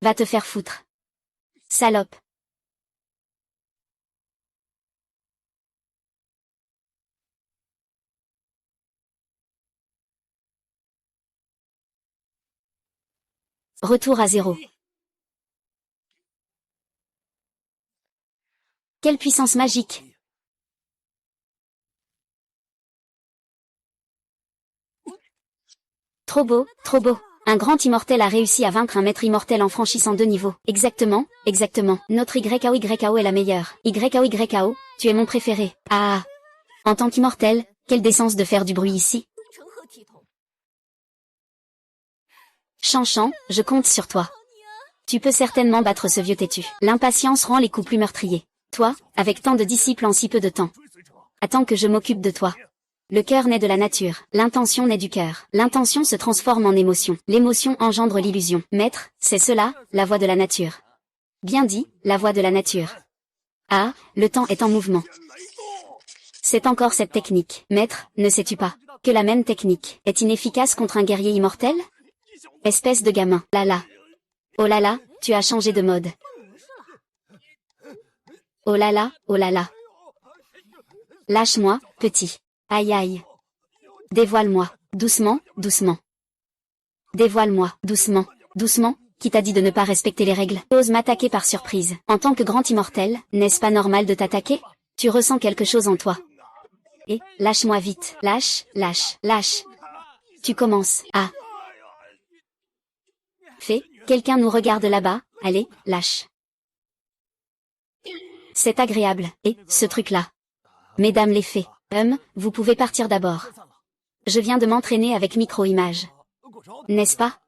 Va te faire foutre. Salope. Retour à zéro. Quelle puissance magique! Trop beau, trop beau. Un grand immortel a réussi à vaincre un maître immortel en franchissant 2 niveaux. Exactement, exactement. Notre YKO est la meilleure. YKO, tu es mon préféré. Ah. En tant qu'immortel, quelle décence de faire du bruit ici. Chanchan, je compte sur toi. Tu peux certainement battre ce vieux têtu. L'impatience rend les coups plus meurtriers. Toi, avec tant de disciples en si peu de temps. Attends que je m'occupe de toi. Le cœur naît de la nature, l'intention naît du cœur. L'intention se transforme en émotion. L'émotion engendre l'illusion. Maître, c'est cela, la voie de la nature. Bien dit, la voie de la nature. Ah, le temps est en mouvement. C'est encore cette technique. Maître, ne sais-tu pas que la même technique est inefficace contre un guerrier immortel? Espèce de gamin. Là. Oh là là, tu as changé de mode. Oh là là, oh là là. Lâche-moi, petit. Aïe aïe. Dévoile-moi, doucement, doucement. Dévoile-moi, doucement, doucement. Qui t'a dit de ne pas respecter les règles? Ose m'attaquer par surprise. En tant que grand immortel, n'est-ce pas normal de t'attaquer? Tu ressens quelque chose en toi. Et, lâche-moi vite. Lâche. Tu commences. Ah. Fais, quelqu'un nous regarde là-bas, allez, lâche. C'est agréable, et, ce truc-là. Mesdames les fées, vous pouvez partir d'abord. Je viens de m'entraîner avec micro-images. N'est-ce pas?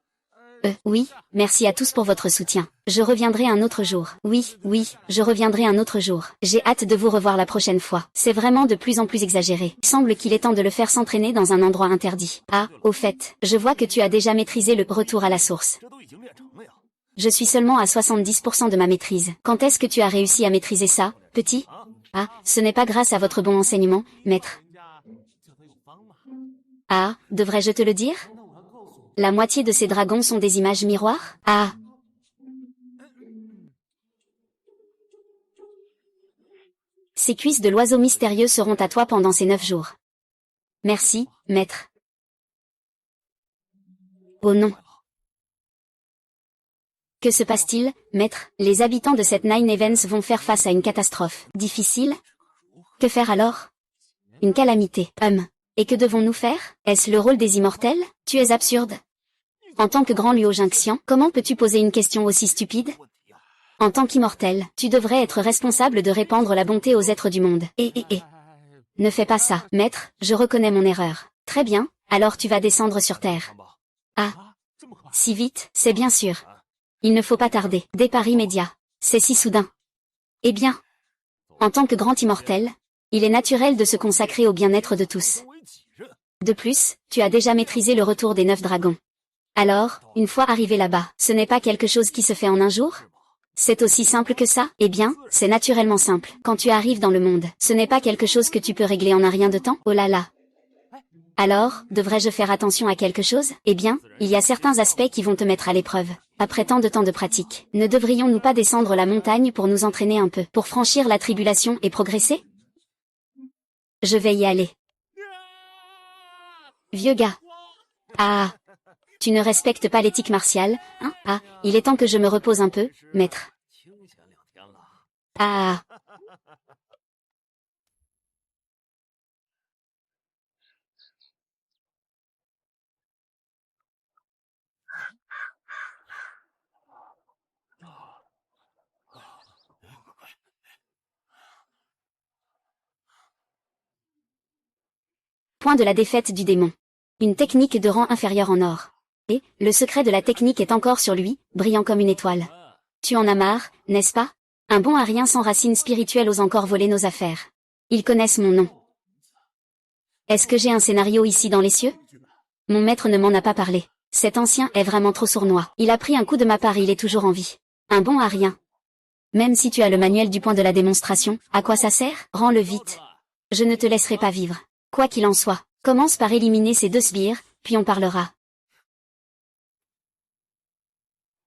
Oui, merci à tous pour votre soutien. Je reviendrai un autre jour. Oui, je reviendrai un autre jour. J'ai hâte de vous revoir la prochaine fois. C'est vraiment de plus en plus exagéré. Il semble qu'il est temps de le faire s'entraîner dans un endroit interdit. Ah, au fait, je vois que tu as déjà maîtrisé le retour à la source. Je suis seulement à 70% de ma maîtrise. Quand est-ce que tu as réussi à maîtriser ça, petit? Ah, ce n'est pas grâce à votre bon enseignement, maître. Ah, devrais-je te le dire? La moitié de ces dragons sont des images miroirs? Ah. Ces cuisses de l'oiseau mystérieux seront à toi pendant ces 9 jours. Merci, maître. Oh non. Que se passe-t-il, maître? Les habitants de cette Nine Events vont faire face à une catastrophe. Difficile? Que faire alors? Une calamité. Et que devons-nous faire? Est-ce le rôle des immortels? Tu es absurde. En tant que grand Luo Jinxian, comment peux-tu poser une question aussi stupide? En tant qu'immortel, tu devrais être responsable de répandre la bonté aux êtres du monde. Ne fais pas ça, maître, je reconnais mon erreur. Très bien, alors tu vas descendre sur Terre. Ah. Si vite, c'est bien sûr. Il ne faut pas tarder. Départ immédiat. C'est si soudain. Eh bien. En tant que grand immortel, il est naturel de se consacrer au bien-être de tous. De plus, tu as déjà maîtrisé le retour des 9 dragons. Alors, une fois arrivé là-bas, ce n'est pas quelque chose qui se fait en un jour? C'est aussi simple que ça? Eh bien, c'est naturellement simple. Quand tu arrives dans le monde, ce n'est pas quelque chose que tu peux régler en un rien de temps? Oh là là. Alors, devrais-je faire attention à quelque chose? Eh bien, il y a certains aspects qui vont te mettre à l'épreuve. Après tant de temps de pratique, ne devrions-nous pas descendre la montagne pour nous entraîner un peu, pour franchir la tribulation et progresser? Je vais y aller. Vieux gars. Ah. Tu ne respectes pas l'éthique martiale, hein? Ah, il est temps que je me repose un peu, maître. Ah. Point de la défaite du démon. Une technique de rang inférieur en or. Et, le secret de la technique est encore sur lui, brillant comme une étoile. Tu en as marre, n'est-ce pas? Un bon arien sans racines spirituelles ose encore voler nos affaires. Ils connaissent mon nom. Est-ce que j'ai un scénario ici dans les cieux? Mon maître ne m'en a pas parlé. Cet ancien est vraiment trop sournois. Il a pris un coup de ma part et il est toujours en vie. Un bon arien. Même si tu as le manuel du point de la démonstration, à quoi ça sert? Rends-le vite. Je ne te laisserai pas vivre. Quoi qu'il en soit, commence par éliminer ces 2 sbires, puis on parlera.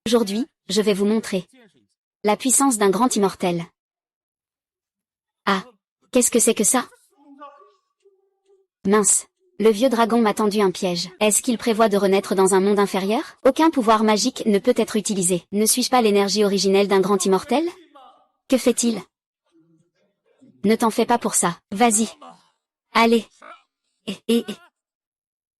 Aujourd'hui, je vais vous montrer la puissance d'un grand immortel. Ah, qu'est-ce que c'est que ça? Mince. Le vieux dragon m'a tendu un piège. Est-ce qu'il prévoit de renaître dans un monde inférieur? Aucun pouvoir magique ne peut être utilisé. Ne suis-je pas l'énergie originelle d'un grand immortel? Que fait-il? Ne t'en fais pas pour ça. Vas-y. Allez.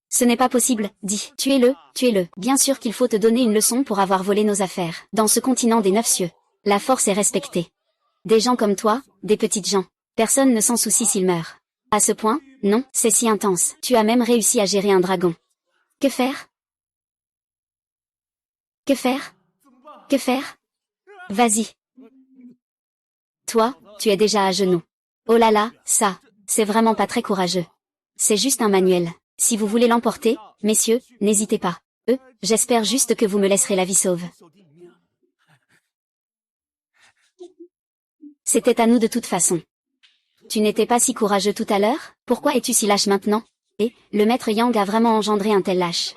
Ce n'est pas possible, dis. Tuez-le, tuez-le. Bien sûr qu'il faut te donner une leçon pour avoir volé nos affaires. Dans ce continent des 9 cieux, la force est respectée. Des gens comme toi, des petites gens. Personne ne s'en soucie s'ils meurent. À ce point, non, c'est si intense. Tu as même réussi à gérer un dragon. Que faire? Que faire? Que faire? Vas-y. Toi, tu es déjà à genoux. Oh là là, ça, c'est vraiment pas très courageux. C'est juste un manuel. Si vous voulez l'emporter, messieurs, n'hésitez pas. J'espère juste que vous me laisserez la vie sauve. C'était à nous de toute façon. Tu n'étais pas si courageux tout à l'heure? Pourquoi es-tu si lâche maintenant? Et, le maître Yang a vraiment engendré un tel lâche.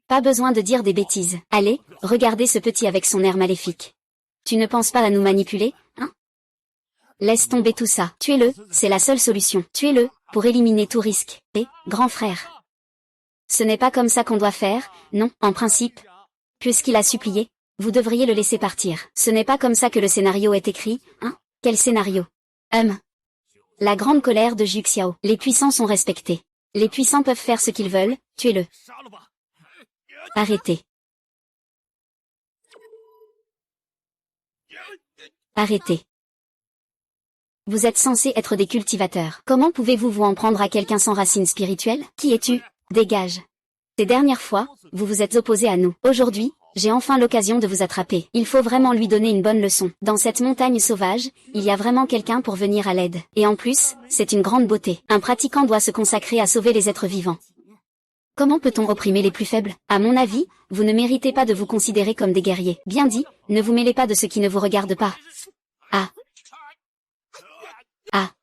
Pas besoin de dire des bêtises. Allez, regardez ce petit avec son air maléfique. Tu ne penses pas à nous manipuler, hein? Laisse tomber tout ça. Tuez-le, c'est la seule solution. Tuez-le, pour éliminer tout risque. Et, grand frère. Ce n'est pas comme ça qu'on doit faire, non, en principe. Puisqu'il a supplié, vous devriez le laisser partir. Ce n'est pas comme ça que le scénario est écrit, hein? Quel scénario? La grande colère de Zhu Xiao. Les puissants sont respectés. Les puissants peuvent faire ce qu'ils veulent, tuez-le. Arrêtez. Arrêtez. Vous êtes censés être des cultivateurs. Comment pouvez-vous vous en prendre à quelqu'un sans racines spirituelles? Qui es-tu? Dégage. Ces dernières fois, vous vous êtes opposés à nous. Aujourd'hui, j'ai enfin l'occasion de vous attraper. Il faut vraiment lui donner une bonne leçon. Dans cette montagne sauvage, il y a vraiment quelqu'un pour venir à l'aide. Et en plus, c'est une grande beauté. Un pratiquant doit se consacrer à sauver les êtres vivants. Comment peut-on opprimer les plus faibles? À mon avis, vous ne méritez pas de vous considérer comme des guerriers. Bien dit, ne vous mêlez pas de ce qui ne vous regarde pas. Ah. Ah.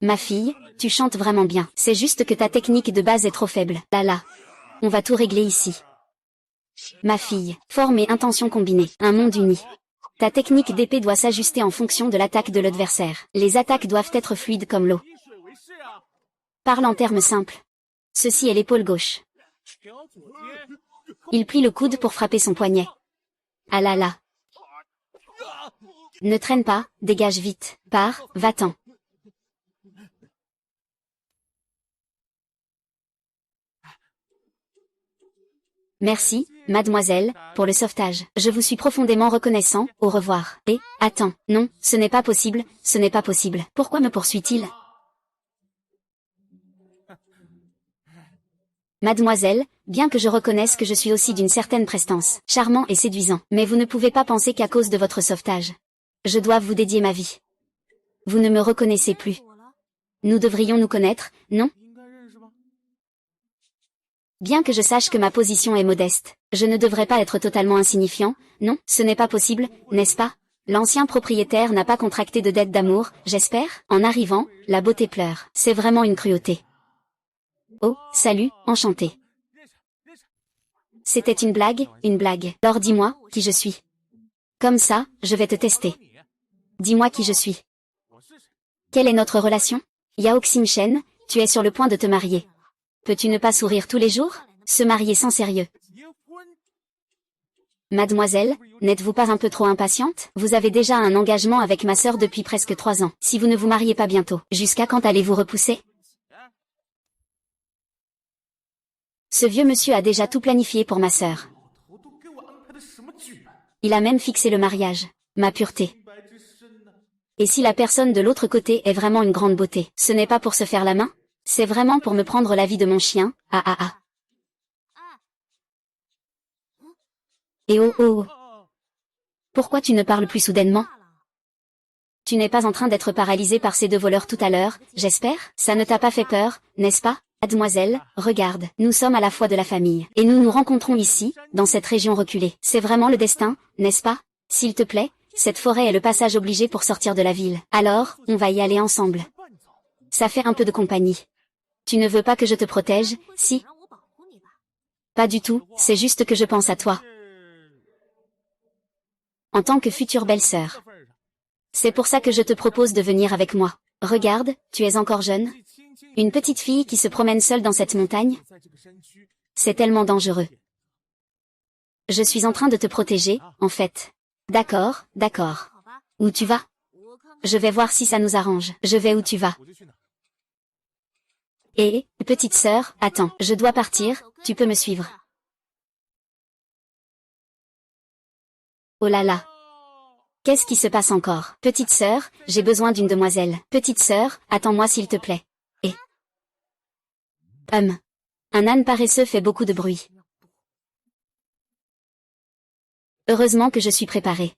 Ma fille, tu chantes vraiment bien. C'est juste que ta technique de base est trop faible. Là. On va tout régler ici. Ma fille, forme et intention combinées, un monde uni. Ta technique d'épée doit s'ajuster en fonction de l'attaque de l'adversaire. Les attaques doivent être fluides comme l'eau. Parle en termes simples. Ceci est l'épaule gauche. Il plie le coude pour frapper son poignet. Ah là. Ne traîne pas, dégage vite. Pars, va-t'en. Merci, mademoiselle, pour le sauvetage. Je vous suis profondément reconnaissant, au revoir. Et, attends, non, ce n'est pas possible, ce n'est pas possible. Pourquoi me poursuit-il? Mademoiselle, bien que je reconnaisse que je suis aussi d'une certaine prestance, charmant et séduisant, mais vous ne pouvez pas penser qu'à cause de votre sauvetage, je dois vous dédier ma vie. Vous ne me reconnaissez plus. Nous devrions nous connaître, non? Bien que je sache que ma position est modeste, je ne devrais pas être totalement insignifiant, non, ce n'est pas possible, n'est-ce pas? L'ancien propriétaire n'a pas contracté de dette d'amour, j'espère? En arrivant, la beauté pleure. C'est vraiment une cruauté. Oh, salut, enchanté. C'était une blague, une blague. Alors dis-moi, qui je suis. Comme ça, je vais te tester. Dis-moi qui je suis. Quelle est notre relation? Yao Xingchen, tu es sur le point de te marier. Peux-tu ne pas sourire tous les jours? Se marier sans sérieux. Mademoiselle, n'êtes-vous pas un peu trop impatiente? Vous avez déjà un engagement avec ma sœur depuis presque 3 ans. Si vous ne vous mariez pas bientôt, jusqu'à quand allez-vous repousser? Ce vieux monsieur a déjà tout planifié pour ma sœur. Il a même fixé le mariage. Ma pureté. Et si la personne de l'autre côté est vraiment une grande beauté, ce n'est pas pour se faire la main? C'est vraiment pour me prendre la vie de mon chien, ah. Et oh. Pourquoi tu ne parles plus soudainement? Tu n'es pas en train d'être paralysé par ces 2 voleurs tout à l'heure, j'espère? Ça ne t'a pas fait peur, n'est-ce pas? Mademoiselle, regarde, nous sommes à la fois de la famille, et nous nous rencontrons ici, dans cette région reculée. C'est vraiment le destin, n'est-ce pas? S'il te plaît, cette forêt est le passage obligé pour sortir de la ville. Alors, on va y aller ensemble. Ça fait un peu de compagnie. Tu ne veux pas que je te protège, si? Pas du tout, c'est juste que je pense à toi. En tant que future belle-sœur. C'est pour ça que je te propose de venir avec moi. Regarde, tu es encore jeune. Une petite fille qui se promène seule dans cette montagne. C'est tellement dangereux. Je suis en train de te protéger, en fait. D'accord, d'accord. Où tu vas? Je vais voir si ça nous arrange. Je vais où tu vas. Et, petite sœur, attends, je dois partir, tu peux me suivre. Oh là là. Qu'est-ce qui se passe encore? Petite sœur, j'ai besoin d'une demoiselle. Petite sœur, attends-moi s'il te plaît. Et... Un âne paresseux fait beaucoup de bruit. Heureusement que je suis préparée.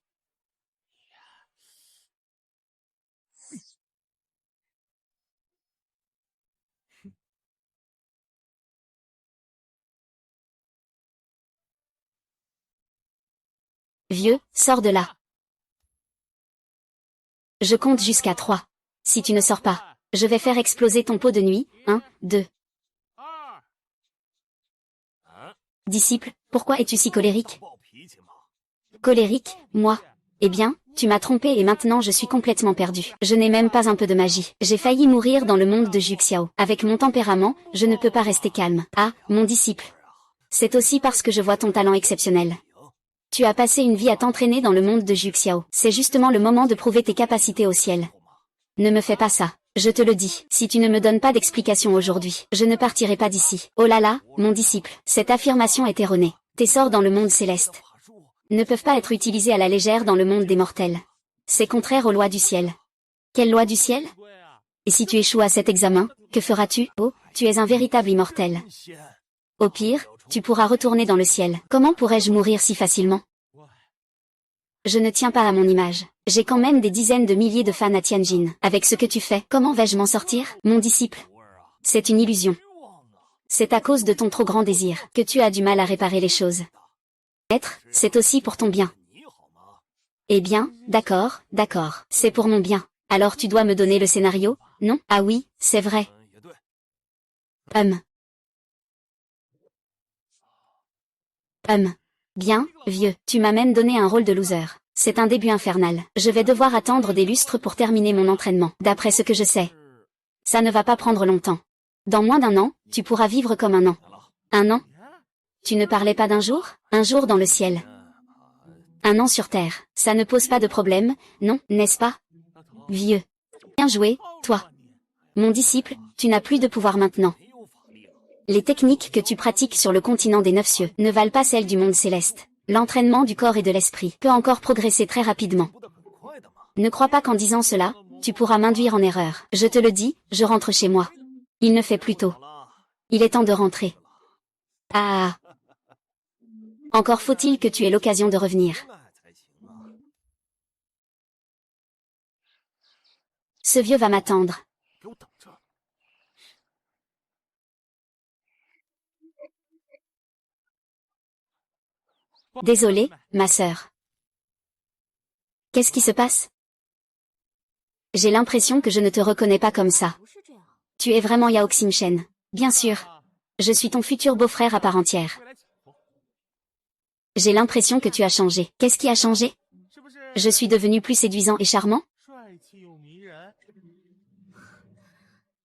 Vieux, sors de là. Je compte jusqu'à 3. Si tu ne sors pas, je vais faire exploser ton pot de nuit. 1, 2. Disciple, pourquoi es-tu si colérique? Colérique, moi? Eh bien, tu m'as trompé et maintenant je suis complètement perdu. Je n'ai même pas un peu de magie. J'ai failli mourir dans le monde de Juxiao. Avec mon tempérament, je ne peux pas rester calme. Ah, mon disciple. C'est aussi parce que je vois ton talent exceptionnel. Tu as passé une vie à t'entraîner dans le monde de Juxiao. C'est justement le moment de prouver tes capacités au ciel. Ne me fais pas ça. Je te le dis, si tu ne me donnes pas d'explication aujourd'hui, je ne partirai pas d'ici. Oh là là, mon disciple, cette affirmation est erronée. Tes sorts dans le monde céleste ne peuvent pas être utilisés à la légère dans le monde des mortels. C'est contraire aux lois du ciel. Quelle loi du ciel? Et si tu échoues à cet examen, que feras-tu? Oh, tu es un véritable immortel. Au pire, tu pourras retourner dans le ciel. Comment pourrais-je mourir si facilement? Je ne tiens pas à mon image. J'ai quand même des dizaines de milliers de fans à Tianjin. Avec ce que tu fais, comment vais-je m'en sortir, mon disciple? C'est une illusion. C'est à cause de ton trop grand désir que tu as du mal à réparer les choses. Maître, c'est aussi pour ton bien. Eh bien, d'accord, d'accord, c'est pour mon bien. Alors tu dois me donner le scénario, non? Ah oui, c'est vrai. Bien, vieux, tu m'as même donné un rôle de loser. C'est un début infernal. Je vais devoir attendre des lustres pour terminer mon entraînement. D'après ce que je sais, ça ne va pas prendre longtemps. Dans moins d'un an, tu pourras vivre comme un an. Un an? Tu ne parlais pas d'un jour? Un jour dans le ciel. Un an sur Terre. Ça ne pose pas de problème, non, n'est-ce pas? Vieux. Bien joué, toi. Mon disciple, tu n'as plus de pouvoir maintenant. Les techniques que tu pratiques sur le continent des Neuf Cieux ne valent pas celles du monde céleste. L'entraînement du corps et de l'esprit peut encore progresser très rapidement. Ne crois pas qu'en disant cela, tu pourras m'induire en erreur. Je te le dis, je rentre chez moi. Il ne fait plus tôt. Il est temps de rentrer. Ah. Encore faut-il que tu aies l'occasion de revenir. Ce vieux va m'attendre. Désolée, ma sœur. Qu'est-ce qui se passe? J'ai l'impression que je ne te reconnais pas comme ça. Tu es vraiment Yao Xingchen. Bien sûr. Je suis ton futur beau-frère à part entière. J'ai l'impression que tu as changé. Qu'est-ce qui a changé? Je suis devenu plus séduisant et charmant?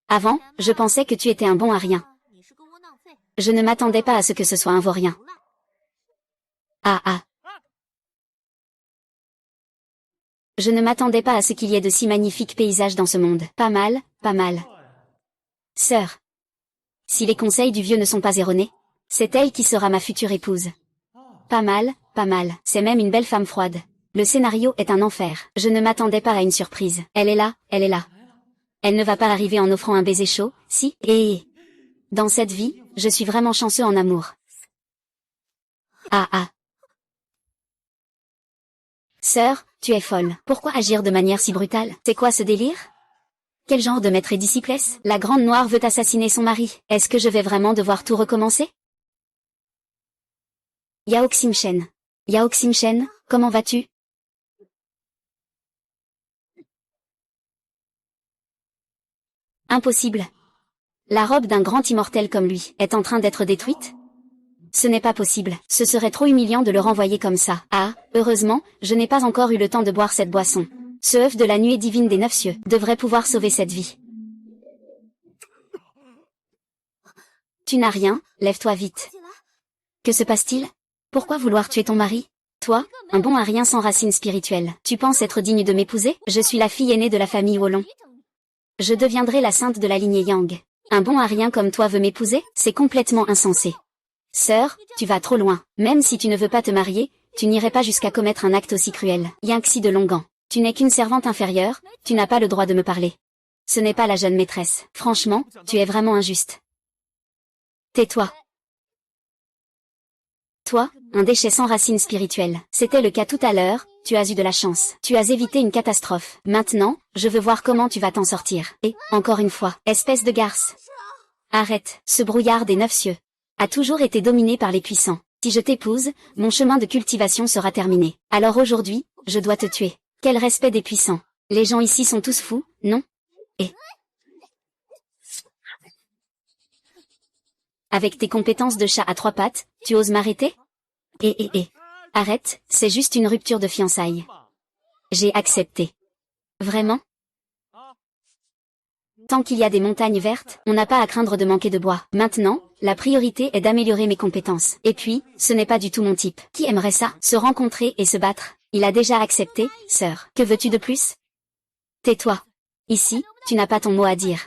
Avant, je pensais que tu étais un bon à rien. Je ne m'attendais pas à ce que ce soit un vaurien. Ah ah. Je ne m'attendais pas à ce qu'il y ait de si magnifiques paysages dans ce monde. Pas mal, pas mal. Sœur. Si les conseils du vieux ne sont pas erronés, c'est elle qui sera ma future épouse. Pas mal, pas mal. C'est même une belle femme froide. Le scénario est un enfer. Je ne m'attendais pas à une surprise. Elle est là, elle est là. Elle ne va pas arriver en offrant un baiser chaud, si? Et dans cette vie, je suis vraiment chanceux en amour. Ah ah. Sœur, tu es folle. Pourquoi agir de manière si brutale? C'est quoi ce délire? Quel genre de maître et disciplesse? La grande noire veut assassiner son mari. Est-ce que je vais vraiment devoir tout recommencer? Yao Xingchen. Yao Xingchen, comment vas-tu? Impossible. La robe d'un grand immortel comme lui est en train d'être détruite? Ce n'est pas possible. Ce serait trop humiliant de le renvoyer comme ça. Ah, heureusement, je n'ai pas encore eu le temps de boire cette boisson. Ce œuf de la nuée divine des 9 cieux devrait pouvoir sauver cette vie. Tu n'as rien, lève-toi vite. Que se passe-t-il? Pourquoi vouloir tuer ton mari? Toi, un bon à rien sans racines spirituelles. Tu penses être digne de m'épouser? Je suis la fille aînée de la famille Wolong. Je deviendrai la sainte de la lignée Yang. Un bon à rien comme toi veut m'épouser? C'est complètement insensé. Sœur, tu vas trop loin. Même si tu ne veux pas te marier, tu n'irais pas jusqu'à commettre un acte aussi cruel. Yangxi de Longan. Tu n'es qu'une servante inférieure, tu n'as pas le droit de me parler. Ce n'est pas la jeune maîtresse. Franchement, tu es vraiment injuste. Tais-toi. Toi, un déchet sans racines spirituelles. C'était le cas tout à l'heure, tu as eu de la chance. Tu as évité une catastrophe. Maintenant, je veux voir comment tu vas t'en sortir. Et, encore une fois, espèce de garce. Arrête, ce brouillard des 9 cieux a toujours été dominé par les puissants. Si je t'épouse, mon chemin de cultivation sera terminé. Alors aujourd'hui, je dois te tuer. Quel respect des puissants. Les gens ici sont tous fous, non? Et avec tes compétences de chat à 3 pattes, tu oses m'arrêter? Arrête, c'est juste une rupture de fiançailles. J'ai accepté. Vraiment? Tant qu'il y a des montagnes vertes, on n'a pas à craindre de manquer de bois. Maintenant, la priorité est d'améliorer mes compétences. Et puis, ce n'est pas du tout mon type. Qui aimerait ça? Se rencontrer et se battre. Il a déjà accepté, sœur. Que veux-tu de plus? Tais-toi. Ici, tu n'as pas ton mot à dire.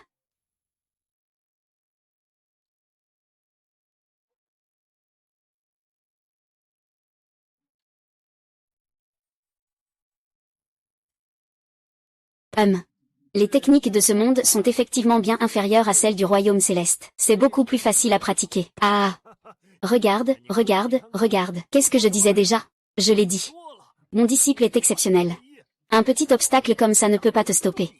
Les techniques de ce monde sont effectivement bien inférieures à celles du royaume céleste. C'est beaucoup plus facile à pratiquer. Ah! Regarde, regarde, regarde. Qu'est-ce que je disais déjà? Je l'ai dit. Mon disciple est exceptionnel. Un petit obstacle comme ça ne peut pas te stopper.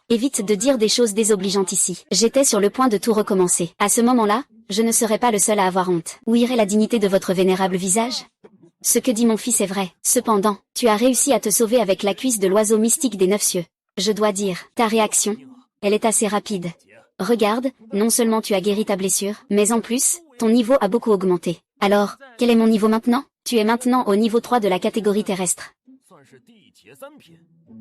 Évite de dire des choses désobligeantes ici. J'étais sur le point de tout recommencer. À ce moment-là, je ne serais pas le seul à avoir honte. Où irait la dignité de votre vénérable visage? Ce que dit mon fils est vrai. Cependant, tu as réussi à te sauver avec la cuisse de l'oiseau mystique des 9 cieux. Je dois dire, ta réaction, elle est assez rapide. Regarde, non seulement tu as guéri ta blessure, mais en plus, ton niveau a beaucoup augmenté. Alors, quel est mon niveau maintenant? Tu es maintenant au niveau 3 de la catégorie terrestre.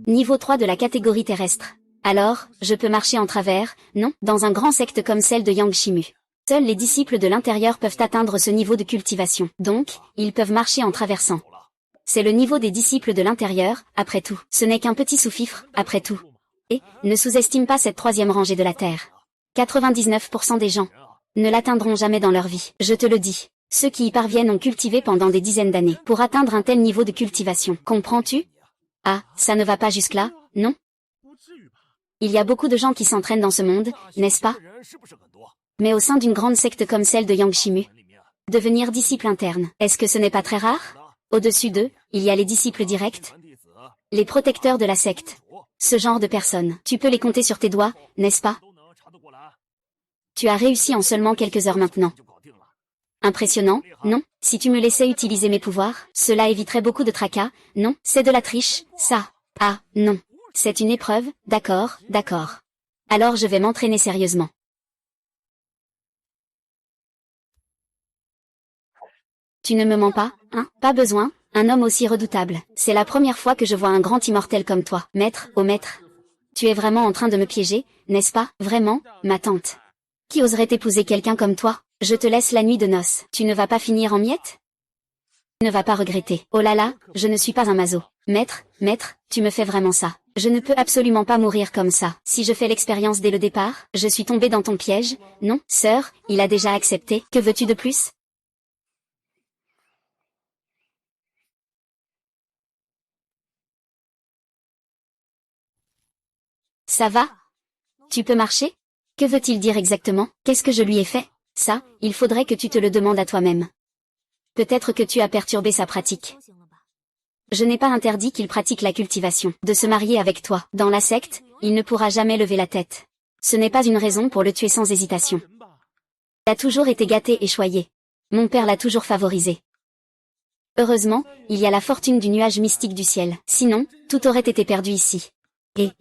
Niveau 3 de la catégorie terrestre. Alors, je peux marcher en travers, non, dans un grand secte comme celle de Yang Shimu. Seuls les disciples de l'intérieur peuvent atteindre ce niveau de cultivation. Donc, ils peuvent marcher en traversant. C'est le niveau des disciples de l'intérieur, après tout. Ce n'est qu'un petit sous-fifre, après tout. Et, ne sous-estime pas cette troisième rangée de la Terre. 99% des gens ne l'atteindront jamais dans leur vie. Je te le dis. Ceux qui y parviennent ont cultivé pendant des dizaines d'années pour atteindre un tel niveau de cultivation. Comprends-tu? Ah, ça ne va pas jusque-là, non? Il y a beaucoup de gens qui s'entraînent dans ce monde, n'est-ce pas? Mais au sein d'une grande secte comme celle de Yang Shimu, devenir disciple interne, est-ce que ce n'est pas très rare? Au-dessus d'eux, il y a les disciples directs, les protecteurs de la secte. Ce genre de personnes, tu peux les compter sur tes doigts, n'est-ce pas? Tu as réussi en seulement quelques heures maintenant. Impressionnant, non? Si tu me laissais utiliser mes pouvoirs, cela éviterait beaucoup de tracas, non? C'est de la triche, ça. Ah, non. C'est une épreuve, d'accord, d'accord. Alors je vais m'entraîner sérieusement. Tu ne me mens pas, hein? Pas besoin, un homme aussi redoutable. C'est la première fois que je vois un grand immortel comme toi. Maître, oh maître. Tu es vraiment en train de me piéger, n'est-ce pas? Vraiment, ma tante. Qui oserait épouser quelqu'un comme toi? Je te laisse la nuit de noces. Tu ne vas pas finir en miettes? Tu ne vas pas regretter. Oh là là, je ne suis pas un maso. Maître, maître, tu me fais vraiment ça. Je ne peux absolument pas mourir comme ça. Si je fais l'expérience dès le départ, je suis tombée dans ton piège. Non, sœur, il a déjà accepté. Que veux-tu de plus? Ça va? Tu peux marcher? Que veut-il dire exactement? Qu'est-ce que je lui ai fait? Ça, il faudrait que tu te le demandes à toi-même. Peut-être que tu as perturbé sa pratique. Je n'ai pas interdit qu'il pratique la cultivation. De se marier avec toi. Dans la secte, il ne pourra jamais lever la tête. Ce n'est pas une raison pour le tuer sans hésitation. Il a toujours été gâté et choyé. Mon père l'a toujours favorisé. Heureusement, il y a la fortune du nuage mystique du ciel. Sinon, tout aurait été perdu ici. Et.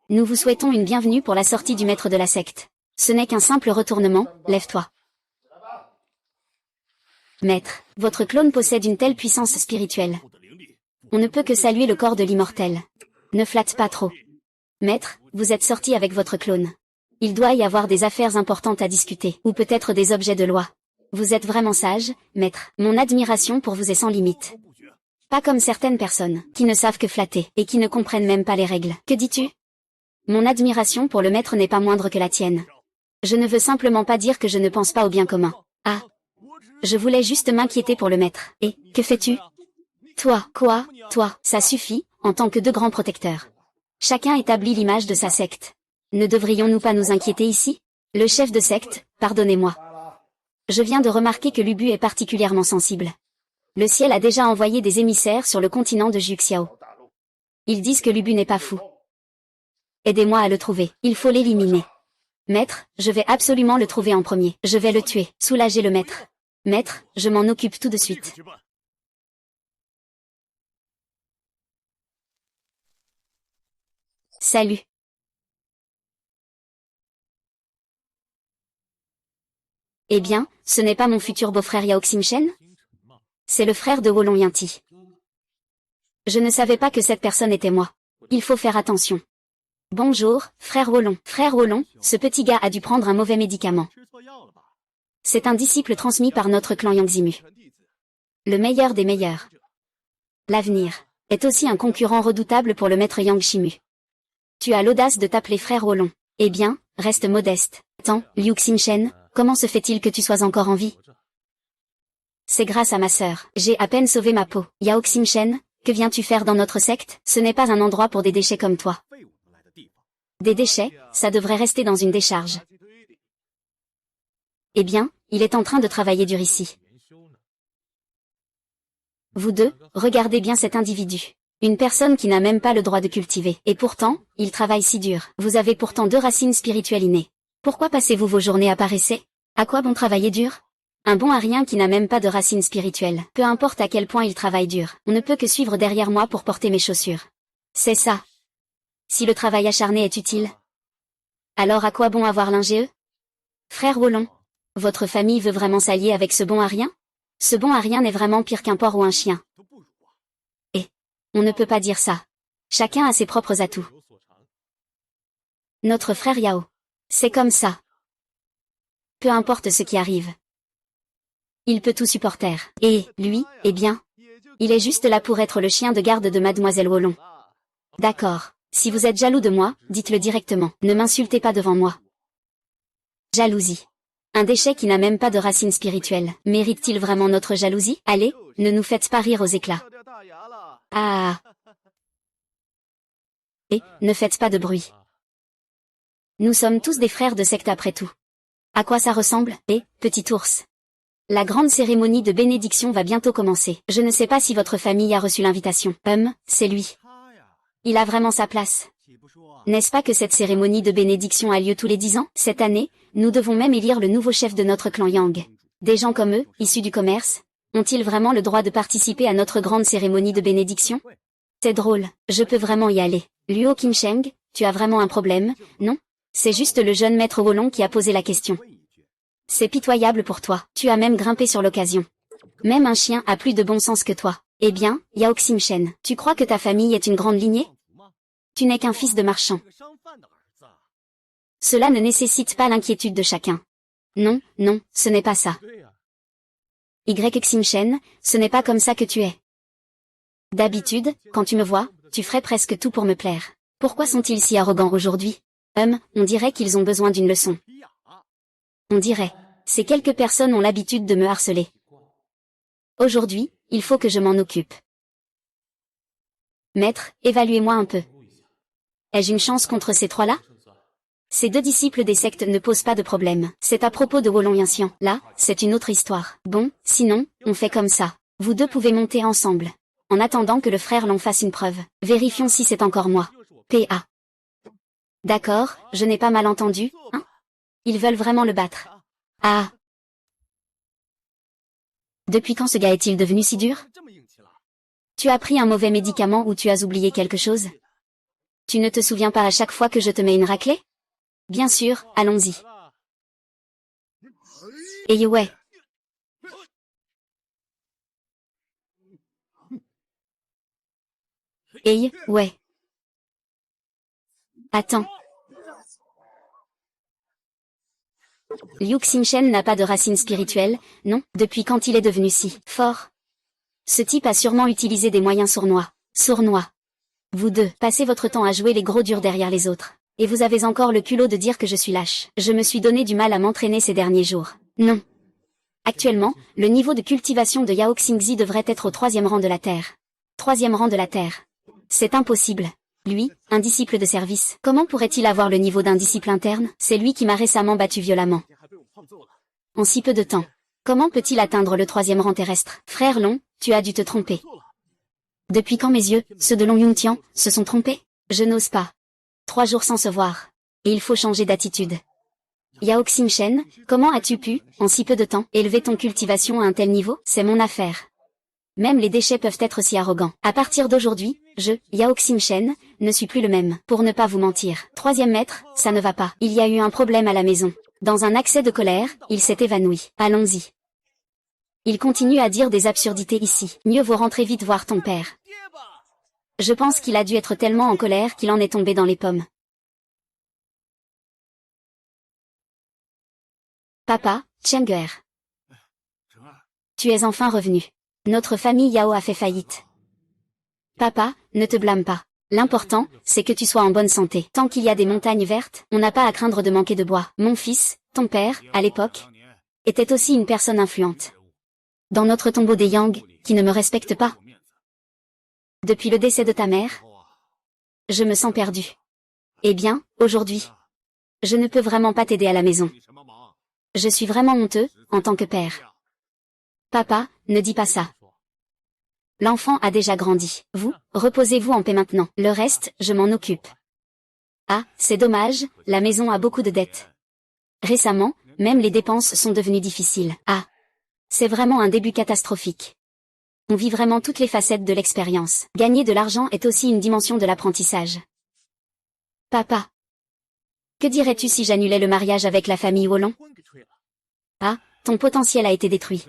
Nous vous souhaitons une bienvenue pour la sortie du maître de la secte. Ce n'est qu'un simple retournement, lève-toi. Maître, votre clone possède une telle puissance spirituelle. On ne peut que saluer le corps de l'immortel. Ne flatte pas trop. Maître, vous êtes sorti avec votre clone. Il doit y avoir des affaires importantes à discuter, ou peut-être des objets de loi. Vous êtes vraiment sage, maître. Mon admiration pour vous est sans limite. Pas comme certaines personnes, qui ne savent que flatter, et qui ne comprennent même pas les règles. Que dis-tu? Mon admiration pour le maître n'est pas moindre que la tienne. Je ne veux simplement pas dire que je ne pense pas au bien commun. Ah. Je voulais juste m'inquiéter pour le maître. Et, que fais-tu? Toi, quoi? Toi, ça suffit, en tant que deux grands protecteurs. Chacun établit l'image de sa secte. Ne devrions-nous pas nous inquiéter ici? Le chef de secte, pardonnez-moi. Je viens de remarquer que Lubu est particulièrement sensible. Le ciel a déjà envoyé des émissaires sur le continent de Juxiao. Ils disent que Lubu n'est pas fou. Aidez-moi à le trouver, il faut l'éliminer. Maître, je vais absolument le trouver en premier. Je vais le tuer, soulager le maître. Maître, je m'en occupe tout de suite. Salut. Eh bien, ce n'est pas mon futur beau-frère Yao Xingchen? C'est le frère de Wolong Yanti. Je ne savais pas que cette personne était moi. Il faut faire attention. Bonjour, frère Wolong. Frère Wolong, ce petit gars a dû prendre un mauvais médicament. C'est un disciple transmis par notre clan Yangzimu. Le meilleur des meilleurs. L'avenir est aussi un concurrent redoutable pour le maître Yang Shimu. Tu as l'audace de t'appeler frère Wolong. Eh bien, reste modeste. Attends, Liu Xingchen, comment se fait-il que tu sois encore en vie? C'est grâce à ma sœur. J'ai à peine sauvé ma peau. Yao Xingchen, que viens-tu faire dans notre secte? Ce n'est pas un endroit pour des déchets comme toi. Des déchets, ça devrait rester dans une décharge. Eh bien, il est en train de travailler dur ici. Vous deux, regardez bien cet individu. Une personne qui n'a même pas le droit de cultiver. Et pourtant, il travaille si dur. Vous avez pourtant deux racines spirituelles innées. Pourquoi passez-vous vos journées à paresser? À quoi bon travailler dur? Un bon à rien qui n'a même pas de racines spirituelles. Peu importe à quel point il travaille dur, on ne peut que suivre derrière moi pour porter mes chaussures. C'est ça. Si le travail acharné est utile, alors à quoi bon avoir l'ingé? Frère Wolong, votre famille veut vraiment s'allier avec ce bon à rien? Ce bon à rien n'est vraiment pire qu'un porc ou un chien. Et on ne peut pas dire ça. Chacun a ses propres atouts. Notre frère Yao. C'est comme ça. Peu importe ce qui arrive. Il peut tout supporter. Et, lui, eh bien, il est juste là pour être le chien de garde de Mademoiselle Wolong. D'accord. Si vous êtes jaloux de moi, dites-le directement. Ne m'insultez pas devant moi. Jalousie. Un déchet qui n'a même pas de racines spirituelles. Mérite-t-il vraiment notre jalousie? Allez, ne nous faites pas rire aux éclats. Ah. Et, ne faites pas de bruit. Nous sommes tous des frères de secte après tout. À quoi ça ressemble? Eh, petit ours. La grande cérémonie de bénédiction va bientôt commencer. Je ne sais pas si votre famille a reçu l'invitation. C'est lui. Il a vraiment sa place. N'est-ce pas que cette cérémonie de bénédiction a lieu tous les 10 ans? Cette année, nous devons même élire le nouveau chef de notre clan Yang. Des gens comme eux, issus du commerce, ont-ils vraiment le droit de participer à notre grande cérémonie de bénédiction? C'est drôle, je peux vraiment y aller. Luo Qingsheng, tu as vraiment un problème, non? C'est juste le jeune maître Wolong qui a posé la question. C'est pitoyable pour toi, tu as même grimpé sur l'occasion. Même un chien a plus de bon sens que toi. Eh bien, Yao Xingchen, tu crois que ta famille est une grande lignée? Tu n'es qu'un fils de marchand. Cela ne nécessite pas l'inquiétude de chacun. Non, non, ce n'est pas ça. Y Xingchen, ce n'est pas comme ça que tu es. D'habitude, quand tu me vois, tu ferais presque tout pour me plaire. Pourquoi sont-ils si arrogants aujourd'hui? On dirait qu'ils ont besoin d'une leçon. On dirait. Ces quelques personnes ont l'habitude de me harceler. Aujourd'hui, il faut que je m'en occupe. Maître, évaluez-moi un peu. Ai-je une chance contre ces trois-là? Ces deux disciples des sectes ne posent pas de problème. C'est à propos de Wolong Yanxian. Là, c'est une autre histoire. Bon, sinon, on fait comme ça. Vous deux pouvez monter ensemble. En attendant que le frère l'en fasse une preuve. Vérifions si c'est encore moi. P.A. D'accord, je n'ai pas mal entendu, hein? Ils veulent vraiment le battre. Ah. Depuis quand ce gars est-il devenu si dur? Tu as pris un mauvais médicament ou tu as oublié quelque chose? Tu ne te souviens pas à chaque fois que je te mets une raclée? Bien sûr, allons-y. Et ouais. Et ouais. Attends. Liu Xingchen n'a pas de racine spirituelle, non, depuis quand il est devenu si fort? Ce type a sûrement utilisé des moyens sournois. Sournois. Vous deux, passez votre temps à jouer les gros durs derrière les autres. Et vous avez encore le culot de dire que je suis lâche. Je me suis donné du mal à m'entraîner ces derniers jours. Non. Actuellement, le niveau de cultivation de Yao Xingzi devrait être au 3e rang de la Terre. 3e rang de la Terre. C'est impossible. Lui, un disciple de service, comment pourrait-il avoir le niveau d'un disciple interne? C'est lui qui m'a récemment battu violemment. En si peu de temps. Comment peut-il atteindre le 3e rang terrestre? Frère Long, tu as dû te tromper. Depuis quand mes yeux, ceux de Long Yongtian, se sont trompés? Je n'ose pas. 3 jours sans se voir. Et il faut changer d'attitude. Yao Xingchen, comment as-tu pu, en si peu de temps, élever ton cultivation à un tel niveau? C'est mon affaire. Même les déchets peuvent être si arrogants. À partir d'aujourd'hui, Yao Xingchen, ne suis plus le même. Pour ne pas vous mentir. 3e maître, ça ne va pas. Il y a eu un problème à la maison. Dans un accès de colère, il s'est évanoui. Allons-y. Il continue à dire des absurdités ici. Mieux vaut rentrer vite voir ton père. Je pense qu'il a dû être tellement en colère qu'il en est tombé dans les pommes. Papa, Cheng'er. Tu es enfin revenu. Notre famille Yao a fait faillite. Papa, ne te blâme pas. L'important, c'est que tu sois en bonne santé. Tant qu'il y a des montagnes vertes, on n'a pas à craindre de manquer de bois. Mon fils, ton père, à l'époque, était aussi une personne influente. Dans notre tombeau des Yang, qui ne me respecte pas. Depuis le décès de ta mère, je me sens perdu. Eh bien, aujourd'hui, je ne peux vraiment pas t'aider à la maison. Je suis vraiment honteux, en tant que père. Papa, ne dis pas ça. L'enfant a déjà grandi. Vous, reposez-vous en paix maintenant. Le reste, je m'en occupe. Ah, c'est dommage, la maison a beaucoup de dettes. Récemment, même les dépenses sont devenues difficiles. Ah, c'est vraiment un début catastrophique. On vit vraiment toutes les facettes de l'expérience. Gagner de l'argent est aussi une dimension de l'apprentissage. Papa. Que dirais-tu si j'annulais le mariage avec la famille Wolong? Ah, ton potentiel a été détruit.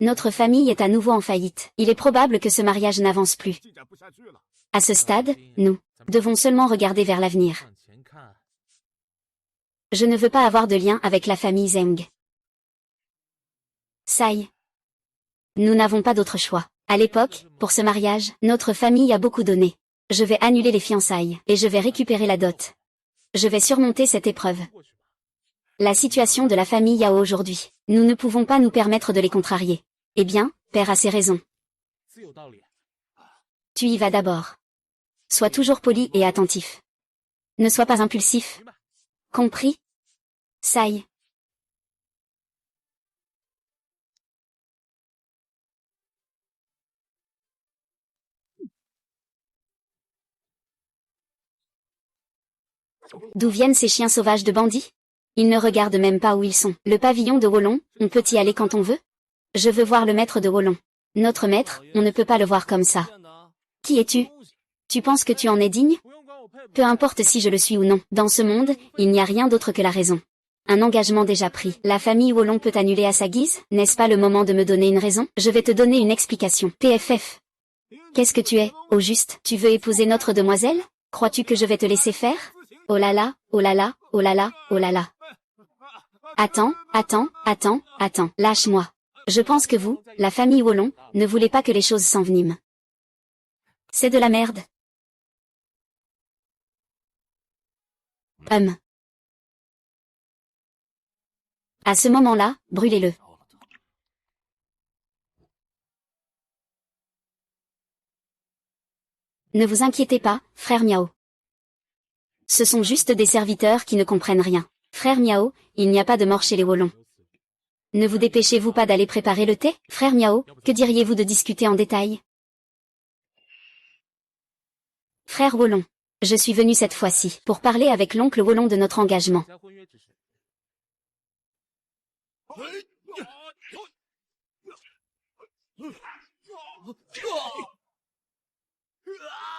Notre famille est à nouveau en faillite. Il est probable que ce mariage n'avance plus. À ce stade, nous devons seulement regarder vers l'avenir. Je ne veux pas avoir de lien avec la famille Zeng. Sai. Nous n'avons pas d'autre choix. À l'époque, pour ce mariage, notre famille a beaucoup donné. Je vais annuler les fiançailles, et je vais récupérer la dot. Je vais surmonter cette épreuve. La situation de la famille Yao aujourd'hui. Nous ne pouvons pas nous permettre de les contrarier. Eh bien, père a ses raisons. Tu y vas d'abord. Sois toujours poli et attentif. Ne sois pas impulsif. Compris? Sai. D'où viennent ces chiens sauvages de bandits? Ils ne regardent même pas où ils sont. Le pavillon de Wolong, on peut y aller quand on veut? Je veux voir le maître de Wolong. Notre maître, on ne peut pas le voir comme ça. Qui es-tu? Tu penses que tu en es digne? Peu importe si je le suis ou non. Dans ce monde, il n'y a rien d'autre que la raison. Un engagement déjà pris. La famille Wolong peut annuler à sa guise? N'est-ce pas le moment de me donner une raison? Je vais te donner une explication. PFF. Qu'est-ce que tu es, au juste? Tu veux épouser notre demoiselle? Crois-tu que je vais te laisser faire? Oh là là, oh là là, oh là là, oh là là. Attends, lâche-moi. Je pense que vous, la famille Wolong, ne voulez pas que les choses s'enveniment. C'est de la merde. À ce moment-là, brûlez-le. Ne vous inquiétez pas, frère Miao. Ce sont juste des serviteurs qui ne comprennent rien. Frère Miao, il n'y a pas de mort chez les Wolong. Ne vous dépêchez-vous pas d'aller préparer le thé? Frère Miao, que diriez-vous de discuter en détail? Frère Wolong. Je suis venu cette fois-ci pour parler avec l'oncle Wolong de notre engagement.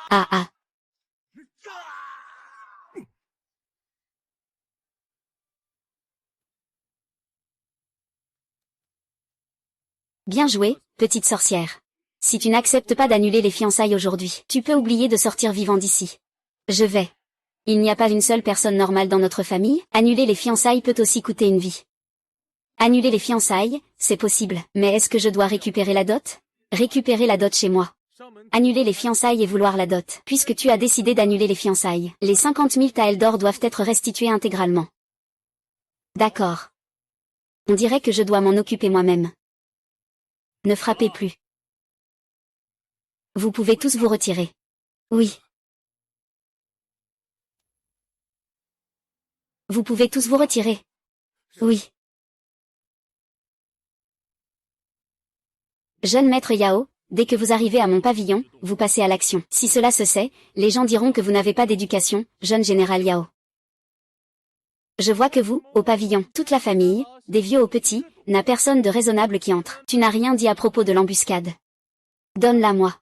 Ah ah. Bien joué, petite sorcière. Si tu n'acceptes pas d'annuler les fiançailles aujourd'hui, tu peux oublier de sortir vivant d'ici. Je vais. Il n'y a pas une seule personne normale dans notre famille, annuler les fiançailles peut aussi coûter une vie. Annuler les fiançailles, c'est possible, mais est-ce que je dois récupérer la dot? Récupérer la dot chez moi. Annuler les fiançailles et vouloir la dot. Puisque tu as décidé d'annuler les fiançailles, les 50 000 taels d'or doivent être restitués intégralement. D'accord. On dirait que je dois m'en occuper moi-même. Ne frappez plus. Vous pouvez tous vous retirer. Oui. Vous pouvez tous vous retirer. Oui. Jeune maître Yao, dès que vous arrivez à mon pavillon, vous passez à l'action. Si cela se sait, les gens diront que vous n'avez pas d'éducation, jeune général Yao. Je vois que vous, au pavillon, toute la famille, des vieux aux petits, n'a personne de raisonnable qui entre. Tu n'as rien dit à propos de l'embuscade. Donne-la moi.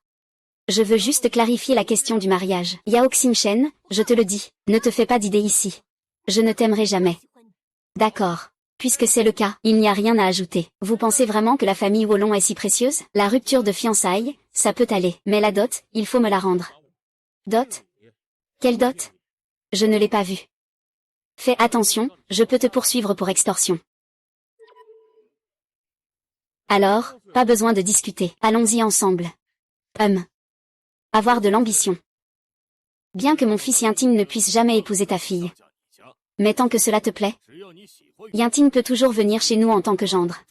Je veux juste clarifier la question du mariage. Yao Xingchen, je te le dis, ne te fais pas d'idée ici. Je ne t'aimerai jamais. D'accord. Puisque c'est le cas, il n'y a rien à ajouter. Vous pensez vraiment que la famille Wolong est si précieuse? La rupture de fiançailles, ça peut aller. Mais la dot, il faut me la rendre. Dot? Quelle dot? Je ne l'ai pas vue. Fais attention, je peux te poursuivre pour extorsion. Alors, pas besoin de discuter. Allons-y ensemble. Avoir de l'ambition. Bien que mon fils Yinting ne puisse jamais épouser ta fille. Mais tant que cela te plaît, Yinting peut toujours venir chez nous en tant que gendre.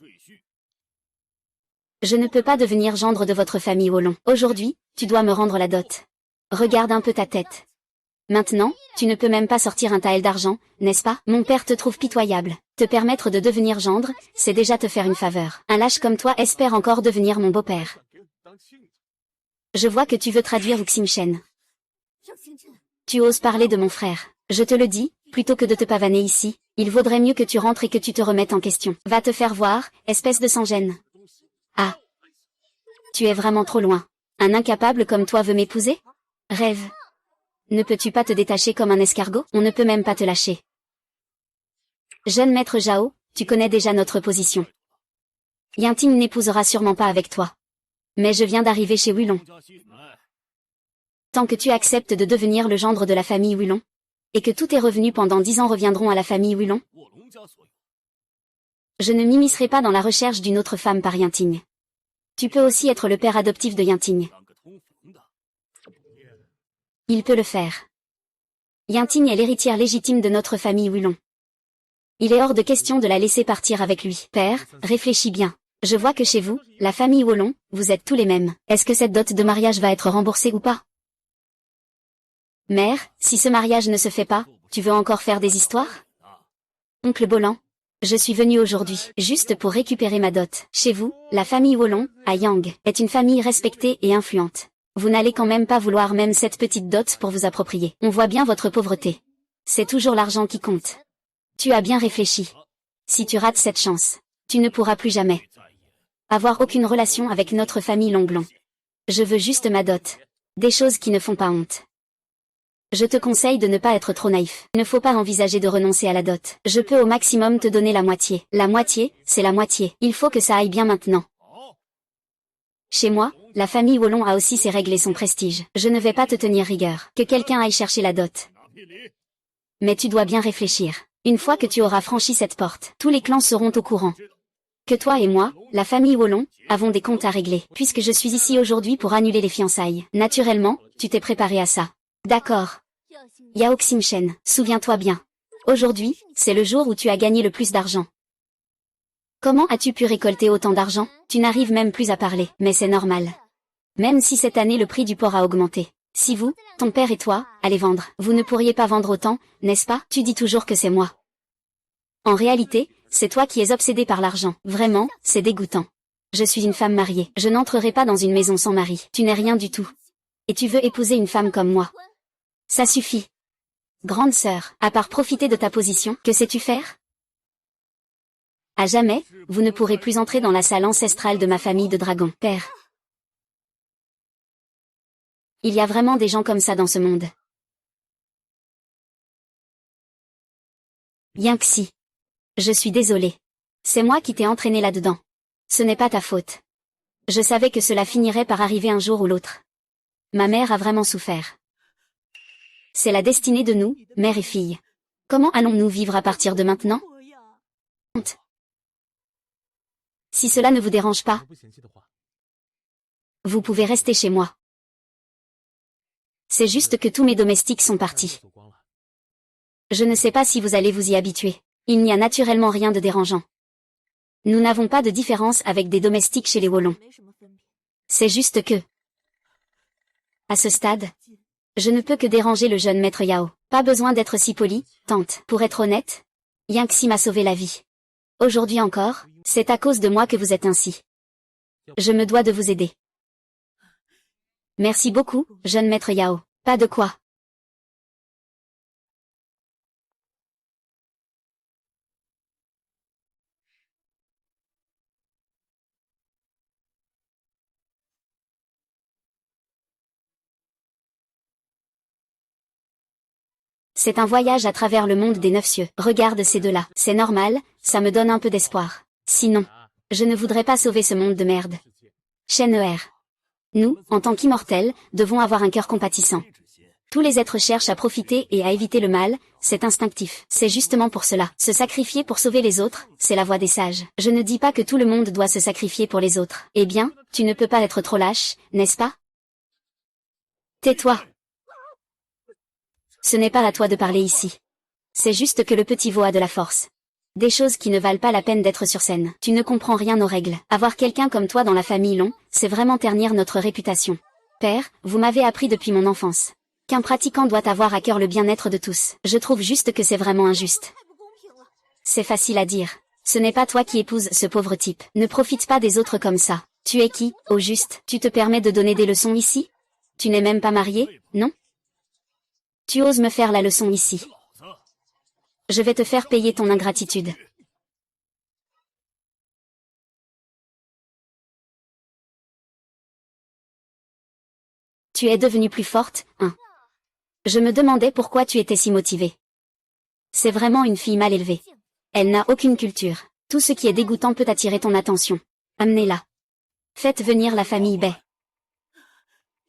Je ne peux pas devenir gendre de votre famille Wolong. Aujourd'hui, tu dois me rendre la dot. Regarde un peu ta tête. Maintenant, tu ne peux même pas sortir un taël d'argent, n'est-ce pas? Mon père te trouve pitoyable. Te permettre de devenir gendre, c'est déjà te faire une faveur. Un lâche comme toi espère encore devenir mon beau-père. Je vois que tu veux traduire Wuxingchen. Tu oses parler de mon frère. Je te le dis, plutôt que de te pavaner ici, il vaudrait mieux que tu rentres et que tu te remettes en question. Va te faire voir, espèce de sans-gêne. Ah. Tu es vraiment trop loin. Un incapable comme toi veut m'épouser? Rêve. Ne peux-tu pas te détacher comme un escargot? On ne peut même pas te lâcher. Jeune maître Zhao, tu connais déjà notre position. Yinting n'épousera sûrement pas avec toi. Mais je viens d'arriver chez Wulong. Tant que tu acceptes de devenir le gendre de la famille Wulong, et que tous tes revenus pendant 10 ans reviendront à la famille Wulong, je ne m'immiscerai pas dans la recherche d'une autre femme par Yinting. Tu peux aussi être le père adoptif de Yinting. Il peut le faire. Yinting est l'héritière légitime de notre famille Wulong. Il est hors de question de la laisser partir avec lui. Père, réfléchis bien. Je vois que chez vous, la famille Wolong, vous êtes tous les mêmes. Est-ce que cette dot de mariage va être remboursée ou pas? Mère, si ce mariage ne se fait pas, tu veux encore faire des histoires? Oncle Bolan, je suis venu aujourd'hui, juste pour récupérer ma dot. Chez vous, la famille Wolong, à Yang, est une famille respectée et influente. Vous n'allez quand même pas vouloir même cette petite dot pour vous approprier. On voit bien votre pauvreté. C'est toujours l'argent qui compte. Tu as bien réfléchi. Si tu rates cette chance, tu ne pourras plus jamais avoir aucune relation avec notre famille Longlong. Je veux juste ma dot. Des choses qui ne font pas honte. Je te conseille de ne pas être trop naïf. Il ne faut pas envisager de renoncer à la dot. Je peux au maximum te donner la moitié. La moitié, c'est la moitié. Il faut que ça aille bien maintenant. Chez moi, la famille Wolong a aussi ses règles et son prestige. Je ne vais pas te tenir rigueur. Que quelqu'un aille chercher la dot. Mais tu dois bien réfléchir. Une fois que tu auras franchi cette porte, tous les clans seront au courant que toi et moi, la famille Wolong, avons des comptes à régler. Puisque je suis ici aujourd'hui pour annuler les fiançailles. Naturellement, tu t'es préparé à ça. D'accord. Yao Xingchen, souviens-toi bien. Aujourd'hui, c'est le jour où tu as gagné le plus d'argent. Comment as-tu pu récolter autant d'argent? Tu n'arrives même plus à parler, mais c'est normal. Même si cette année le prix du porc a augmenté. Si vous, ton père et toi, allez vendre, vous ne pourriez pas vendre autant, n'est-ce pas? Tu dis toujours que c'est moi. En réalité, c'est toi qui es obsédé par l'argent. Vraiment, c'est dégoûtant. Je suis une femme mariée. Je n'entrerai pas dans une maison sans mari. Tu n'es rien du tout. Et tu veux épouser une femme comme moi. Ça suffit. Grande sœur, à part profiter de ta position, que sais-tu faire? À jamais, vous ne pourrez plus entrer dans la salle ancestrale de ma famille de dragons. Père. Il y a vraiment des gens comme ça dans ce monde. Yinxi. Je suis désolée. C'est moi qui t'ai entraîné là-dedans. Ce n'est pas ta faute. Je savais que cela finirait par arriver un jour ou l'autre. Ma mère a vraiment souffert. C'est la destinée de nous, mère et fille. Comment allons-nous vivre à partir de maintenant? Si cela ne vous dérange pas, vous pouvez rester chez moi. C'est juste que tous mes domestiques sont partis. Je ne sais pas si vous allez vous y habituer. Il n'y a naturellement rien de dérangeant. Nous n'avons pas de différence avec des domestiques chez les Wallons. C'est juste que, à ce stade, je ne peux que déranger le jeune maître Yao. Pas besoin d'être si poli, tante. Pour être honnête, Yangxi m'a sauvé la vie. Aujourd'hui encore, c'est à cause de moi que vous êtes ainsi. Je me dois de vous aider. Merci beaucoup, jeune maître Yao. Pas de quoi. C'est un voyage à travers le monde des 9 cieux. Regarde ces deux-là. C'est normal, ça me donne un peu d'espoir. Sinon, je ne voudrais pas sauver ce monde de merde. Shen. Nous, en tant qu'immortels, devons avoir un cœur compatissant. Tous les êtres cherchent à profiter et à éviter le mal, c'est instinctif. C'est justement pour cela. Se sacrifier pour sauver les autres, c'est la voie des sages. Je ne dis pas que tout le monde doit se sacrifier pour les autres. Eh bien, tu ne peux pas être trop lâche, n'est-ce pas? Tais-toi. Ce n'est pas à toi de parler ici. C'est juste que le petit veau a de la force. Des choses qui ne valent pas la peine d'être sur scène. Tu ne comprends rien aux règles. Avoir quelqu'un comme toi dans la famille Long, c'est vraiment ternir notre réputation. Père, vous m'avez appris depuis mon enfance qu'un pratiquant doit avoir à cœur le bien-être de tous. Je trouve juste que c'est vraiment injuste. C'est facile à dire. Ce n'est pas toi qui épouses ce pauvre type. Ne profite pas des autres comme ça. Tu es qui, au juste? Tu te permets de donner des leçons ici? Tu n'es même pas marié, non? Tu oses me faire la leçon ici. Je vais te faire payer ton ingratitude. Tu es devenue plus forte, hein? Je me demandais pourquoi tu étais si motivée. C'est vraiment une fille mal élevée. Elle n'a aucune culture. Tout ce qui est dégoûtant peut attirer ton attention. Amenez-la. Faites venir la famille Bai.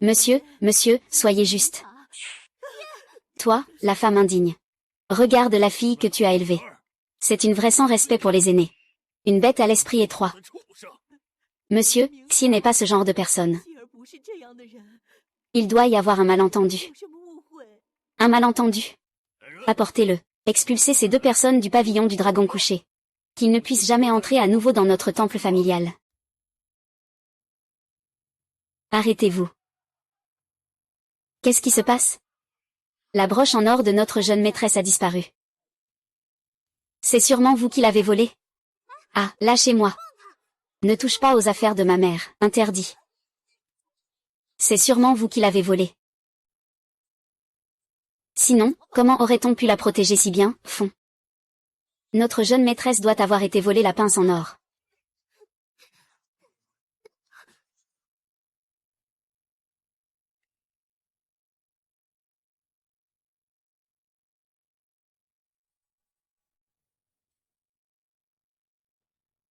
Monsieur, soyez juste. Toi, la femme indigne. Regarde la fille que tu as élevée. C'est une vraie sans respect pour les aînés. Une bête à l'esprit étroit. Monsieur, Xie n'est pas ce genre de personne. Il doit y avoir un malentendu. Un malentendu. Apportez-le. Expulsez ces deux personnes du pavillon du dragon couché. Qu'ils ne puissent jamais entrer à nouveau dans notre temple familial. Arrêtez-vous. Qu'est-ce qui se passe? La broche en or de notre jeune maîtresse a disparu. C'est sûrement vous qui l'avez volée. Ah, lâchez-moi. Ne touche pas aux affaires de ma mère, interdit. C'est sûrement vous qui l'avez volée. Sinon, comment aurait-on pu la protéger si bien, fond? Notre jeune maîtresse doit avoir été volée la pince en or.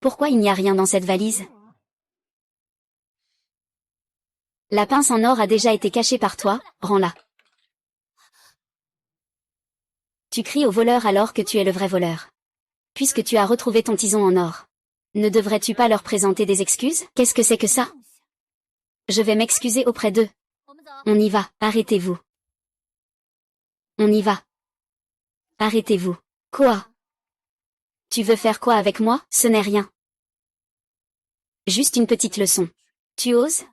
Pourquoi il n'y a rien dans cette valise? La pince en or a déjà été cachée par toi, rends-la. Tu cries au voleur alors que tu es le vrai voleur. Puisque tu as retrouvé ton tison en or. Ne devrais-tu pas leur présenter des excuses? Qu'est-ce que c'est que ça? Je vais m'excuser auprès d'eux. On y va, arrêtez-vous. On y va. Arrêtez-vous. Quoi? Tu veux faire quoi avec moi? Ce n'est rien. Juste une petite leçon. Tu oses?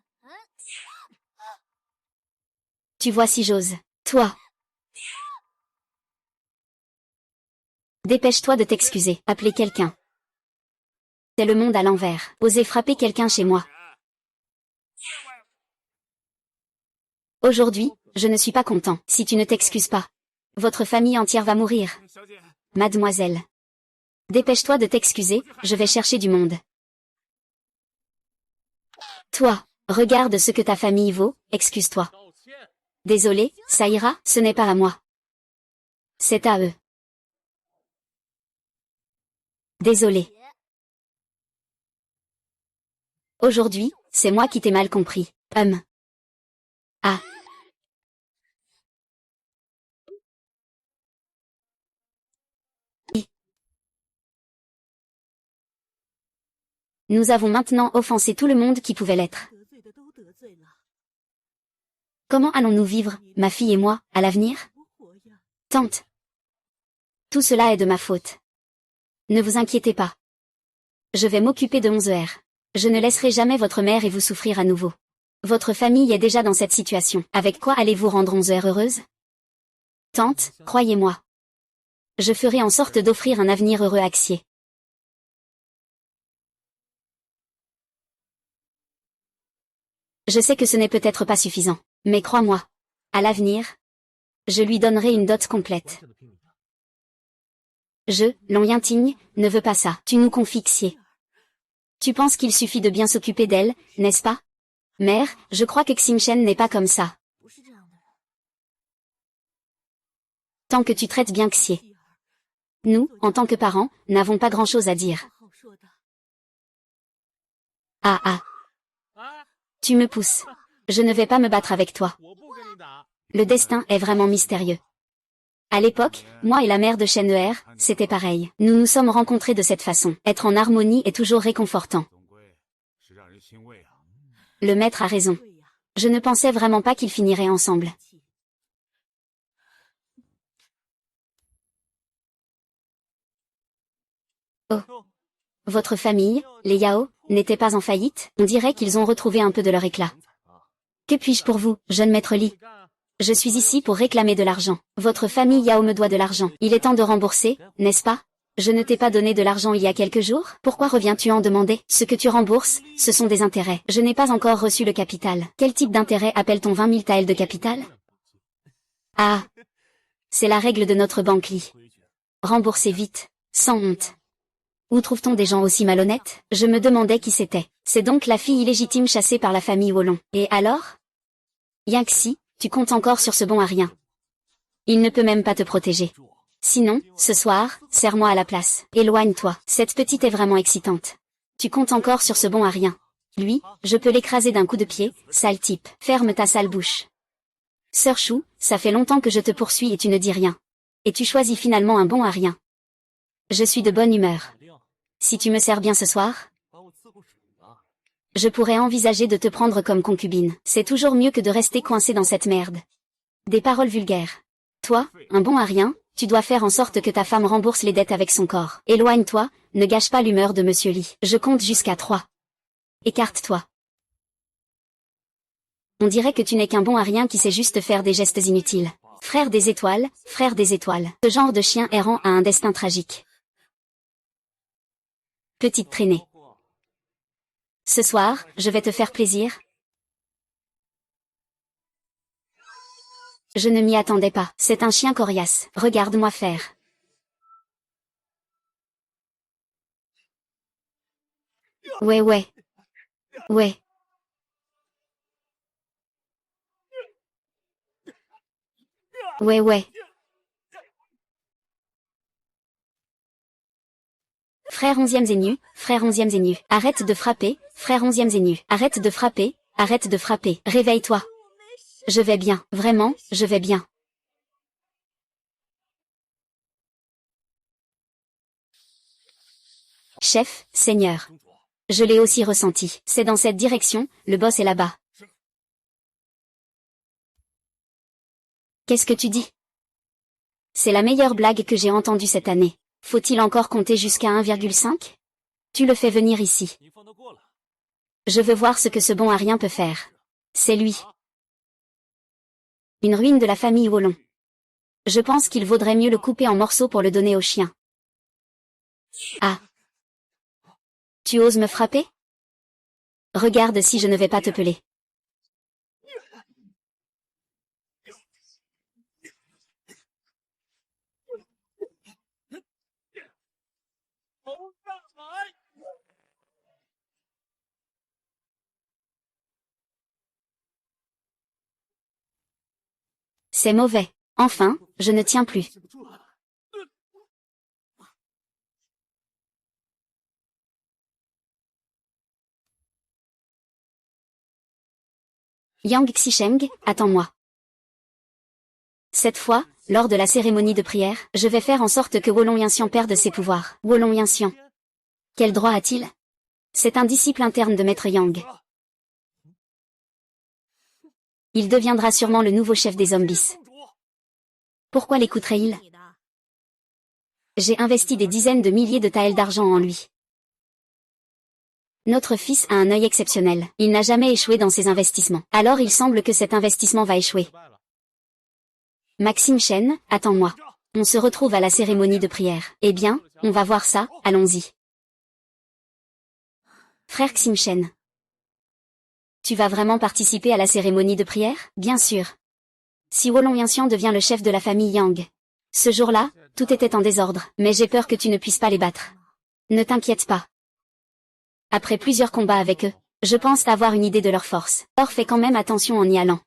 Tu vois si j'ose. Toi. Dépêche-toi de t'excuser. Appeler quelqu'un. C'est le monde à l'envers. Oser frapper quelqu'un chez moi. Aujourd'hui, je ne suis pas content. Si tu ne t'excuses pas, votre famille entière va mourir. Mademoiselle. Dépêche-toi de t'excuser, je vais chercher du monde. Toi, regarde ce que ta famille vaut, excuse-toi. Désolé, ça ira, ce n'est pas à moi. C'est à eux. Désolé. Aujourd'hui, c'est moi qui t'ai mal compris. Ah. Nous avons maintenant offensé tout le monde qui pouvait l'être. Comment allons-nous vivre, ma fille et moi, à l'avenir? Tante. Tout cela est de ma faute. Ne vous inquiétez pas. Je vais m'occuper de 11 heures. Je ne laisserai jamais votre mère et vous souffrir à nouveau. Votre famille est déjà dans cette situation. Avec quoi allez-vous rendre 11 heures heureuse? Tante, croyez-moi. Je ferai en sorte d'offrir un avenir heureux à Xier. Je sais que ce n'est peut-être pas suffisant, mais crois-moi. À l'avenir, je lui donnerai une dot complète. Long Yinting, ne veux pas ça. Tu nous confies Xier. Tu penses qu'il suffit de bien s'occuper d'elle, n'est-ce pas? Mère, je crois que Xingchen n'est pas comme ça. Tant que tu traites bien Xier. Nous, en tant que parents, n'avons pas grand-chose à dire. Ah. Tu me pousses. Je ne vais pas me battre avec toi. Le destin est vraiment mystérieux. À l'époque, moi et la mère de Shen-Er, c'était pareil. Nous nous sommes rencontrés de cette façon. Être en harmonie est toujours réconfortant. Le maître a raison. Je ne pensais vraiment pas qu'ils finiraient ensemble. Oh. Votre famille, les Yao, n'était pas en faillite? On dirait qu'ils ont retrouvé un peu de leur éclat. Que puis-je pour vous, jeune maître Li? Je suis ici pour réclamer de l'argent. Votre famille Yao me doit de l'argent. Il est temps de rembourser, n'est-ce pas? Je ne t'ai pas donné de l'argent il y a quelques jours? Pourquoi reviens-tu en demander? Ce que tu rembourses, ce sont des intérêts. Je n'ai pas encore reçu le capital. Quel type d'intérêt appelle-t-on 20 000 taels de capital? Ah. C'est la règle de notre banque Li. Remboursez vite, sans honte. Où trouve-t-on des gens aussi malhonnêtes? Je me demandais qui c'était. C'est donc la fille illégitime chassée par la famille Wolong. Et alors? Yangxi, tu comptes encore sur ce bon à rien. Il ne peut même pas te protéger. Sinon, ce soir, serre-moi à la place. Éloigne-toi. Cette petite est vraiment excitante. Tu comptes encore sur ce bon à rien. Lui, je peux l'écraser d'un coup de pied, sale type. Ferme ta sale bouche. Sœur Chou, ça fait longtemps que je te poursuis et tu ne dis rien. Et tu choisis finalement un bon à rien. Je suis de bonne humeur. Si tu me sers bien ce soir, je pourrais envisager de te prendre comme concubine. C'est toujours mieux que de rester coincé dans cette merde. Des paroles vulgaires. Toi, un bon à rien, tu dois faire en sorte que ta femme rembourse les dettes avec son corps. Éloigne-toi, ne gâche pas l'humeur de Monsieur Li. Je compte jusqu'à 3. Écarte-toi. On dirait que tu n'es qu'un bon à rien qui sait juste faire des gestes inutiles. Frère des étoiles, frère des étoiles. Ce genre de chien errant a un destin tragique. Petite traînée. Ce soir, je vais te faire plaisir. Je ne m'y attendais pas. C'est un chien coriace. Regarde-moi faire. Ouais. Ouais. Frère 11e Zénu, frère 11e Zénu. Arrête de frapper, frère 11e Zénu. Arrête de frapper, arrête de frapper. Réveille-toi. Je vais bien, vraiment, je vais bien. Chef, Seigneur. Je l'ai aussi ressenti. C'est dans cette direction, le boss est là-bas. Qu'est-ce que tu dis? C'est la meilleure blague que j'ai entendue cette année. Faut-il encore compter jusqu'à 1,5? Tu le fais venir ici. Je veux voir ce que ce bon à rien peut faire. C'est lui. Une ruine de la famille Wolong. Je pense qu'il vaudrait mieux le couper en morceaux pour le donner au chien. Ah. Tu oses me frapper? Regarde si je ne vais pas te peler. C'est mauvais. Enfin, je ne tiens plus. Yang Xisheng, attends-moi. Cette fois, lors de la cérémonie de prière, je vais faire en sorte que Wolong Yanxian perde ses pouvoirs. Wolong Yanxian. Quel droit a-t-il? C'est un disciple interne de Maître Yang. Il deviendra sûrement le nouveau chef des zombies. Pourquoi l'écouterait-il? J'ai investi des dizaines de milliers de taels d'argent en lui. Notre fils a un œil exceptionnel. Il n'a jamais échoué dans ses investissements. Alors il semble que cet investissement va échouer. Maxime Chen, attends-moi. On se retrouve à la cérémonie de prière. Eh bien, on va voir ça, allons-y. Frère Xim Chen. Tu vas vraiment participer à la cérémonie de prière? Bien sûr. Si Wolong Yanxian devient le chef de la famille Yang. Ce jour-là, tout était en désordre, mais j'ai peur que tu ne puisses pas les battre. Ne t'inquiète pas. Après plusieurs combats avec eux, je pense avoir une idée de leur force. Or fais quand même attention en y allant.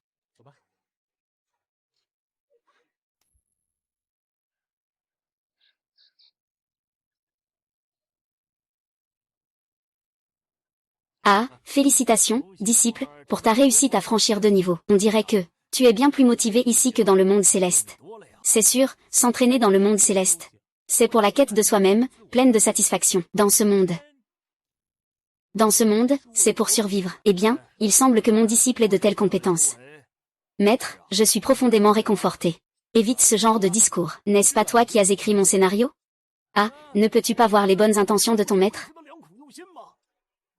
Ah, félicitations, disciple, pour ta réussite à franchir 2 niveaux. On dirait que tu es bien plus motivé ici que dans le monde céleste. C'est sûr, s'entraîner dans le monde céleste. C'est pour la quête de soi-même, pleine de satisfaction. Dans ce monde, c'est pour survivre. Eh bien, il semble que mon disciple ait de telles compétences. Maître, je suis profondément réconforté. Évite ce genre de discours. N'est-ce pas toi qui as écrit mon scénario? Ah, ne peux-tu pas voir les bonnes intentions de ton maître?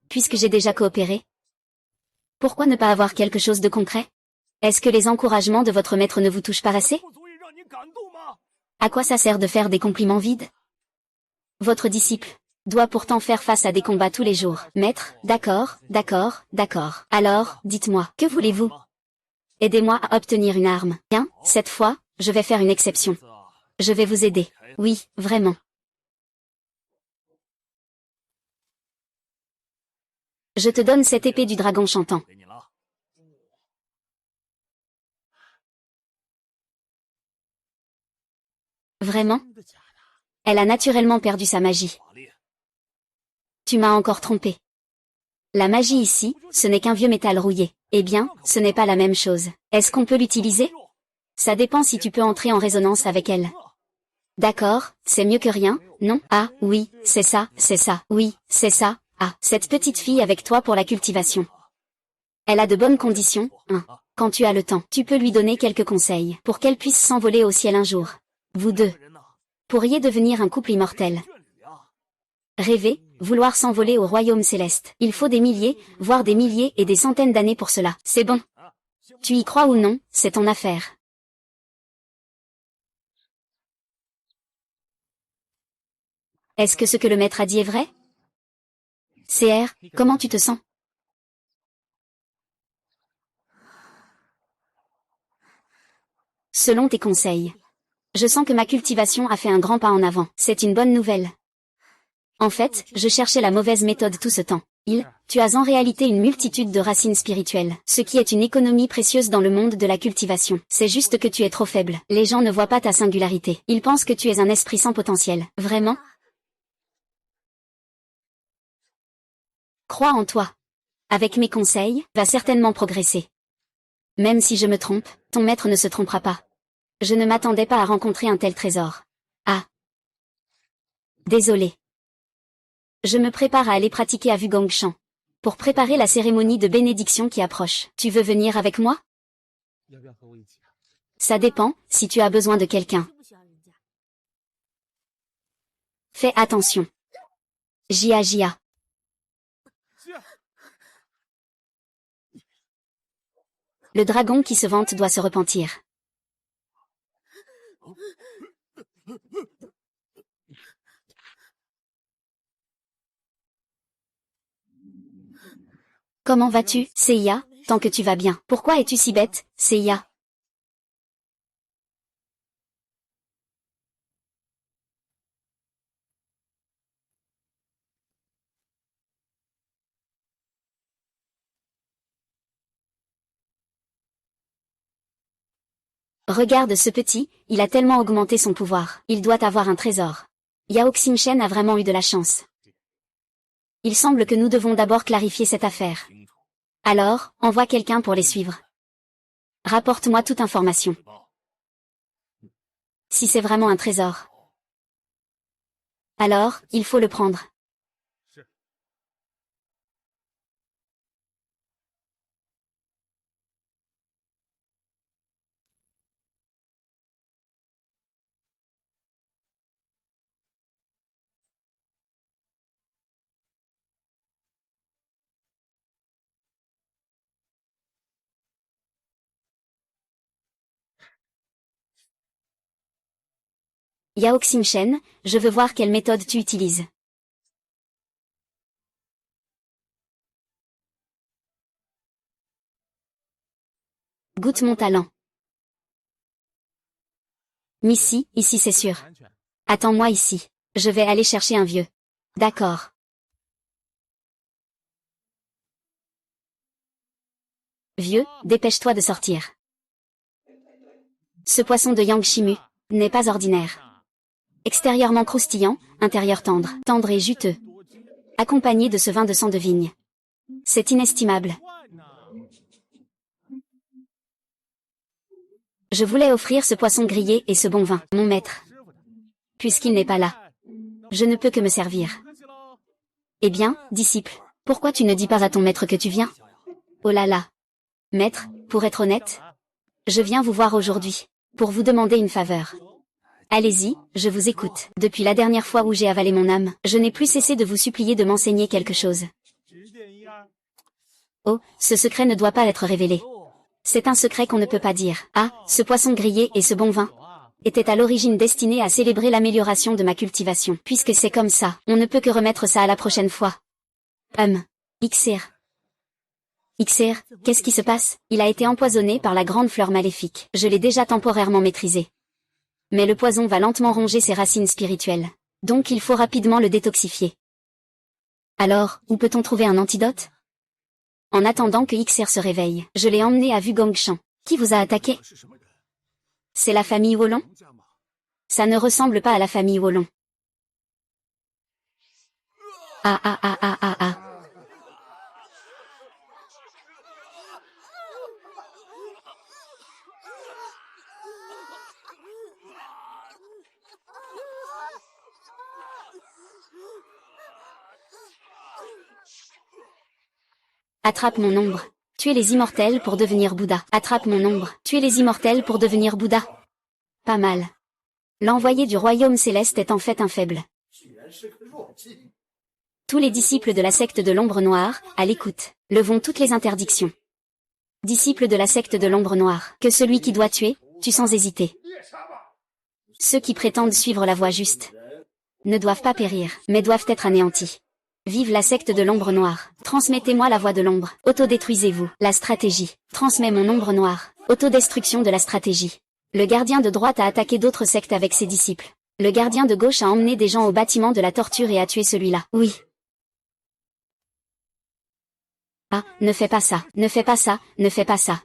Puisque j'ai déjà coopéré. Pourquoi ne pas avoir quelque chose de concret? Est-ce que les encouragements de votre maître ne vous touchent pas assez? À quoi ça sert de faire des compliments vides? Votre disciple doit pourtant faire face à des combats tous les jours. Maître, d'accord. Alors, dites-moi, que voulez-vous? Aidez-moi à obtenir une arme. Bien, cette fois, je vais faire une exception. Je vais vous aider. Oui, vraiment. Je te donne cette épée du dragon chantant. Vraiment? Elle a naturellement perdu sa magie. Tu m'as encore trompé. La magie ici, ce n'est qu'un vieux métal rouillé. Eh bien, ce n'est pas la même chose. Est-ce qu'on peut l'utiliser? Ça dépend si tu peux entrer en résonance avec elle. D'accord, c'est mieux que rien, non? Ah, oui, c'est ça, oui, c'est ça. Ah, cette petite fille avec toi pour la cultivation. Elle a de bonnes conditions, hein. Quand tu as le temps, tu peux lui donner quelques conseils pour qu'elle puisse s'envoler au ciel un jour. Vous deux pourriez devenir un couple immortel. Rêver, vouloir s'envoler au royaume céleste. Il faut des milliers, voire des milliers et des centaines d'années pour cela. C'est bon. Tu y crois ou non, c'est ton affaire. Est-ce que ce que le maître a dit est vrai? CR, comment tu te sens? Selon tes conseils. Je sens que ma cultivation a fait un grand pas en avant. C'est une bonne nouvelle. En fait, je cherchais la mauvaise méthode tout ce temps. Tu as en réalité une multitude de racines spirituelles, ce qui est une économie précieuse dans le monde de la cultivation. C'est juste que tu es trop faible. Les gens ne voient pas ta singularité. Ils pensent que tu es un esprit sans potentiel. Vraiment? Crois en toi. Avec mes conseils, va certainement progresser. Même si je me trompe, ton maître ne se trompera pas. Je ne m'attendais pas à rencontrer un tel trésor. Ah. Désolé. Je me prépare à aller pratiquer à Vugongshan. Pour préparer la cérémonie de bénédiction qui approche. Tu veux venir avec moi? Ça dépend, si tu as besoin de quelqu'un. Fais attention. Jia. Le dragon qui se vante doit se repentir. Comment vas-tu, Seiya, tant que tu vas bien? Pourquoi es-tu si bête, Seiya? Regarde ce petit, il a tellement augmenté son pouvoir. Il doit avoir un trésor. Yao Xingchen a vraiment eu de la chance. Il semble que nous devons d'abord clarifier cette affaire. Alors, envoie quelqu'un pour les suivre. Rapporte-moi toute information. Si c'est vraiment un trésor. Alors, il faut le prendre. Yao Xingchen, je veux voir quelle méthode tu utilises. Goûte mon talent. Missy, ici c'est sûr. Attends-moi ici. Je vais aller chercher un vieux. D'accord. Vieux, dépêche-toi de sortir. Ce poisson de Yang Shimu n'est pas ordinaire. Extérieurement croustillant, intérieur tendre, tendre et juteux. Accompagné de ce vin de sang de vigne. C'est inestimable. Je voulais offrir ce poisson grillé et ce bon vin, mon maître. Puisqu'il n'est pas là, je ne peux que me servir. Eh bien, disciple, pourquoi tu ne dis pas à ton maître que tu viens? Oh là là. Maître, pour être honnête, je viens vous voir aujourd'hui, pour vous demander une faveur. Allez-y, je vous écoute. Depuis la dernière fois où j'ai avalé mon âme, je n'ai plus cessé de vous supplier de m'enseigner quelque chose. Oh, ce secret ne doit pas être révélé. C'est un secret qu'on ne peut pas dire. Ah, ce poisson grillé et ce bon vin était à l'origine destiné à célébrer l'amélioration de ma cultivation. Puisque c'est comme ça, on ne peut que remettre ça à la prochaine fois. Ixir. Ixir, qu'est-ce qui se passe? Il a été empoisonné par la grande fleur maléfique. Je l'ai déjà temporairement maîtrisé. Mais le poison va lentement ronger ses racines spirituelles. Donc il faut rapidement le détoxifier. Alors, où peut-on trouver un antidote? En attendant que Ixir se réveille, je l'ai emmené à Vugongshan. Qui vous a attaqué? C'est la famille Wolong? Ça ne ressemble pas à la famille Wolong. Ah ah ah ah ah ah. Attrape mon ombre. Tuez les immortels pour devenir Bouddha. Attrape mon ombre. Tuez les immortels pour devenir Bouddha. Pas mal. L'envoyé du royaume céleste est en fait un faible. Tous les disciples de la secte de l'ombre noire, à l'écoute, levons toutes les interdictions. Disciples de la secte de l'ombre noire, que celui qui doit tuer, tue sans hésiter. Ceux qui prétendent suivre la voie juste ne doivent pas périr, mais doivent être anéantis. Vive la secte de l'ombre noire. Transmettez-moi la voie de l'ombre. Autodétruisez-vous. La stratégie. Transmets mon ombre noire. Autodestruction de la stratégie. Le gardien de droite a attaqué d'autres sectes avec ses disciples. Le gardien de gauche a emmené des gens au bâtiment de la torture et a tué celui-là. Oui. Ah, ne fais pas ça, ne fais pas ça, ne fais pas ça.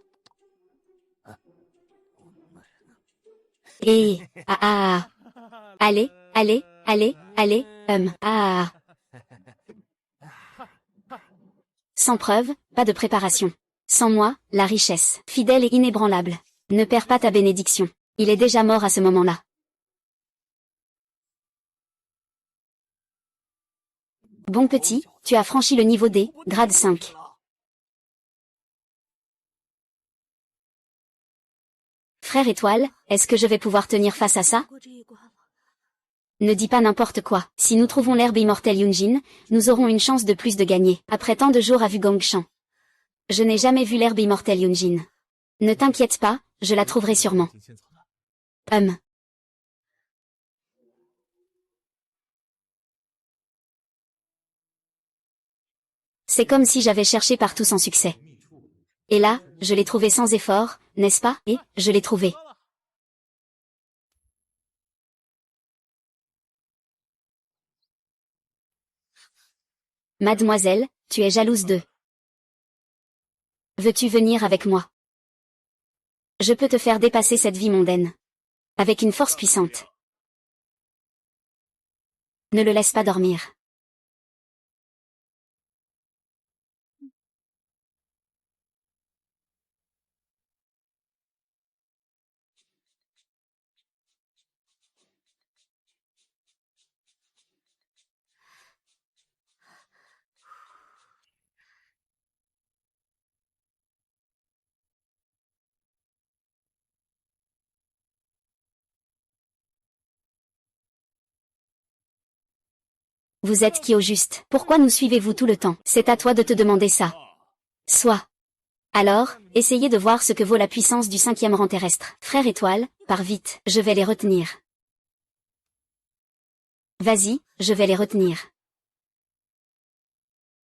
Et, ah ah ah. Allez, allez, allez, allez, ah. Sans preuve, pas de préparation. Sans moi, la richesse, fidèle et inébranlable. Ne perds pas ta bénédiction. Il est déjà mort à ce moment-là. Bon petit, tu as franchi le niveau D, grade 5. Frère étoile, est-ce que je vais pouvoir tenir face à ça? Ne dis pas n'importe quoi. Si nous trouvons l'herbe immortelle Yunjin, nous aurons une chance de plus de gagner. Après tant de jours à Vugongshan. Je n'ai jamais vu l'herbe immortelle Yunjin. Ne t'inquiète pas, je la trouverai sûrement. C'est comme si j'avais cherché partout sans succès. Et là, je l'ai trouvé sans effort, n'est-ce pas? Et, je l'ai trouvé. Mademoiselle, tu es jalouse de... Veux-tu venir avec moi? Je peux te faire dépasser cette vie mondaine. Avec une force puissante. Ne le laisse pas dormir. Vous êtes qui au juste? Pourquoi nous suivez-vous tout le temps? C'est à toi de te demander ça. Soit. Alors, essayez de voir ce que vaut la puissance du 5e rang terrestre. Frère étoile, pars vite, je vais les retenir. Vas-y, je vais les retenir.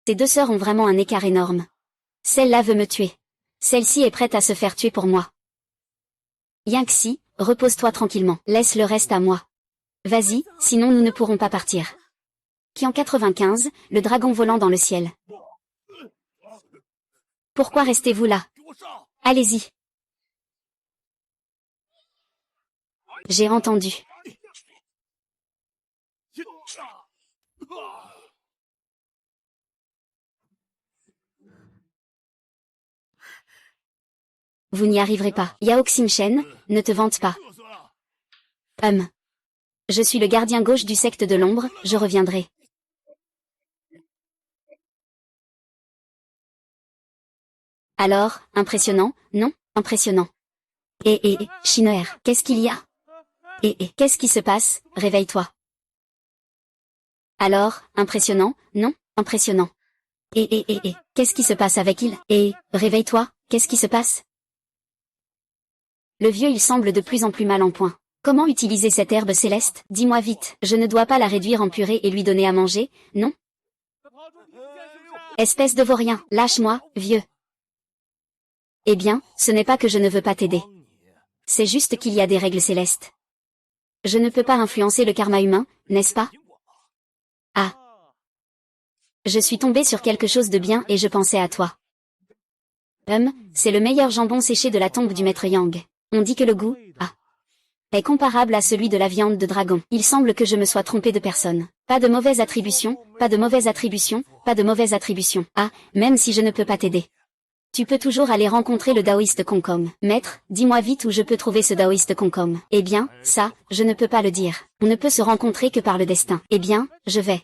Ces deux sœurs ont vraiment un écart énorme. Celle-là veut me tuer. Celle-ci est prête à se faire tuer pour moi. Yinxi, repose-toi tranquillement. Laisse le reste à moi. Vas-y, sinon nous ne pourrons pas partir. Qui en 95, le dragon volant dans le ciel. Pourquoi restez-vous là? Allez-y. J'ai entendu. Vous n'y arriverez pas. Yao Xingchen, ne te vante pas. Je suis le gardien gauche du secte de l'ombre, je reviendrai. Alors, impressionnant, non? Impressionnant. Shin'er, qu'est-ce qu'il y a? Qu'est-ce qui se passe? Réveille-toi. Alors, impressionnant, non? Impressionnant. Qu'est-ce qui se passe avec il? Réveille-toi, qu'est-ce qui se passe? Le vieux il semble de plus en plus mal en point. Comment utiliser cette herbe céleste? Dis-moi vite, je ne dois pas la réduire en purée et lui donner à manger, non? Espèce de vaurien, lâche-moi, vieux. Eh bien, ce n'est pas que je ne veux pas t'aider. C'est juste qu'il y a des règles célestes. Je ne peux pas influencer le karma humain, n'est-ce pas? Ah. Je suis tombée sur quelque chose de bien et je pensais à toi. C'est le meilleur jambon séché de la tombe du maître Yang. On dit que le goût, est comparable à celui de la viande de dragon. Il semble que je me sois trompée de personne. Pas de mauvaise attribution, pas de mauvaise attribution, pas de mauvaise attribution. Même si je ne peux pas t'aider. Tu peux toujours aller rencontrer le taoïste Kongkong. Maître, dis-moi vite où je peux trouver ce taoïste Kongkong. Eh bien, ça, je ne peux pas le dire. On ne peut se rencontrer que par le destin. Eh bien, je vais.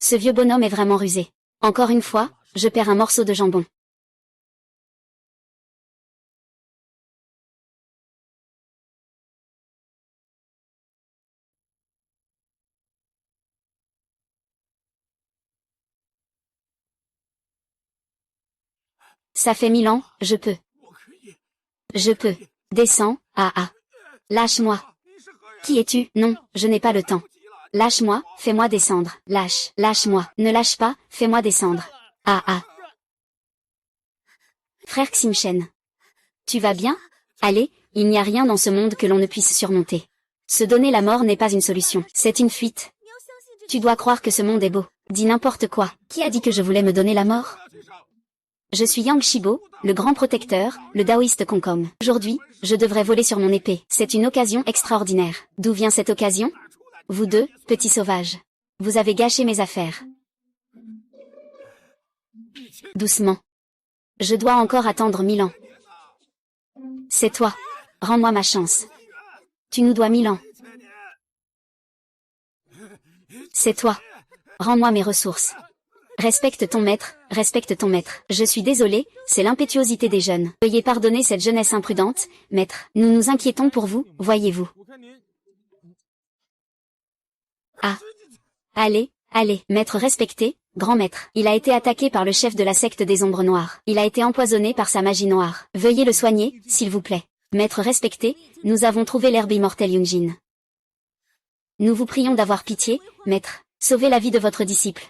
Ce vieux bonhomme est vraiment rusé. Encore une fois, je perds un morceau de jambon. Ça fait 1000 ans, je peux. Je peux. Descends, Lâche-moi. Qui es-tu? Non, je n'ai pas le temps. Lâche-moi, fais-moi descendre. Lâche-moi. Ne lâche pas, fais-moi descendre. Frère Xingchen. Tu vas bien? Allez, il n'y a rien dans ce monde que l'on ne puisse surmonter. Se donner la mort n'est pas une solution, c'est une fuite. Tu dois croire que ce monde est beau. Dis n'importe quoi. Qui a dit que je voulais me donner la mort? Je suis Yang Shibo, le grand protecteur, le taoïste Kongkong. Aujourd'hui, je devrais voler sur mon épée. C'est une occasion extraordinaire. D'où vient cette occasion? Vous deux, petits sauvages. Vous avez gâché mes affaires. Doucement. Je dois encore attendre 1000 ans. C'est toi. Rends-moi ma chance. Tu nous dois 1000 ans. C'est toi. Rends-moi mes ressources. Respecte ton maître, respecte ton maître. Je suis désolé, c'est l'impétuosité des jeunes. Veuillez pardonner cette jeunesse imprudente, maître. Nous nous inquiétons pour vous, voyez-vous. Allez, maître respecté, grand maître. Il a été attaqué par le chef de la secte des ombres noires. Il a été empoisonné par sa magie noire. Veuillez le soigner, s'il vous plaît. Maître respecté, nous avons trouvé l'herbe immortelle Yunjin. Nous vous prions d'avoir pitié, maître. Sauvez la vie de votre disciple.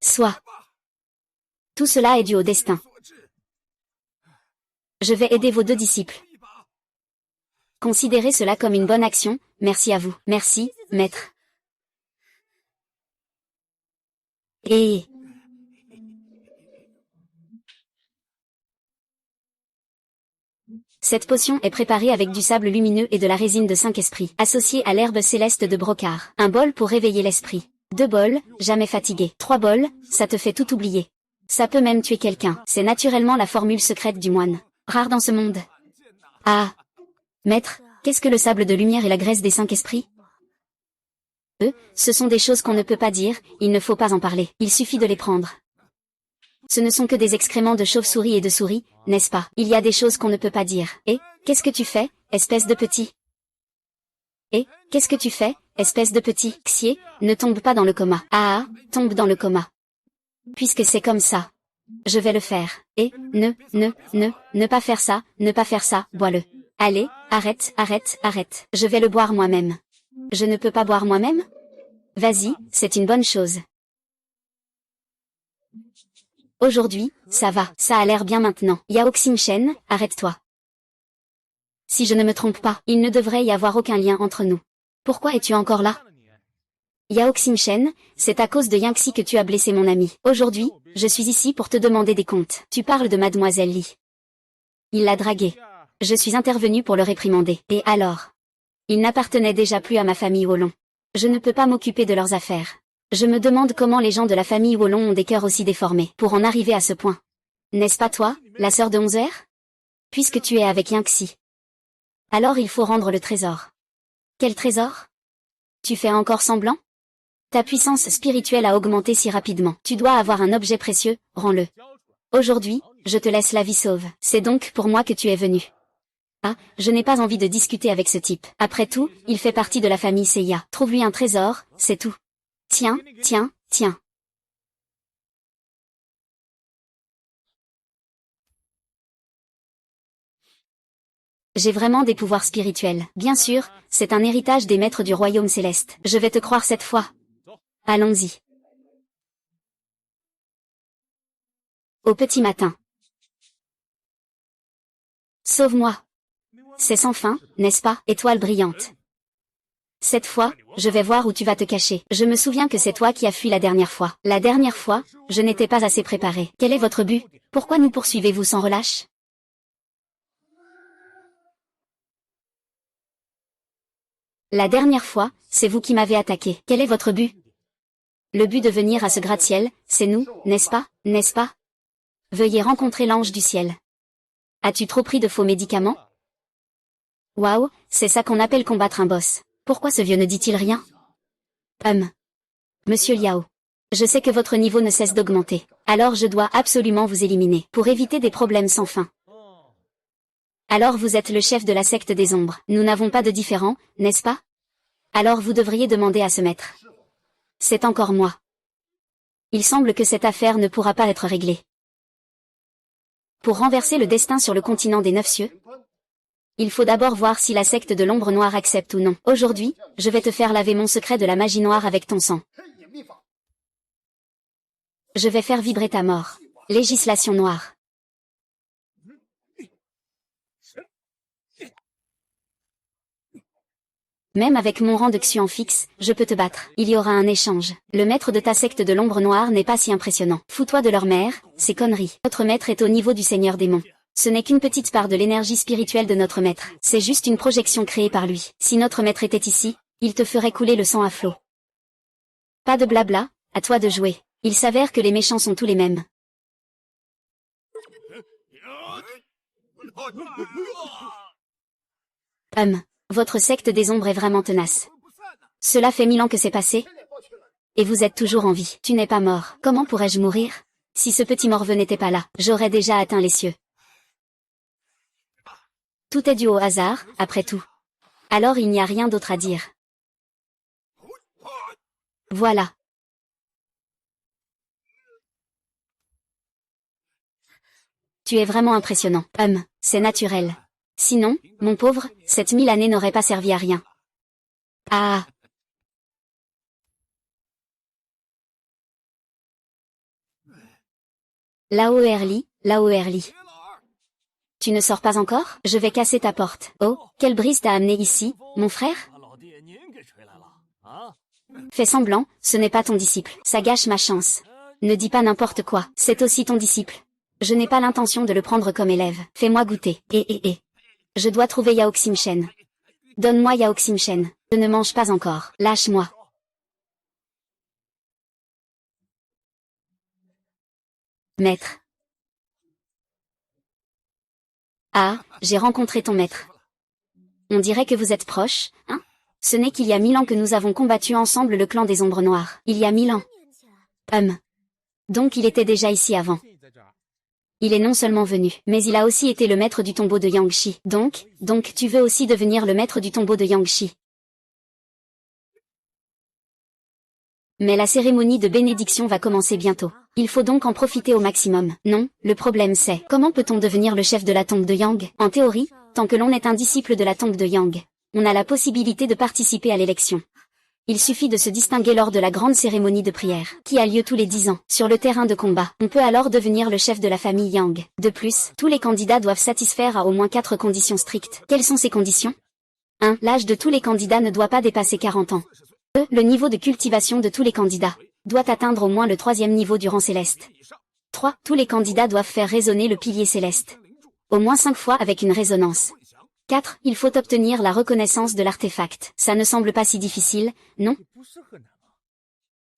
Soit. Tout cela est dû au destin. Je vais aider vos deux disciples. Considérez cela comme une bonne action, merci à vous. Merci, maître. Cette potion est préparée avec du sable lumineux et de la résine de 5 esprits, associée à l'herbe céleste de brocard. Un bol pour réveiller l'esprit. 2 bols, jamais fatigué. 3 bols, ça te fait tout oublier. Ça peut même tuer quelqu'un. C'est naturellement la formule secrète du moine. Rare dans ce monde. Maître, qu'est-ce que le sable de lumière et la graisse des 5 esprits? Ce sont des choses qu'on ne peut pas dire, il ne faut pas en parler. Il suffit de les prendre. Ce ne sont que des excréments de chauve-souris et de souris, n'est-ce pas? Il y a des choses qu'on ne peut pas dire. Qu'est-ce que tu fais, espèce de petit? Et, qu'est-ce que tu fais, espèce de petit? Xie, ne tombe pas dans le coma. Ah, tombe dans le coma. Puisque c'est comme ça. Je vais le faire. Et, ne pas faire ça, bois-le. Allez, arrête. Je vais le boire moi-même. Je ne peux pas boire moi-même? Vas-y, c'est une bonne chose. Aujourd'hui, ça va, ça a l'air bien maintenant. Yao Xingchen, arrête-toi. Si je ne me trompe pas, il ne devrait y avoir aucun lien entre nous. Pourquoi es-tu encore là? Yao Xingchen, c'est à cause de Yangxi que tu as blessé mon ami. Aujourd'hui, je suis ici pour te demander des comptes. Tu parles de mademoiselle Li. Il l'a dragué. Je suis intervenu pour le réprimander. Et alors? Il n'appartenait déjà plus à ma famille Wolong. Je ne peux pas m'occuper de leurs affaires. Je me demande comment les gens de la famille Wolong ont des cœurs aussi déformés pour en arriver à ce point. N'est-ce pas toi, la sœur de 11 heures? Puisque tu es avec Yangxi. Alors il faut rendre le trésor. Quel trésor? Tu fais encore semblant? Ta puissance spirituelle a augmenté si rapidement. Tu dois avoir un objet précieux, rends-le. Aujourd'hui, je te laisse la vie sauve. C'est donc pour moi que tu es venu. Ah, je n'ai pas envie de discuter avec ce type. Après tout, il fait partie de la famille Seiya. Trouve-lui un trésor, c'est tout. Tiens. J'ai vraiment des pouvoirs spirituels. Bien sûr, c'est un héritage des maîtres du royaume céleste. Je vais te croire cette fois. Allons-y. Au petit matin. Sauve-moi. C'est sans fin, n'est-ce pas, étoile brillante? Cette fois, je vais voir où tu vas te cacher. Je me souviens que c'est toi qui as fui la dernière fois. La dernière fois, je n'étais pas assez préparé. Quel est votre but? Pourquoi nous poursuivez-vous sans relâche? La dernière fois, c'est vous qui m'avez attaqué. Quel est votre but? Le but de venir à ce gratte-ciel, c'est nous, n'est-ce pas? Veuillez rencontrer l'ange du ciel. As-tu trop pris de faux médicaments? Waouh, c'est ça qu'on appelle combattre un boss. Pourquoi ce vieux ne dit-il rien? Monsieur Liao. Je sais que votre niveau ne cesse d'augmenter. Alors je dois absolument vous éliminer, pour éviter des problèmes sans fin. Alors vous êtes le chef de la secte des ombres. Nous n'avons pas de différend, n'est-ce pas? Alors vous devriez demander à ce maître. C'est encore moi. Il semble que cette affaire ne pourra pas être réglée. Pour renverser le destin sur le continent des 9 cieux, il faut d'abord voir si la secte de l'ombre noire accepte ou non. Aujourd'hui, je vais te faire laver mon secret de la magie noire avec ton sang. Je vais faire vibrer ta mort. Législation noire. Même avec mon rang de Xuan fixe, je peux te battre. Il y aura un échange. Le maître de ta secte de l'ombre noire n'est pas si impressionnant. Fous-toi de leur mère, c'est conneries. Notre maître est au niveau du seigneur démon. Ce n'est qu'une petite part de l'énergie spirituelle de notre maître. C'est juste une projection créée par lui. Si notre maître était ici, il te ferait couler le sang à flot. Pas de blabla, à toi de jouer. Il s'avère que les méchants sont tous les mêmes. Votre secte des ombres est vraiment tenace. Cela fait 1000 ans que c'est passé. Et vous êtes toujours en vie. Tu n'es pas mort. Comment pourrais-je mourir? Si ce petit morveux n'était pas là, j'aurais déjà atteint les cieux. Tout est dû au hasard, après tout. Alors il n'y a rien d'autre à dire. Voilà. Tu es vraiment impressionnant. C'est naturel. Sinon, mon pauvre, cette 1000 années n'auraient pas servi à rien. Ah. Lao Erli. Tu ne sors pas encore? Je vais casser ta porte. Oh, quelle brise t'a amené ici, mon frère? Fais semblant, ce n'est pas ton disciple. Ça gâche ma chance. Ne dis pas n'importe quoi, c'est aussi ton disciple. Je n'ai pas l'intention de le prendre comme élève. Fais-moi goûter. Je dois trouver Yao Xingchen. Donne-moi Yao Xingchen. Je ne mange pas encore. Lâche-moi. Maître. Ah, j'ai rencontré ton maître. On dirait que vous êtes proches, hein? Ce n'est qu'il y a 1000 ans que nous avons combattu ensemble le clan des ombres noires. Il y a 1000 ans. Donc il était déjà ici avant. Il est non seulement venu, mais il a aussi été le maître du tombeau de Yangshi. Donc tu veux aussi devenir le maître du tombeau de Yangshi. Mais la cérémonie de bénédiction va commencer bientôt. Il faut donc en profiter au maximum. Non, le problème c'est, comment peut-on devenir le chef de la tombe de Yang? En théorie, tant que l'on est un disciple de la tombe de Yang, on a la possibilité de participer à l'élection. Il suffit de se distinguer lors de la grande cérémonie de prière, qui a lieu tous les 10 ans, sur le terrain de combat. On peut alors devenir le chef de la famille Yang. De plus, tous les candidats doivent satisfaire à au moins 4 conditions strictes. Quelles sont ces conditions? 1. L'âge de tous les candidats ne doit pas dépasser 40 ans. 2. Le niveau de cultivation de tous les candidats doit atteindre au moins le 3e niveau du rang céleste. 3. Tous les candidats doivent faire résonner le pilier céleste. Au moins 5 fois avec une résonance. 4. Il faut obtenir la reconnaissance de l'artefact. Ça ne semble pas si difficile, non?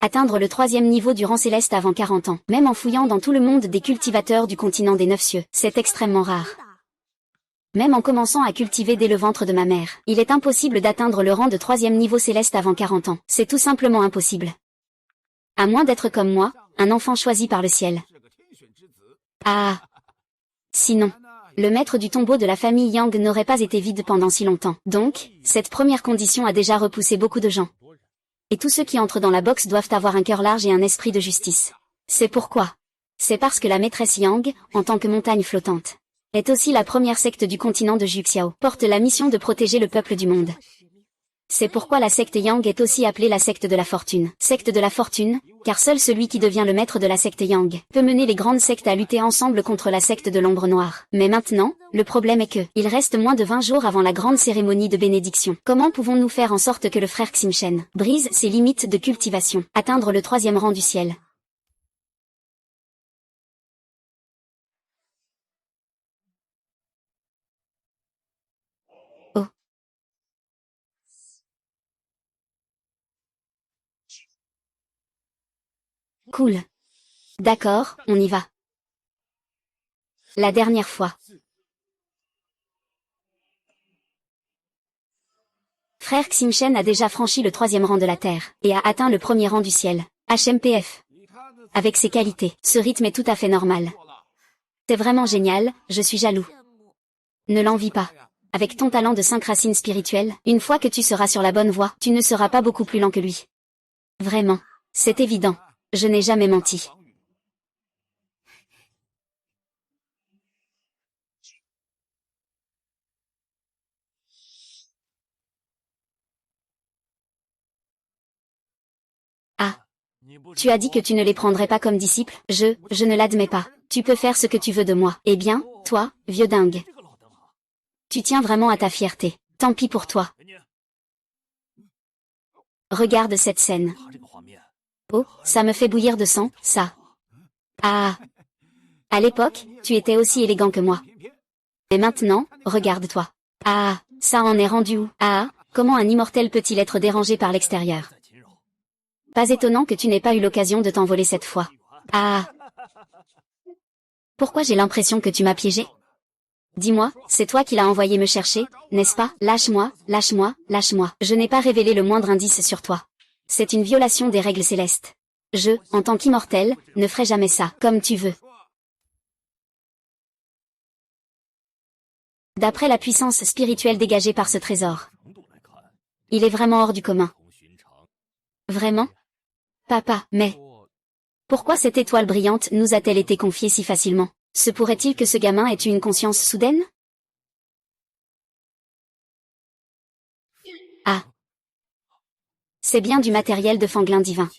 Atteindre le 3e niveau du rang céleste avant 40 ans, même en fouillant dans tout le monde des cultivateurs du continent des 9 cieux, c'est extrêmement rare. Même en commençant à cultiver dès le ventre de ma mère, il est impossible d'atteindre le rang de 3e niveau céleste avant 40 ans. C'est tout simplement impossible. À moins d'être comme moi, un enfant choisi par le ciel. Ah! Sinon, le maître du tombeau de la famille Yang n'aurait pas été vide pendant si longtemps. Donc, cette première condition a déjà repoussé beaucoup de gens. Et tous ceux qui entrent dans la boxe doivent avoir un cœur large et un esprit de justice. C'est pourquoi. C'est parce que la maîtresse Yang, en tant que montagne flottante, est aussi la première secte du continent de Juxiao, porte la mission de protéger le peuple du monde. C'est pourquoi la secte Yang est aussi appelée la secte de la fortune. Secte de la fortune, car seul celui qui devient le maître de la secte Yang peut mener les grandes sectes à lutter ensemble contre la secte de l'ombre noire. Mais maintenant, le problème est que, il reste moins de 20 jours avant la grande cérémonie de bénédiction. Comment pouvons-nous faire en sorte que le frère Ximshen brise ses limites de cultivation, atteindre le 3e rang du ciel? Oh. Cool. D'accord, on y va. La dernière fois. Frère Ximshen a déjà franchi le 3e rang de la Terre, et a atteint le 1er rang du ciel. HMPF. Avec ses qualités, ce rythme est tout à fait normal. C'est vraiment génial, je suis jaloux. Ne l'envie pas. Avec ton talent de 5 racines spirituelles, une fois que tu seras sur la bonne voie, tu ne seras pas beaucoup plus lent que lui. Vraiment. C'est évident. Je n'ai jamais menti. Ah. Tu as dit que tu ne les prendrais pas comme disciples, je ne l'admets pas. Tu peux faire ce que tu veux de moi. Eh bien, toi, vieux dingue. Tu tiens vraiment à ta fierté. Tant pis pour toi. Regarde cette scène. Oh, ça me fait bouillir de sang, ça. Ah. À l'époque, tu étais aussi élégant que moi. Et maintenant, regarde-toi. Ah, ça en est rendu où? Ah, comment un immortel peut-il être dérangé par l'extérieur? Pas étonnant que tu n'aies pas eu l'occasion de t'envoler cette fois. Ah. Pourquoi j'ai l'impression que tu m'as piégé? Dis-moi, c'est toi qui l'as envoyé me chercher, n'est-ce pas? Lâche-moi, lâche-moi, lâche-moi. Je n'ai pas révélé le moindre indice sur toi. C'est une violation des règles célestes. Je, en tant qu'immortel, ne ferai jamais ça, comme tu veux. D'après la puissance spirituelle dégagée par ce trésor, il est vraiment hors du commun. Vraiment? Papa, mais... Pourquoi cette étoile brillante nous a-t-elle été confiée si facilement? Se pourrait-il que ce gamin ait eu une conscience soudaine? Ah. C'est bien du matériel de Fanglin divin.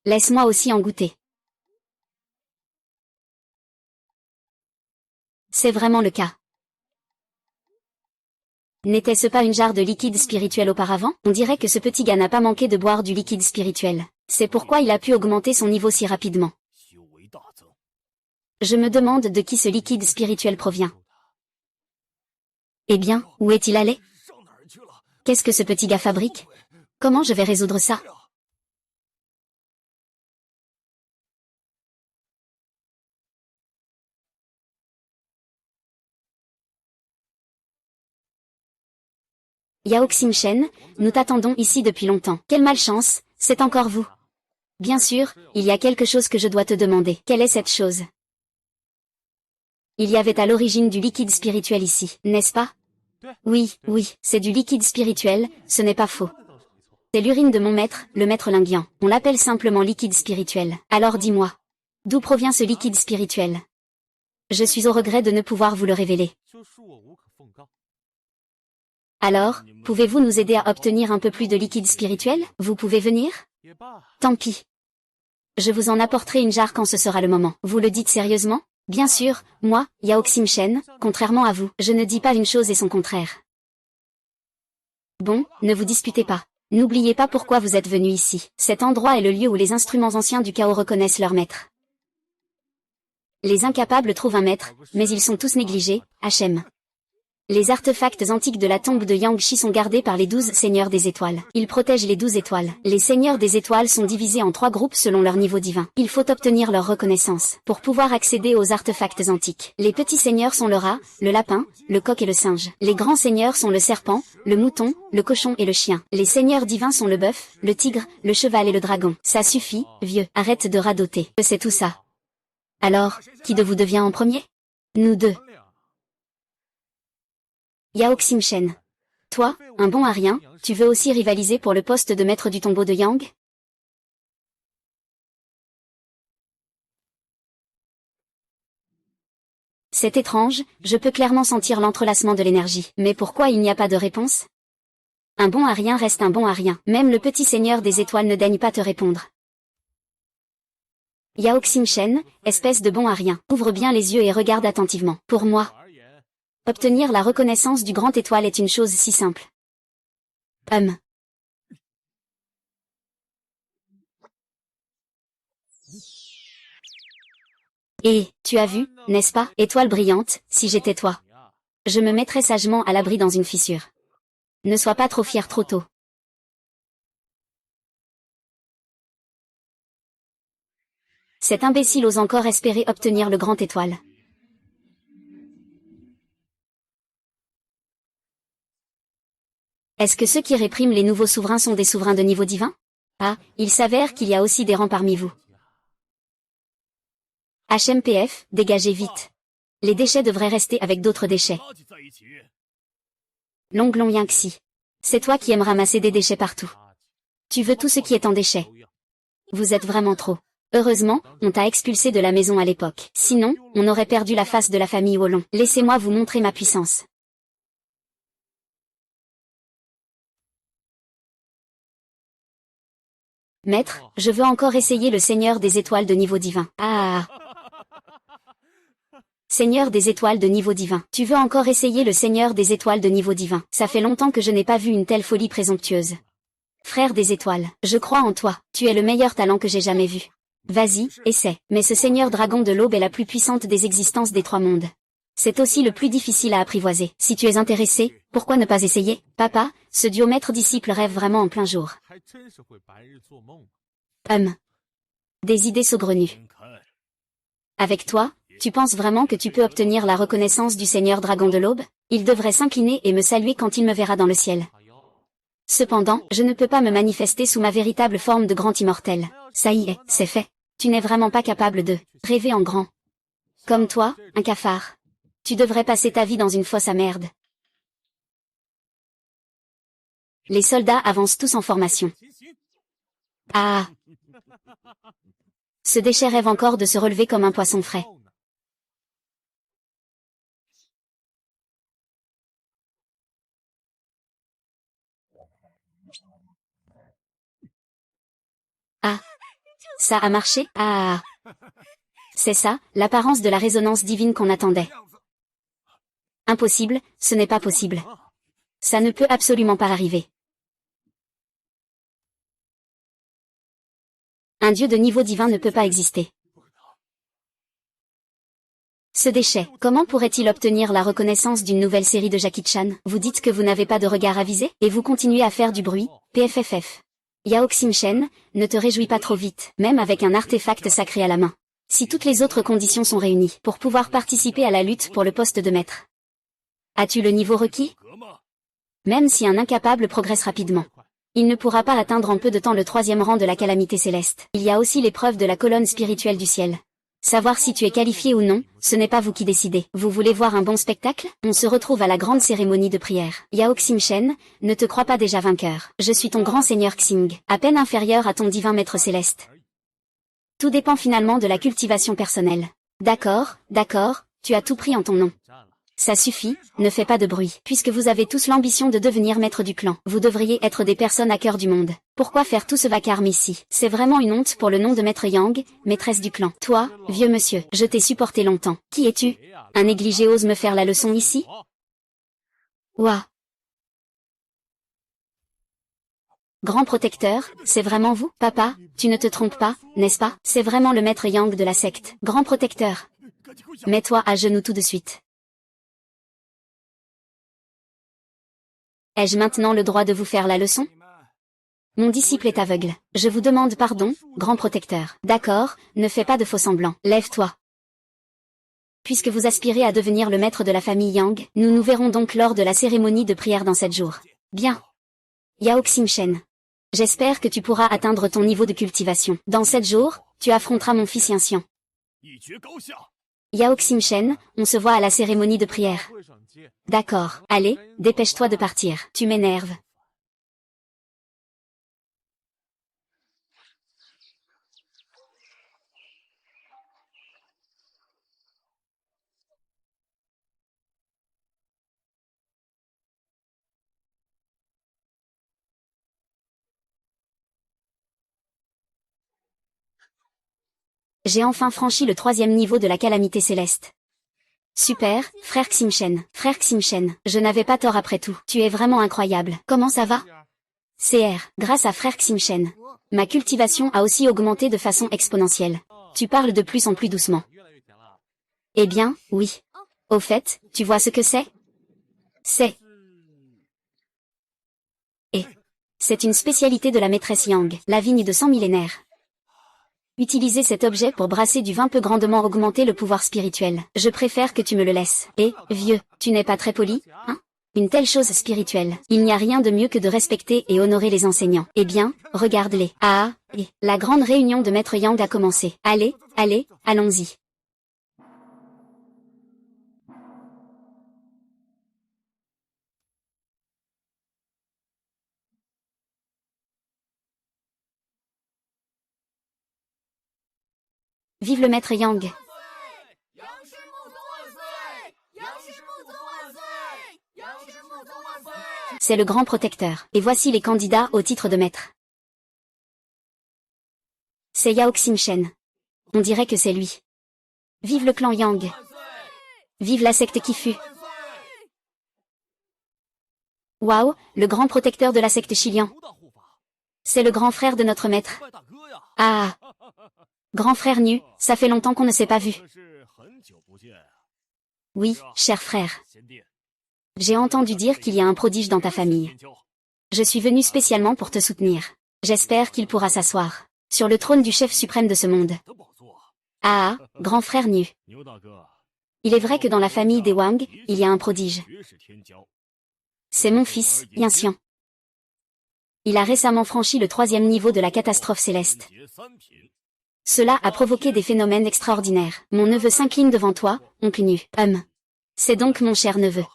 Laisse-moi aussi en goûter. C'est vraiment le cas. N'était-ce pas une jarre de liquide spirituel auparavant? On dirait que ce petit gars n'a pas manqué de boire du liquide spirituel. C'est pourquoi il a pu augmenter son niveau si rapidement. Je me demande de qui ce liquide spirituel provient. Eh bien, où est-il allé? Qu'est-ce que ce petit gars fabrique? Comment je vais résoudre ça? Yao Ximshen, nous t'attendons ici depuis longtemps. Quelle malchance, c'est encore vous. Bien sûr, il y a quelque chose que je dois te demander. Quelle est cette chose? Il y avait à l'origine du liquide spirituel ici, n'est-ce pas? Oui, oui, c'est du liquide spirituel, ce n'est pas faux. C'est l'urine de mon maître, le maître Linguian. On l'appelle simplement liquide spirituel. Alors dis-moi, d'où provient ce liquide spirituel? Je suis au regret de ne pouvoir vous le révéler. Alors, pouvez-vous nous aider à obtenir un peu plus de liquide spirituel? Vous pouvez venir? Tant pis. Je vous en apporterai une jarre quand ce sera le moment. Vous le dites sérieusement? Bien sûr, moi, Yao Ximshen, contrairement à vous, je ne dis pas une chose et son contraire. Bon, ne vous disputez pas. N'oubliez pas pourquoi vous êtes venu ici. Cet endroit est le lieu où les instruments anciens du chaos reconnaissent leur maître. Les incapables trouvent un maître, mais ils sont tous négligés, Hachem. Les artefacts antiques de la tombe de Yangshi sont gardés par les 12 seigneurs des étoiles. Ils protègent les 12 étoiles. Les seigneurs des étoiles sont divisés en 3 groupes selon leur niveau divin. Il faut obtenir leur reconnaissance pour pouvoir accéder aux artefacts antiques. Les petits seigneurs sont le rat, le lapin, le coq et le singe. Les grands seigneurs sont le serpent, le mouton, le cochon et le chien. Les seigneurs divins sont le bœuf, le tigre, le cheval et le dragon. Ça suffit, vieux, arrête de radoter. C'est tout ça. Alors, qui de vous devient en premier? Nous deux. Yao Ximshen. Toi, un bon à rien, tu veux aussi rivaliser pour le poste de maître du tombeau de Yang? C'est étrange, je peux clairement sentir l'entrelacement de l'énergie. Mais pourquoi il n'y a pas de réponse? Un bon à rien reste un bon à rien. Même le petit seigneur des étoiles ne daigne pas te répondre. Yao Ximshen, espèce de bon à rien, ouvre bien les yeux et regarde attentivement. Pour moi, obtenir la reconnaissance du grand étoile est une chose si simple. Et, tu as vu, n'est-ce pas, étoile brillante, si j'étais toi. Je me mettrais sagement à l'abri dans une fissure. Ne sois pas trop fier trop tôt. Cet imbécile ose encore espérer obtenir le grand étoile. Est-ce que ceux qui répriment les nouveaux souverains sont des souverains de niveau divin? Ah, il s'avère qu'il y a aussi des rangs parmi vous. HMPF, dégagez vite. Les déchets devraient rester avec d'autres déchets. Longlong Yangxi. C'est toi qui aimes ramasser des déchets partout. Tu veux tout ce qui est en déchets. Vous êtes vraiment trop. Heureusement, on t'a expulsé de la maison à l'époque. Sinon, on aurait perdu la face de la famille Wolong. Laissez-moi vous montrer ma puissance. Maître, je veux encore essayer le Seigneur des étoiles de niveau divin. Ah. Seigneur des étoiles de niveau divin. Tu veux encore essayer le Seigneur des étoiles de niveau divin. Ça fait longtemps que je n'ai pas vu une telle folie présomptueuse. Frère des étoiles, je crois en toi. Tu es le meilleur talent que j'ai jamais vu. Vas-y, essaie. Mais ce Seigneur dragon de l'aube est la plus puissante des existences des 3 mondes. C'est aussi le plus difficile à apprivoiser. Si tu es intéressé, pourquoi ne pas essayer? Papa, ce duo maître-disciple rêve vraiment en plein jour. Des idées saugrenues. Avec toi, tu penses vraiment que tu peux obtenir la reconnaissance du Seigneur dragon de l'aube? Il devrait s'incliner et me saluer quand il me verra dans le ciel. Cependant, je ne peux pas me manifester sous ma véritable forme de grand immortel. Ça y est, c'est fait. Tu n'es vraiment pas capable de rêver en grand. Comme toi, un cafard. Tu devrais passer ta vie dans une fosse à merde. Les soldats avancent tous en formation. Ah! Ce déchet rêve encore de se relever comme un poisson frais. Ah! Ça a marché? Ah! C'est ça, l'apparence de la résonance divine qu'on attendait. Impossible, ce n'est pas possible. Ça ne peut absolument pas arriver. Un dieu de niveau divin ne peut pas exister. Ce déchet, comment pourrait-il obtenir la reconnaissance d'une nouvelle série de Jackie Chan? Vous dites que vous n'avez pas de regard avisé, et vous continuez à faire du bruit, PFFF. Yao Ximshen, ne te réjouis pas trop vite, même avec un artefact sacré à la main. Si toutes les autres conditions sont réunies, pour pouvoir participer à la lutte pour le poste de maître. As-tu le niveau requis? Même si un incapable progresse rapidement. Il ne pourra pas atteindre en peu de temps le 3e rang de la calamité céleste. Il y a aussi l'épreuve de la colonne spirituelle du ciel. Savoir si tu es qualifié ou non, ce n'est pas vous qui décidez. Vous voulez voir un bon spectacle? On se retrouve à la grande cérémonie de prière. Yao Xingchen, ne te crois pas déjà vainqueur. Je suis ton grand seigneur Xing, à peine inférieur à ton divin maître céleste. Tout dépend finalement de la cultivation personnelle. D'accord, tu as tout pris en ton nom. Ça suffit, ne fais pas de bruit. Puisque vous avez tous l'ambition de devenir maître du clan, vous devriez être des personnes à cœur du monde. Pourquoi faire tout ce vacarme ici? C'est vraiment une honte pour le nom de maître Yang, maîtresse du clan. Toi, vieux monsieur, je t'ai supporté longtemps. Qui es-tu? Un négligé ose me faire la leçon ici? Ouah. Grand protecteur, c'est vraiment vous? Papa, tu ne te trompes pas, n'est-ce pas? C'est vraiment le maître Yang de la secte. Grand protecteur. Mets-toi à genoux tout de suite. Ai-je maintenant le droit de vous faire la leçon? Mon disciple est aveugle. Je vous demande pardon, grand protecteur. D'accord, ne fais pas de faux semblants. Lève-toi. Puisque vous aspirez à devenir le maître de la famille Yang, nous nous verrons donc lors de la cérémonie de prière dans 7 jours. Bien. Yao Xingchen. J'espère que tu pourras atteindre ton niveau de cultivation. Dans 7 jours, tu affronteras mon fils Yanxian. Yao Xingchen, on se voit à la cérémonie de prière. D'accord, allez, dépêche-toi de partir. Tu m'énerves. J'ai enfin franchi le 3e niveau de la calamité céleste. Super, frère Xingchen. Frère Xingchen, je n'avais pas tort après tout. Tu es vraiment incroyable. Comment ça va? CR, grâce à frère Xingchen. Ma cultivation a aussi augmenté de façon exponentielle. Tu parles de plus en plus doucement. Eh bien, oui. Au fait, tu vois ce que c'est? C'est une spécialité de la maîtresse Yang, la vigne de 100 millénaires. Utilisez cet objet pour brasser du vin peut grandement augmenter le pouvoir spirituel. Je préfère que tu me le laisses. Eh, vieux, tu n'es pas très poli, hein? Une telle chose spirituelle. Il n'y a rien de mieux que de respecter et honorer les enseignants. Eh bien, regarde-les. Ah, la grande réunion de Maître Yang a commencé. Allez, allons-y. Vive le Maître Yang. C'est le grand protecteur. Et voici les candidats au titre de maître. C'est Yao Xingchen. On dirait que c'est lui. Vive le clan Yang. Vive la secte qui fut. Waouh, le grand protecteur de la secte Xiliang. C'est le grand frère de notre maître. Ah. Grand frère nu, ça fait longtemps qu'on ne s'est pas vu. Oui, cher frère. J'ai entendu dire qu'il y a un prodige dans ta famille. Je suis venu spécialement pour te soutenir. J'espère qu'il pourra s'asseoir sur le trône du chef suprême de ce monde. Ah, grand frère nu. Il est vrai que dans la famille des Wang, il y a un prodige. C'est mon fils, Yanxian. Il a récemment franchi le 3e niveau de la catastrophe céleste. Cela a provoqué des phénomènes extraordinaires. Mon neveu s'incline devant toi, oncle nu. C'est donc mon cher neveu.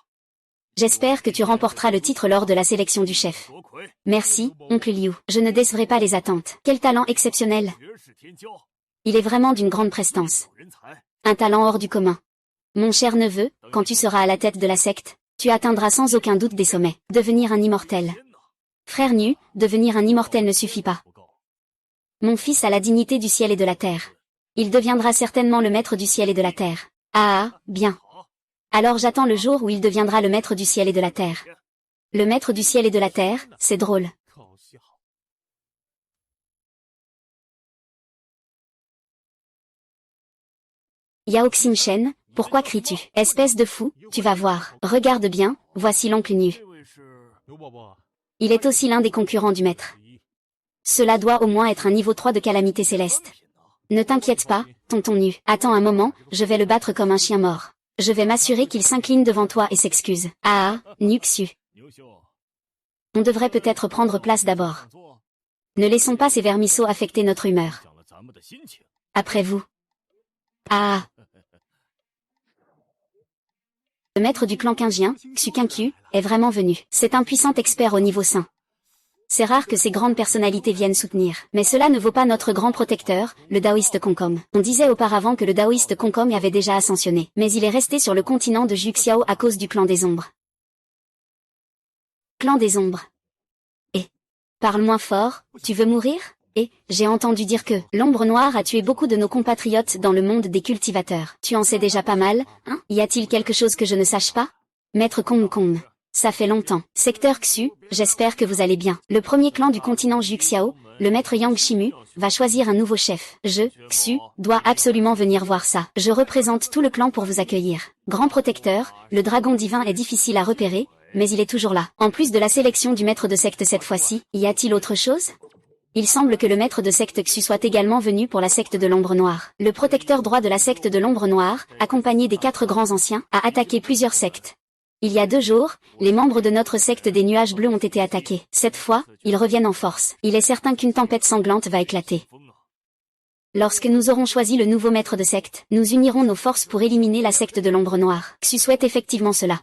J'espère que tu remporteras le titre lors de la sélection du chef. Merci, oncle Liu. Je ne décevrai pas les attentes. Quel talent exceptionnel. Il est vraiment d'une grande prestance. Un talent hors du commun. Mon cher neveu, quand tu seras à la tête de la secte, tu atteindras sans aucun doute des sommets. Devenir un immortel. Frère nu, devenir un immortel ne suffit pas. Mon fils a la dignité du ciel et de la terre. Il deviendra certainement le maître du ciel et de la terre. Ah, bien. Alors j'attends le jour où il deviendra le maître du ciel et de la terre. Le maître du ciel et de la terre, c'est drôle. Yao Xingchen, pourquoi cries-tu? Espèce de fou, tu vas voir. Regarde bien, voici l'oncle nu. Il est aussi l'un des concurrents du maître. Cela doit au moins être un niveau 3 de calamité céleste. Ne t'inquiète pas, tonton nu. Attends un moment, je vais le battre comme un chien mort. Je vais m'assurer qu'il s'incline devant toi et s'excuse. Ah, Nuxiu. On devrait peut-être prendre place d'abord. Ne laissons pas ces vermisseaux affecter notre humeur. Après vous. Ah. Le maître du clan Qingjian, Xu Qingqiu, est vraiment venu. C'est un puissant expert au niveau saint. C'est rare que ces grandes personnalités viennent soutenir. Mais cela ne vaut pas notre grand protecteur, le taoïste Kongkong. On disait auparavant que le taoïste Kongkong avait déjà ascensionné. Mais il est resté sur le continent de Juxiao à cause du clan des ombres. Clan des ombres. Et parle moins fort, tu veux mourir? Et j'ai entendu dire que l'ombre noire a tué beaucoup de nos compatriotes dans le monde des cultivateurs. Tu en sais déjà pas mal, hein? Y a-t-il quelque chose que je ne sache pas? Maître Kongkong. Ça fait longtemps. Secteur Xu, j'espère que vous allez bien. Le premier clan du continent Juxiao, le maître Yang Shimu, va choisir un nouveau chef. Je, Xu, dois absolument venir voir ça. Je représente tout le clan pour vous accueillir. Grand protecteur, le dragon divin est difficile à repérer, mais il est toujours là. En plus de la sélection du maître de secte cette fois-ci, y a-t-il autre chose? Il semble que le maître de secte Xu soit également venu pour la secte de l'ombre noire. Le protecteur droit de la secte de l'ombre noire, accompagné des 4 grands anciens, a attaqué plusieurs sectes. Il y a 2 jours, les membres de notre secte des nuages bleus ont été attaqués. Cette fois, ils reviennent en force. Il est certain qu'une tempête sanglante va éclater. Lorsque nous aurons choisi le nouveau maître de secte, nous unirons nos forces pour éliminer la secte de l'ombre noire. Xu souhaite effectivement cela.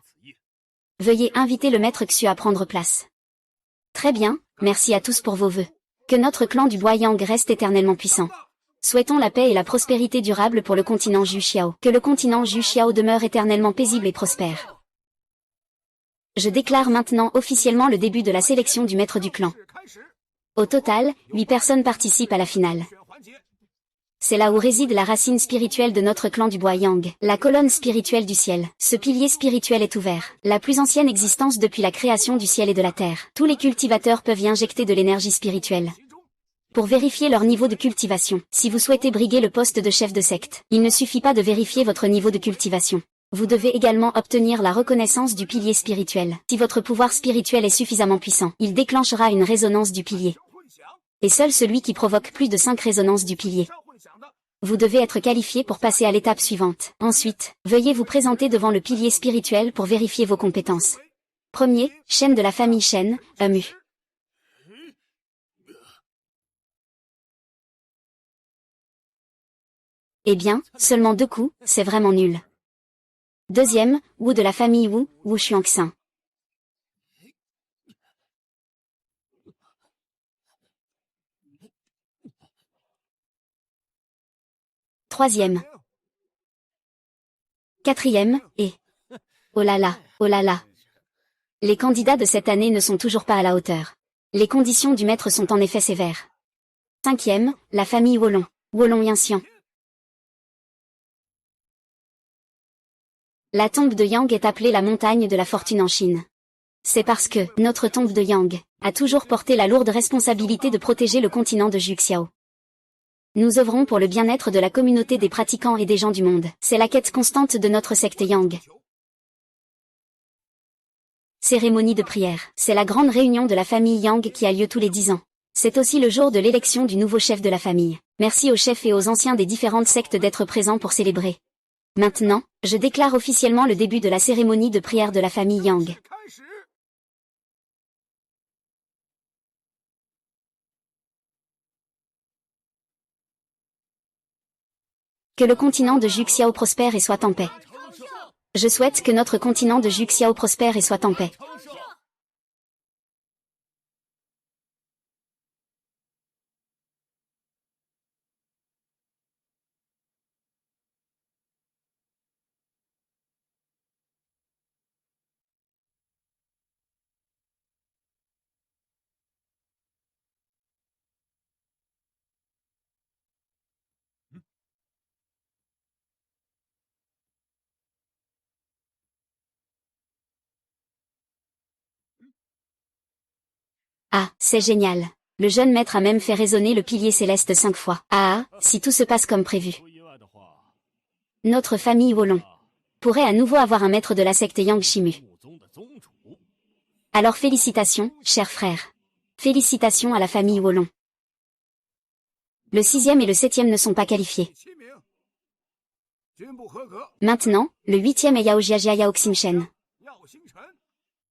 Veuillez inviter le maître Xu à prendre place. Très bien, merci à tous pour vos vœux. Que notre clan du Bois Yang reste éternellement puissant. Souhaitons la paix et la prospérité durable pour le continent Juxiao. Que le continent Juxiao demeure éternellement paisible et prospère. Je déclare maintenant officiellement le début de la sélection du maître du clan. Au total, 8 personnes participent à la finale. C'est là où réside la racine spirituelle de notre clan du Bois Yang, la colonne spirituelle du ciel. Ce pilier spirituel est ouvert, la plus ancienne existence depuis la création du ciel et de la terre. Tous les cultivateurs peuvent y injecter de l'énergie spirituelle. Pour vérifier leur niveau de cultivation, si vous souhaitez briguer le poste de chef de secte, il ne suffit pas de vérifier votre niveau de cultivation. Vous devez également obtenir la reconnaissance du pilier spirituel. Si votre pouvoir spirituel est suffisamment puissant, il déclenchera une résonance du pilier. Et seul celui qui provoque plus de 5 résonances du pilier. Vous devez être qualifié pour passer à l'étape suivante. Ensuite, veuillez vous présenter devant le pilier spirituel pour vérifier vos compétences. Premier, Shen de la famille Shen, Mu. Eh bien, seulement 2 coups, c'est vraiment nul. Deuxième, Wu de la famille Wu, Wu Xuanxin. Troisième. Quatrième, et... Oh là là, oh là là. Les candidats de cette année ne sont toujours pas à la hauteur. Les conditions du maître sont en effet sévères. Cinquième, la famille Wolong, Wolong Yanxian. La tombe de Yang est appelée la montagne de la fortune en Chine. C'est parce que notre tombe de Yang a toujours porté la lourde responsabilité de protéger le continent de Juxiao. Nous œuvrons pour le bien-être de la communauté des pratiquants et des gens du monde. C'est la quête constante de notre secte Yang. Cérémonie de prière. C'est la grande réunion de la famille Yang qui a lieu tous les 10 ans. C'est aussi le jour de l'élection du nouveau chef de la famille. Merci aux chefs et aux anciens des différentes sectes d'être présents pour célébrer. Maintenant, je déclare officiellement le début de la cérémonie de prière de la famille Yang. Que le continent de Juxiao prospère et soit en paix. Je souhaite que notre continent de Juxiao prospère et soit en paix. Ah, c'est génial. Le jeune maître a même fait résonner le pilier céleste 5 fois. Ah, si tout se passe comme prévu. Notre famille Wolong pourrait à nouveau avoir un maître de la secte Yang Shimu. Alors félicitations, chers frères. Félicitations à la famille Wolong. Le 6e et le 7e ne sont pas qualifiés. Maintenant, le 8e est Yao Jiajia Yao Ximshen.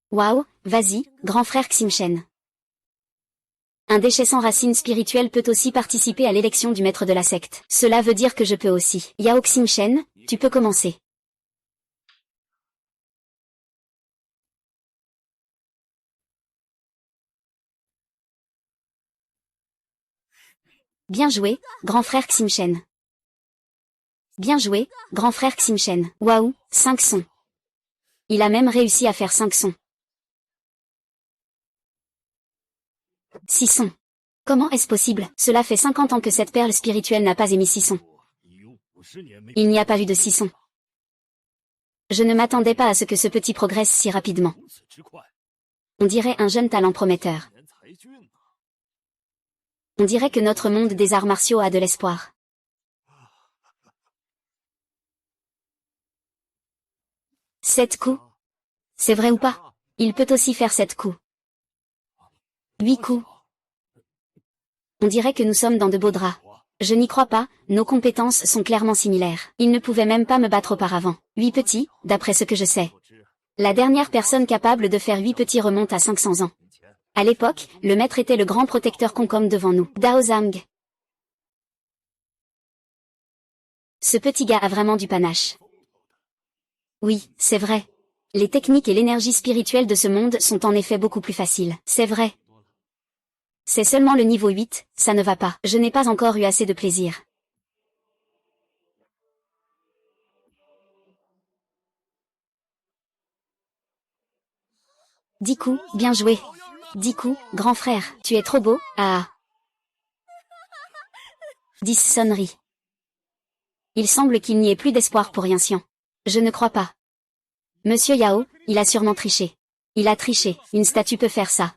Waouh, vas-y, grand frère Ximshen. Un déchet sans racine spirituelle peut aussi participer à l'élection du maître de la secte. Cela veut dire que je peux aussi. Yao Xingchen, tu peux commencer. Bien joué, grand frère Xingchen. Bien joué, grand frère Xingchen. Waouh, 5 sons. Il a même réussi à faire 5 sons. 6 sons. Comment est-ce possible? Cela fait 50 ans que cette perle spirituelle n'a pas émis 6 sons. Il n'y a pas eu de 6 sons. Je ne m'attendais pas à ce que ce petit progresse si rapidement. On dirait un jeune talent prometteur. On dirait que notre monde des arts martiaux a de l'espoir. Sept coups. C'est vrai ou pas? Il peut aussi faire 7 coups. 8 coups. On dirait que nous sommes dans de beaux draps. Je n'y crois pas, nos compétences sont clairement similaires. Il ne pouvait même pas me battre auparavant. 8 petits, d'après ce que je sais. La dernière personne capable de faire 8 petits remonte à 500 ans. À l'époque, le maître était le grand protecteur Concom devant nous. Dao Zhang. Ce petit gars a vraiment du panache. Oui, c'est vrai. Les techniques et l'énergie spirituelle de ce monde sont en effet beaucoup plus faciles. C'est vrai. C'est seulement le niveau 8, ça ne va pas. Je n'ai pas encore eu assez de plaisir. 10 coups, bien joué. 10 coups, grand frère, tu es trop beau, ah. 10 sonneries. Il semble qu'il n'y ait plus d'espoir pour Yanxian. Je ne crois pas. Monsieur Yao, il a sûrement triché. Il a triché, une statue peut faire ça.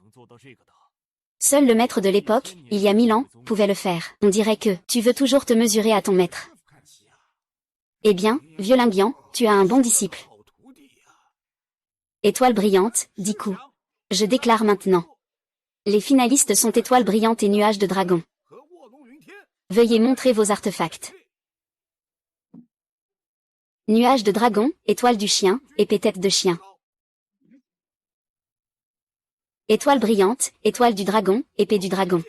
Seul le maître de l'époque, il y a 1000 ans, pouvait le faire. On dirait que, tu veux toujours te mesurer à ton maître. Eh bien, vieux Linguian, tu as un bon disciple. Étoile brillante, 10 coups. Je déclare maintenant. Les finalistes sont Étoile brillante et Nuage de dragon. Veuillez montrer vos artefacts. Nuage de dragon, étoile du chien, épée tête de chien. Étoile brillante, étoile du dragon, épée du dragon.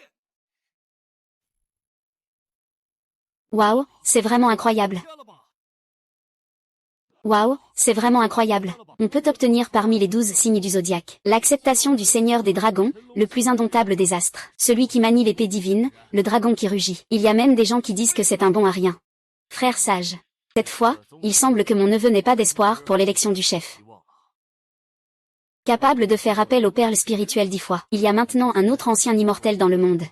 Waouh, c'est vraiment incroyable. Waouh, c'est vraiment incroyable. On peut obtenir parmi les 12 signes du zodiaque l'acceptation du seigneur des dragons, le plus indomptable des astres, celui qui manie l'épée divine, le dragon qui rugit. Il y a même des gens qui disent que c'est un bon à rien. Frère sage. Cette fois, il semble que mon neveu n'ait pas d'espoir pour l'élection du chef. Capable de faire appel aux perles spirituelles 10 fois. Il y a maintenant un autre ancien immortel dans le monde.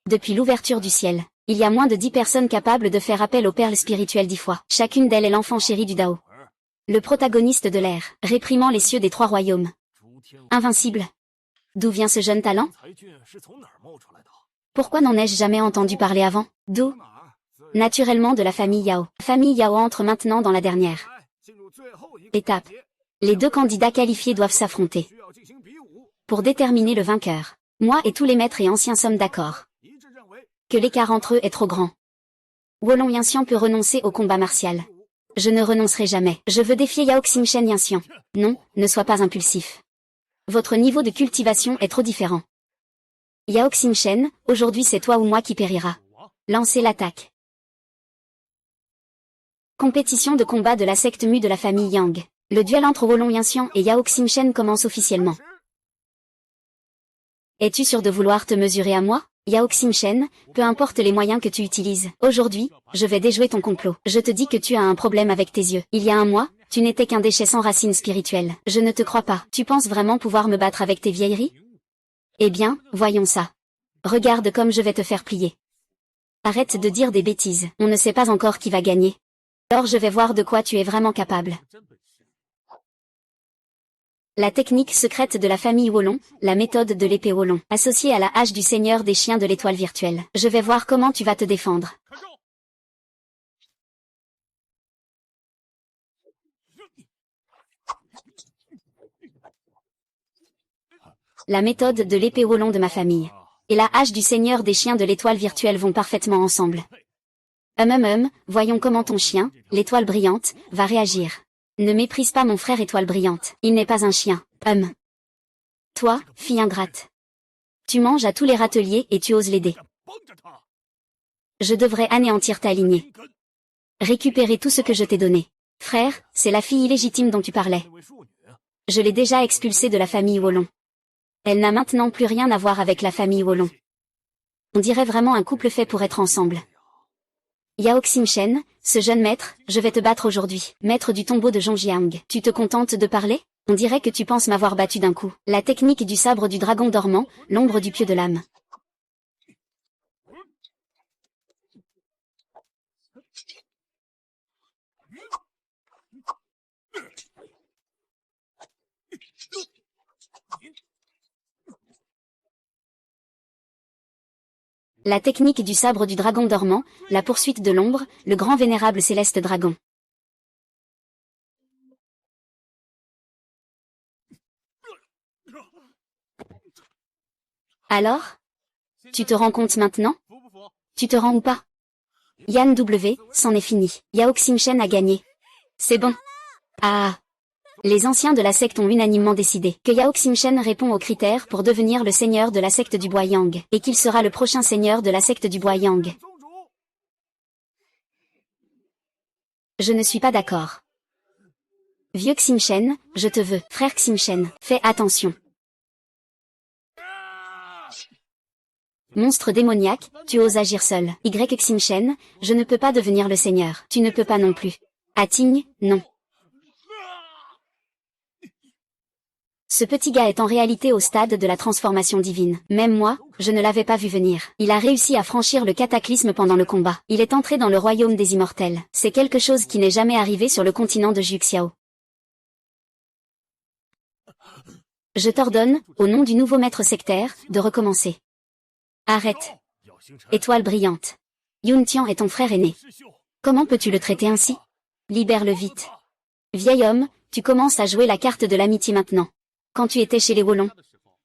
Depuis l'ouverture du ciel, il y a moins de 10 personnes capables de faire appel aux perles spirituelles 10 fois. Chacune d'elles est l'enfant chéri du Dao. Le protagoniste de l'ère, réprimant les cieux des 3 royaumes. Invincible. D'où vient ce jeune talent? Pourquoi n'en ai-je jamais entendu parler avant? D'où? Naturellement de la famille Yao. La famille Yao entre maintenant dans la dernière étape. Les 2 candidats qualifiés doivent s'affronter pour déterminer le vainqueur. Moi et tous les maîtres et anciens sommes d'accord que l'écart entre eux est trop grand. Wolong Yanxian peut renoncer au combat martial. Je ne renoncerai jamais. Je veux défier Yao Xingchen Yanxian. Non, ne sois pas impulsif. Votre niveau de cultivation est trop différent. Yao Xingchen, aujourd'hui c'est toi ou moi qui périra. Lancez l'attaque. Compétition de combat de la secte Mu de la famille Yang. Le duel entre Wolong Yanxian et Yao Xingchen commence officiellement. Es-tu sûr de vouloir te mesurer à moi, Yao Xingchen, peu importe les moyens que tu utilises. Aujourd'hui, je vais déjouer ton complot. Je te dis que tu as un problème avec tes yeux. Il y a un mois, tu n'étais qu'un déchet sans racines spirituelles. Je ne te crois pas. Tu penses vraiment pouvoir me battre avec tes vieilleries? Eh bien, voyons ça. Regarde comme je vais te faire plier. Arrête de dire des bêtises. On ne sait pas encore qui va gagner. Alors je vais voir de quoi tu es vraiment capable. La technique secrète de la famille Wolong, la méthode de l'épée Wolong, associée à la hache du seigneur des chiens de l'étoile virtuelle. Je vais voir comment tu vas te défendre. La méthode de l'épée Wolong de ma famille et la hache du seigneur des chiens de l'étoile virtuelle vont parfaitement ensemble. Voyons comment ton chien, l'étoile brillante, va réagir. Ne méprise pas mon frère étoile brillante, il n'est pas un chien. Toi, fille ingrate. Tu manges à tous les râteliers et tu oses l'aider. Je devrais anéantir ta lignée. Récupérer tout ce que je t'ai donné. Frère, c'est la fille illégitime dont tu parlais. Je l'ai déjà expulsée de la famille Wolong. Elle n'a maintenant plus rien à voir avec la famille Wolong. On dirait vraiment un couple fait pour être ensemble. Yao Xingchen, ce jeune maître, je vais te battre aujourd'hui. Maître du tombeau de Zhongjiang. Tu te contentes de parler? On dirait que tu penses m'avoir battu d'un coup. La technique du sabre du dragon dormant, l'ombre du pieu de l'âme. La technique du sabre du dragon dormant, la poursuite de l'ombre, le grand vénérable céleste dragon. Alors? Tu te rends compte maintenant? Tu te rends ou pas? Yan W, c'en est fini. Yao Xingchen a gagné. C'est bon. Ah. Les anciens de la secte ont unanimement décidé que Yao Xingchen répond aux critères pour devenir le seigneur de la secte du bois Yang, et qu'il sera le prochain seigneur de la secte du bois Yang. Je ne suis pas d'accord. Vieux Xingchen, je te veux. Frère Xingchen, fais attention. Monstre démoniaque, tu oses agir seul. Y Xingchen, je ne peux pas devenir le seigneur. Tu ne peux pas non plus. Ating, non. Ce petit gars est en réalité au stade de la transformation divine. Même moi, je ne l'avais pas vu venir. Il a réussi à franchir le cataclysme pendant le combat. Il est entré dans le royaume des immortels. C'est quelque chose qui n'est jamais arrivé sur le continent de Juxiao. Je t'ordonne, au nom du nouveau maître sectaire, de recommencer. Arrête. Étoile brillante. Yun Tian est ton frère aîné. Comment peux-tu le traiter ainsi? Libère-le vite. Vieil homme, tu commences à jouer la carte de l'amitié maintenant. Quand tu étais chez les Wolong,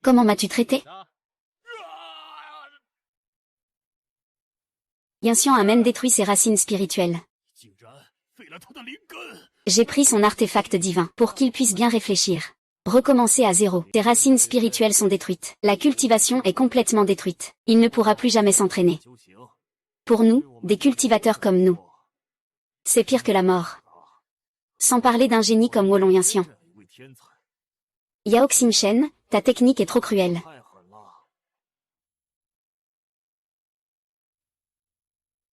comment m'as-tu traité? Yinxian a même détruit ses racines spirituelles. J'ai pris son artefact divin pour qu'il puisse bien réfléchir. Recommencer à zéro. Tes racines spirituelles sont détruites. La cultivation est complètement détruite. Il ne pourra plus jamais s'entraîner. Pour nous, des cultivateurs comme nous, c'est pire que la mort. Sans parler d'un génie comme Wolong Yinxian. Yao Xingchen, ta technique est trop cruelle.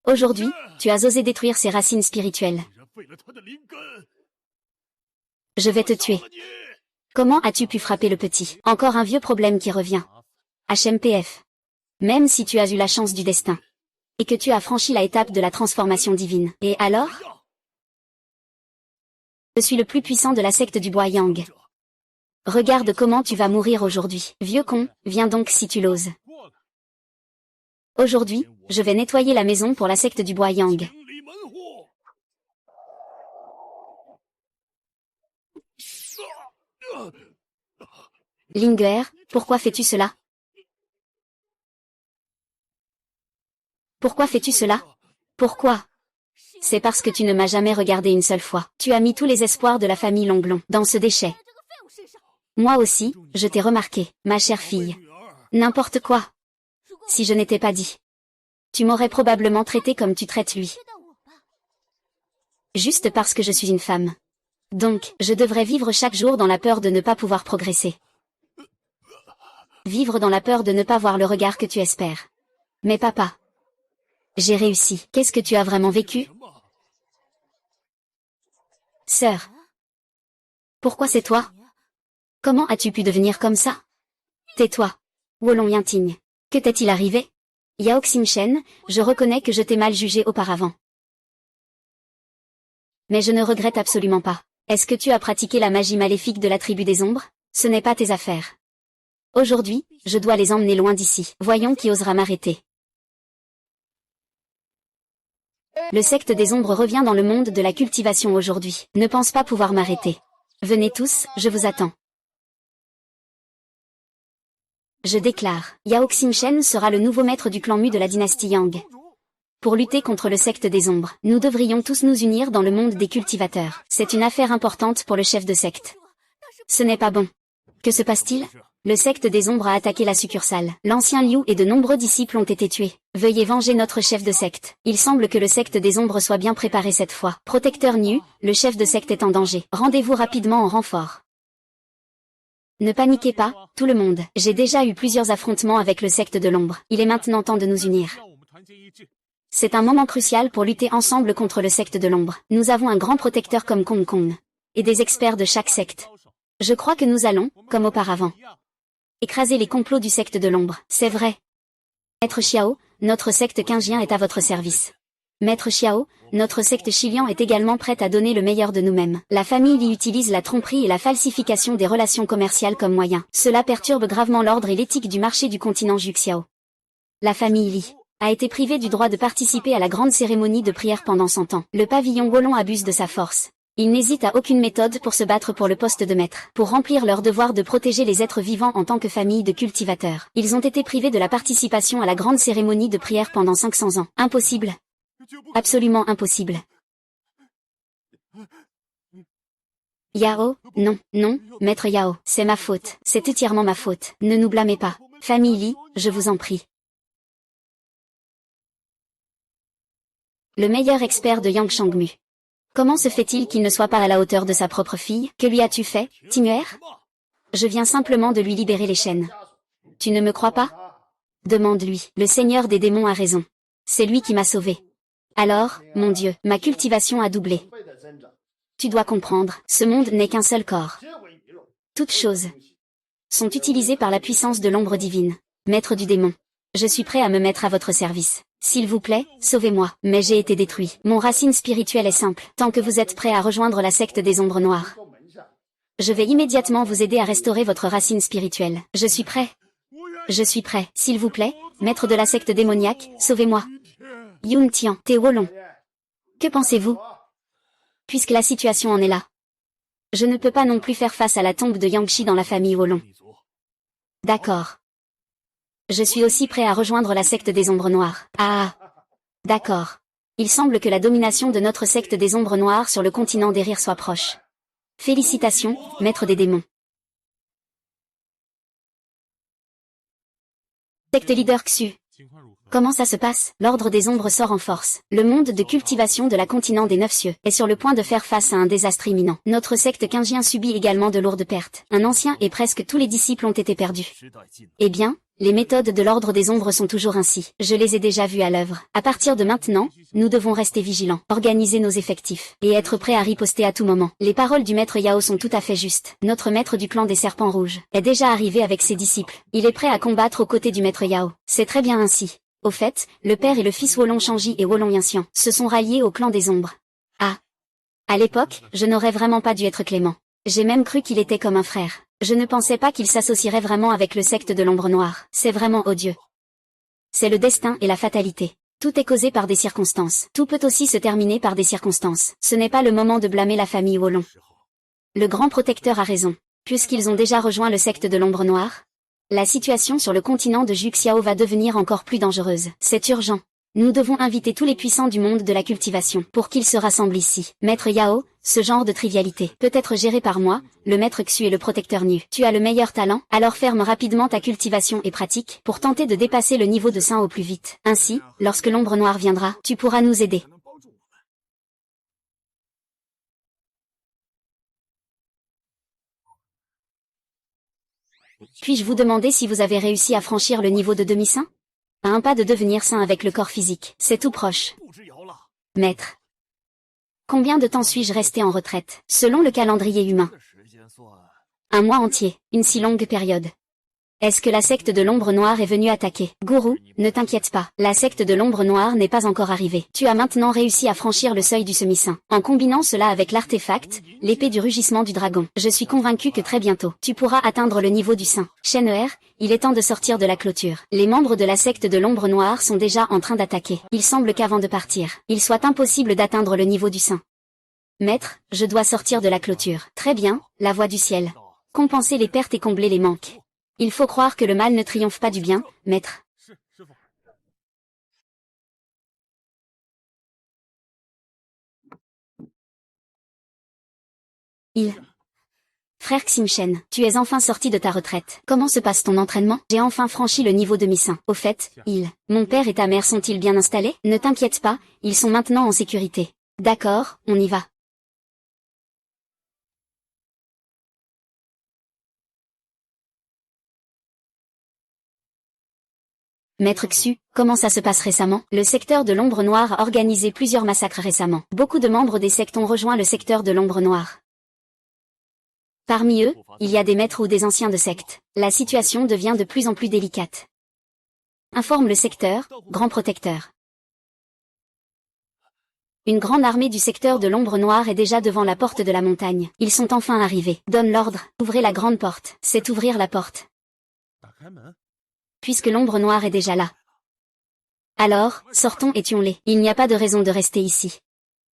Aujourd'hui, tu as osé détruire ses racines spirituelles. Je vais te tuer. Comment as-tu pu frapper le petit? Encore un vieux problème qui revient. HMPF. Même si tu as eu la chance du destin. Et que tu as franchi la étape de la transformation divine. Et alors? Je suis le plus puissant de la secte du bois Yang. Regarde comment tu vas mourir aujourd'hui. Vieux con, viens donc si tu l'oses. Aujourd'hui, je vais nettoyer la maison pour la secte du bois Yang. Linger, pourquoi fais-tu cela? Pourquoi fais-tu cela? Pourquoi? C'est parce que tu ne m'as jamais regardé une seule fois. Tu as mis tous les espoirs de la famille Longlong dans ce déchet. Moi aussi, je t'ai remarqué, ma chère fille. N'importe quoi. Si je n'étais pas dit. Tu m'aurais probablement traité comme tu traites lui. Juste parce que je suis une femme. Donc, je devrais vivre chaque jour dans la peur de ne pas pouvoir progresser. Vivre dans la peur de ne pas voir le regard que tu espères. Mais papa. J'ai réussi. Qu'est-ce que tu as vraiment vécu? Sœur. Pourquoi c'est toi? Comment as-tu pu devenir comme ça? Tais-toi. Wolong Yinting. Que t'est-il arrivé? Yao Xingchen, je reconnais que je t'ai mal jugé auparavant. Mais je ne regrette absolument pas. Est-ce que tu as pratiqué la magie maléfique de la tribu des ombres? Ce n'est pas tes affaires. Aujourd'hui, je dois les emmener loin d'ici. Voyons qui osera m'arrêter. Le secte des ombres revient dans le monde de la cultivation aujourd'hui. Ne pense pas pouvoir m'arrêter. Venez tous, je vous attends. Je déclare, Yao Xingchen sera le nouveau maître du clan Mu de la dynastie Yang. Pour lutter contre le secte des ombres, nous devrions tous nous unir dans le monde des cultivateurs. C'est une affaire importante pour le chef de secte. Ce n'est pas bon. Que se passe-t-il? Le secte des ombres a attaqué la succursale. L'ancien Liu et de nombreux disciples ont été tués. Veuillez venger notre chef de secte. Il semble que le secte des ombres soit bien préparé cette fois. Protecteur Niu, le chef de secte est en danger. Rendez-vous rapidement en renfort. Ne paniquez pas, tout le monde. J'ai déjà eu plusieurs affrontements avec le secte de l'ombre. Il est maintenant temps de nous unir. C'est un moment crucial pour lutter ensemble contre le secte de l'ombre. Nous avons un grand protecteur comme Kong Kong. Et des experts de chaque secte. Je crois que nous allons, comme auparavant, écraser les complots du secte de l'ombre. C'est vrai. Maître Xiao, notre secte Qingjian est à votre service. Maître Xiao, notre secte Xiliang est également prête à donner le meilleur de nous-mêmes. La famille Li utilise la tromperie et la falsification des relations commerciales comme moyen. Cela perturbe gravement l'ordre et l'éthique du marché du continent Juxiao. La famille Li a été privée du droit de participer à la grande cérémonie de prière pendant 100 ans. Le pavillon Wolong abuse de sa force. Ils n'hésitent à aucune méthode pour se battre pour le poste de maître, pour remplir leur devoir de protéger les êtres vivants en tant que famille de cultivateurs. Ils ont été privés de la participation à la grande cérémonie de prière pendant 500 ans. Impossible. Absolument impossible. Yao, non, non, maître Yao, c'est ma faute, c'est entièrement ma faute. Ne nous blâmez pas. Famille Li, je vous en prie. Le meilleur expert de Yang Shangmu. Comment se fait-il qu'il ne soit pas à la hauteur de sa propre fille? Que lui as-tu fait, Timuer? Je viens simplement de lui libérer les chaînes. Tu ne me crois pas? Demande-lui. Le seigneur des démons a raison. C'est lui qui m'a sauvé. Alors, mon Dieu, ma cultivation a doublé. Tu dois comprendre, ce monde n'est qu'un seul corps. Toutes choses sont utilisées par la puissance de l'ombre divine. Maître du démon. Je suis prêt à me mettre à votre service. S'il vous plaît, sauvez-moi. Mais j'ai été détruit. Mon racine spirituelle est simple. Tant que vous êtes prêt à rejoindre la secte des ombres noires, je vais immédiatement vous aider à restaurer votre racine spirituelle. Je suis prêt. Je suis prêt. S'il vous plaît, maître de la secte démoniaque, sauvez-moi. Yun Tian, Té Wolong. Que pensez-vous? Puisque la situation en est là, je ne peux pas non plus faire face à la tombe de Yangshi dans la famille Wolong. D'accord. Je suis aussi prêt à rejoindre la secte des ombres noires. Ah. D'accord. Il semble que la domination de notre secte des ombres noires sur le continent des rires soit proche. Félicitations, maître des démons. Secte leader Xu. Comment ça se passe? L'ordre des ombres sort en force. Le monde de cultivation de la continent des neuf cieux est sur le point de faire face à un désastre imminent. Notre secte Qingjian subit également de lourdes pertes. Un ancien et presque tous les disciples ont été perdus. Eh bien, les méthodes de l'ordre des ombres sont toujours ainsi. Je les ai déjà vues à l'œuvre. À partir de maintenant, nous devons rester vigilants, organiser nos effectifs, et être prêts à riposter à tout moment. Les paroles du maître Yao sont tout à fait justes. Notre maître du clan des serpents rouges est déjà arrivé avec ses disciples. Il est prêt à combattre aux côtés du maître Yao. C'est très bien ainsi. Au fait, le père et le fils Wolong Shangji et Wolong Yanxian se sont ralliés au clan des ombres. Ah. À l'époque, je n'aurais vraiment pas dû être clément. J'ai même cru qu'il était comme un frère. Je ne pensais pas qu'il s'associerait vraiment avec le secte de l'ombre noire. C'est vraiment odieux. C'est le destin et la fatalité. Tout est causé par des circonstances. Tout peut aussi se terminer par des circonstances. Ce n'est pas le moment de blâmer la famille Wolong. Le grand protecteur a raison. Puisqu'ils ont déjà rejoint le secte de l'ombre noire, la situation sur le continent de Juxiao va devenir encore plus dangereuse. C'est urgent. Nous devons inviter tous les puissants du monde de la cultivation pour qu'ils se rassemblent ici. Maître Yao, ce genre de trivialité peut être géré par moi, le maître Xu et le protecteur Nu. Tu as le meilleur talent, alors ferme rapidement ta cultivation et pratique pour tenter de dépasser le niveau de saint au plus vite. Ainsi, lorsque l'ombre noire viendra, tu pourras nous aider. Puis-je vous demander si vous avez réussi à franchir le niveau de demi-saint? À un pas de devenir saint avec le corps physique. C'est tout proche. Maître. Combien de temps suis-je resté en retraite, selon le calendrier humain? Un mois entier, une si longue période. Est-ce que la secte de l'ombre noire est venue attaquer? Gourou, ne t'inquiète pas, la secte de l'ombre noire n'est pas encore arrivée. Tu as maintenant réussi à franchir le seuil du semi-saint. En combinant cela avec l'artefact, l'épée du rugissement du dragon, je suis convaincu que très bientôt, tu pourras atteindre le niveau du saint. Shenhe, il est temps de sortir de la clôture. Les membres de la secte de l'ombre noire sont déjà en train d'attaquer. Il semble qu'avant de partir, il soit impossible d'atteindre le niveau du saint. Maître, je dois sortir de la clôture. Très bien, la voie du ciel. Compenser les pertes et combler les manques. Il faut croire que le mal ne triomphe pas du bien, maître. Il Frère Ximchen, tu es enfin sorti de ta retraite. Comment se passe ton entraînement? J'ai enfin franchi le niveau de mi-saint. Au fait, mon père et ta mère sont-ils bien installés? Ne t'inquiète pas, ils sont maintenant en sécurité. D'accord, on y va. Maître Xu, comment ça se passe récemment? Le secteur de l'ombre noire a organisé plusieurs massacres récemment. Beaucoup de membres des sectes ont rejoint le secteur de l'ombre noire. Parmi eux, il y a des maîtres ou des anciens de secte. La situation devient de plus en plus délicate. Informe le secteur, grand protecteur. Une grande armée du secteur de l'ombre noire est déjà devant la porte de la montagne. Ils sont enfin arrivés. Donne l'ordre, ouvrez la grande porte. C'est ouvrir la porte. Puisque l'ombre noire est déjà là. Alors, sortons et tuons-les. Il n'y a pas de raison de rester ici.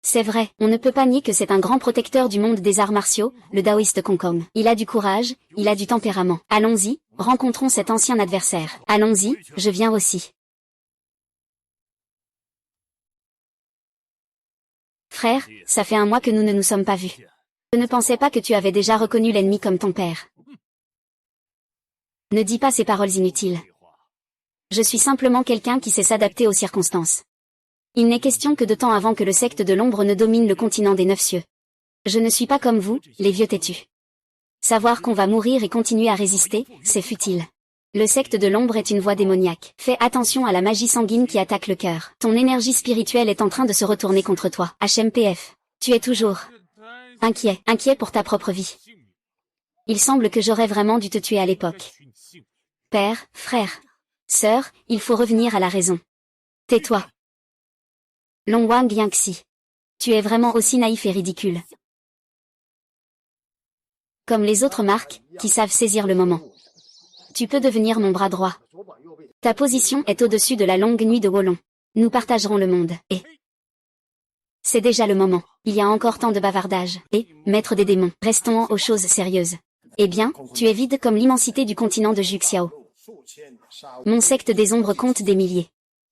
C'est vrai, on ne peut pas nier que c'est un grand protecteur du monde des arts martiaux, le taoïste Kong Kong. Il a du courage, il a du tempérament. Allons-y, rencontrons cet ancien adversaire. Allons-y, je viens aussi. Frère, ça fait un mois que nous ne nous sommes pas vus. Je ne pensais pas que tu avais déjà reconnu l'ennemi comme ton père. Ne dis pas ces paroles inutiles. Je suis simplement quelqu'un qui sait s'adapter aux circonstances. Il n'est question que de temps avant que le secte de l'ombre ne domine le continent des neuf cieux. Je ne suis pas comme vous, les vieux têtus. Savoir qu'on va mourir et continuer à résister, c'est futile. Le secte de l'ombre est une voie démoniaque. Fais attention à la magie sanguine qui attaque le cœur. Ton énergie spirituelle est en train de se retourner contre toi. HMPF. Tu es toujours inquiet pour ta propre vie. Il semble que j'aurais vraiment dû te tuer à l'époque. Père, frère, sœur, il faut revenir à la raison. Tais-toi. Longwang Yangxi. Tu es vraiment aussi naïf et ridicule. Comme les autres marques, qui savent saisir le moment. Tu peux devenir mon bras droit. Ta position est au-dessus de la longue nuit de Wolong. Nous partagerons le monde, et... C'est déjà le moment. Il y a encore tant de bavardage. Et, maître des démons, restons aux choses sérieuses. Eh bien, tu es vide comme l'immensité du continent de Juxiao. Mon secte des ombres compte des milliers.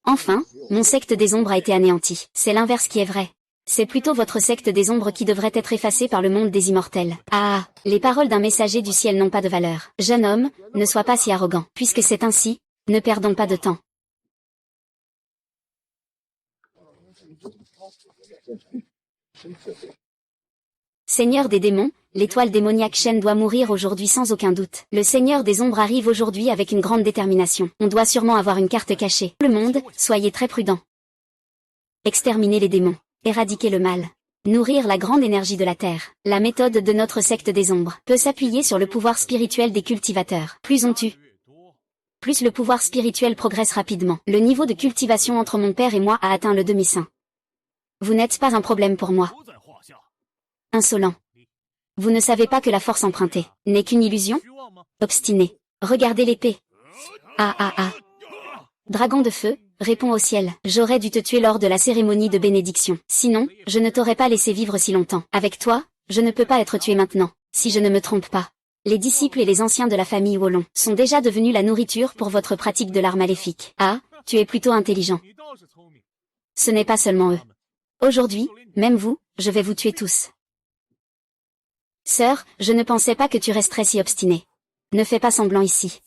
Enfin, mon secte des ombres a été anéanti. C'est l'inverse qui est vrai. C'est plutôt votre secte des ombres qui devrait être effacée par le monde des immortels. Ah, les paroles d'un messager du ciel n'ont pas de valeur. Jeune homme, ne sois pas si arrogant. Puisque c'est ainsi, ne perdons pas de temps. Seigneur des démons, l'étoile démoniaque Shen doit mourir aujourd'hui sans aucun doute. Le Seigneur des ombres arrive aujourd'hui avec une grande détermination. On doit sûrement avoir une carte cachée. Le monde, soyez très prudents. Exterminer les démons. Éradiquer le mal. Nourrir la grande énergie de la terre. La méthode de notre secte des ombres peut s'appuyer sur le pouvoir spirituel des cultivateurs. Plus on tue, plus le pouvoir spirituel progresse rapidement. Le niveau de cultivation entre mon père et moi a atteint le demi-saint. Vous n'êtes pas un problème pour moi. Insolent. Vous ne savez pas que la force empruntée n'est qu'une illusion? Obstiné. Regardez l'épée. Ah. Dragon de feu, réponds au ciel. J'aurais dû te tuer lors de la cérémonie de bénédiction. Sinon, je ne t'aurais pas laissé vivre si longtemps. Avec toi, je ne peux pas être tué maintenant, si je ne me trompe pas. Les disciples et les anciens de la famille Wolong sont déjà devenus la nourriture pour votre pratique de l'art maléfique. Ah, tu es plutôt intelligent. Ce n'est pas seulement eux. Aujourd'hui, même vous, je vais vous tuer tous. Sœur, je ne pensais pas que tu resterais si obstinée. Ne fais pas semblant ici.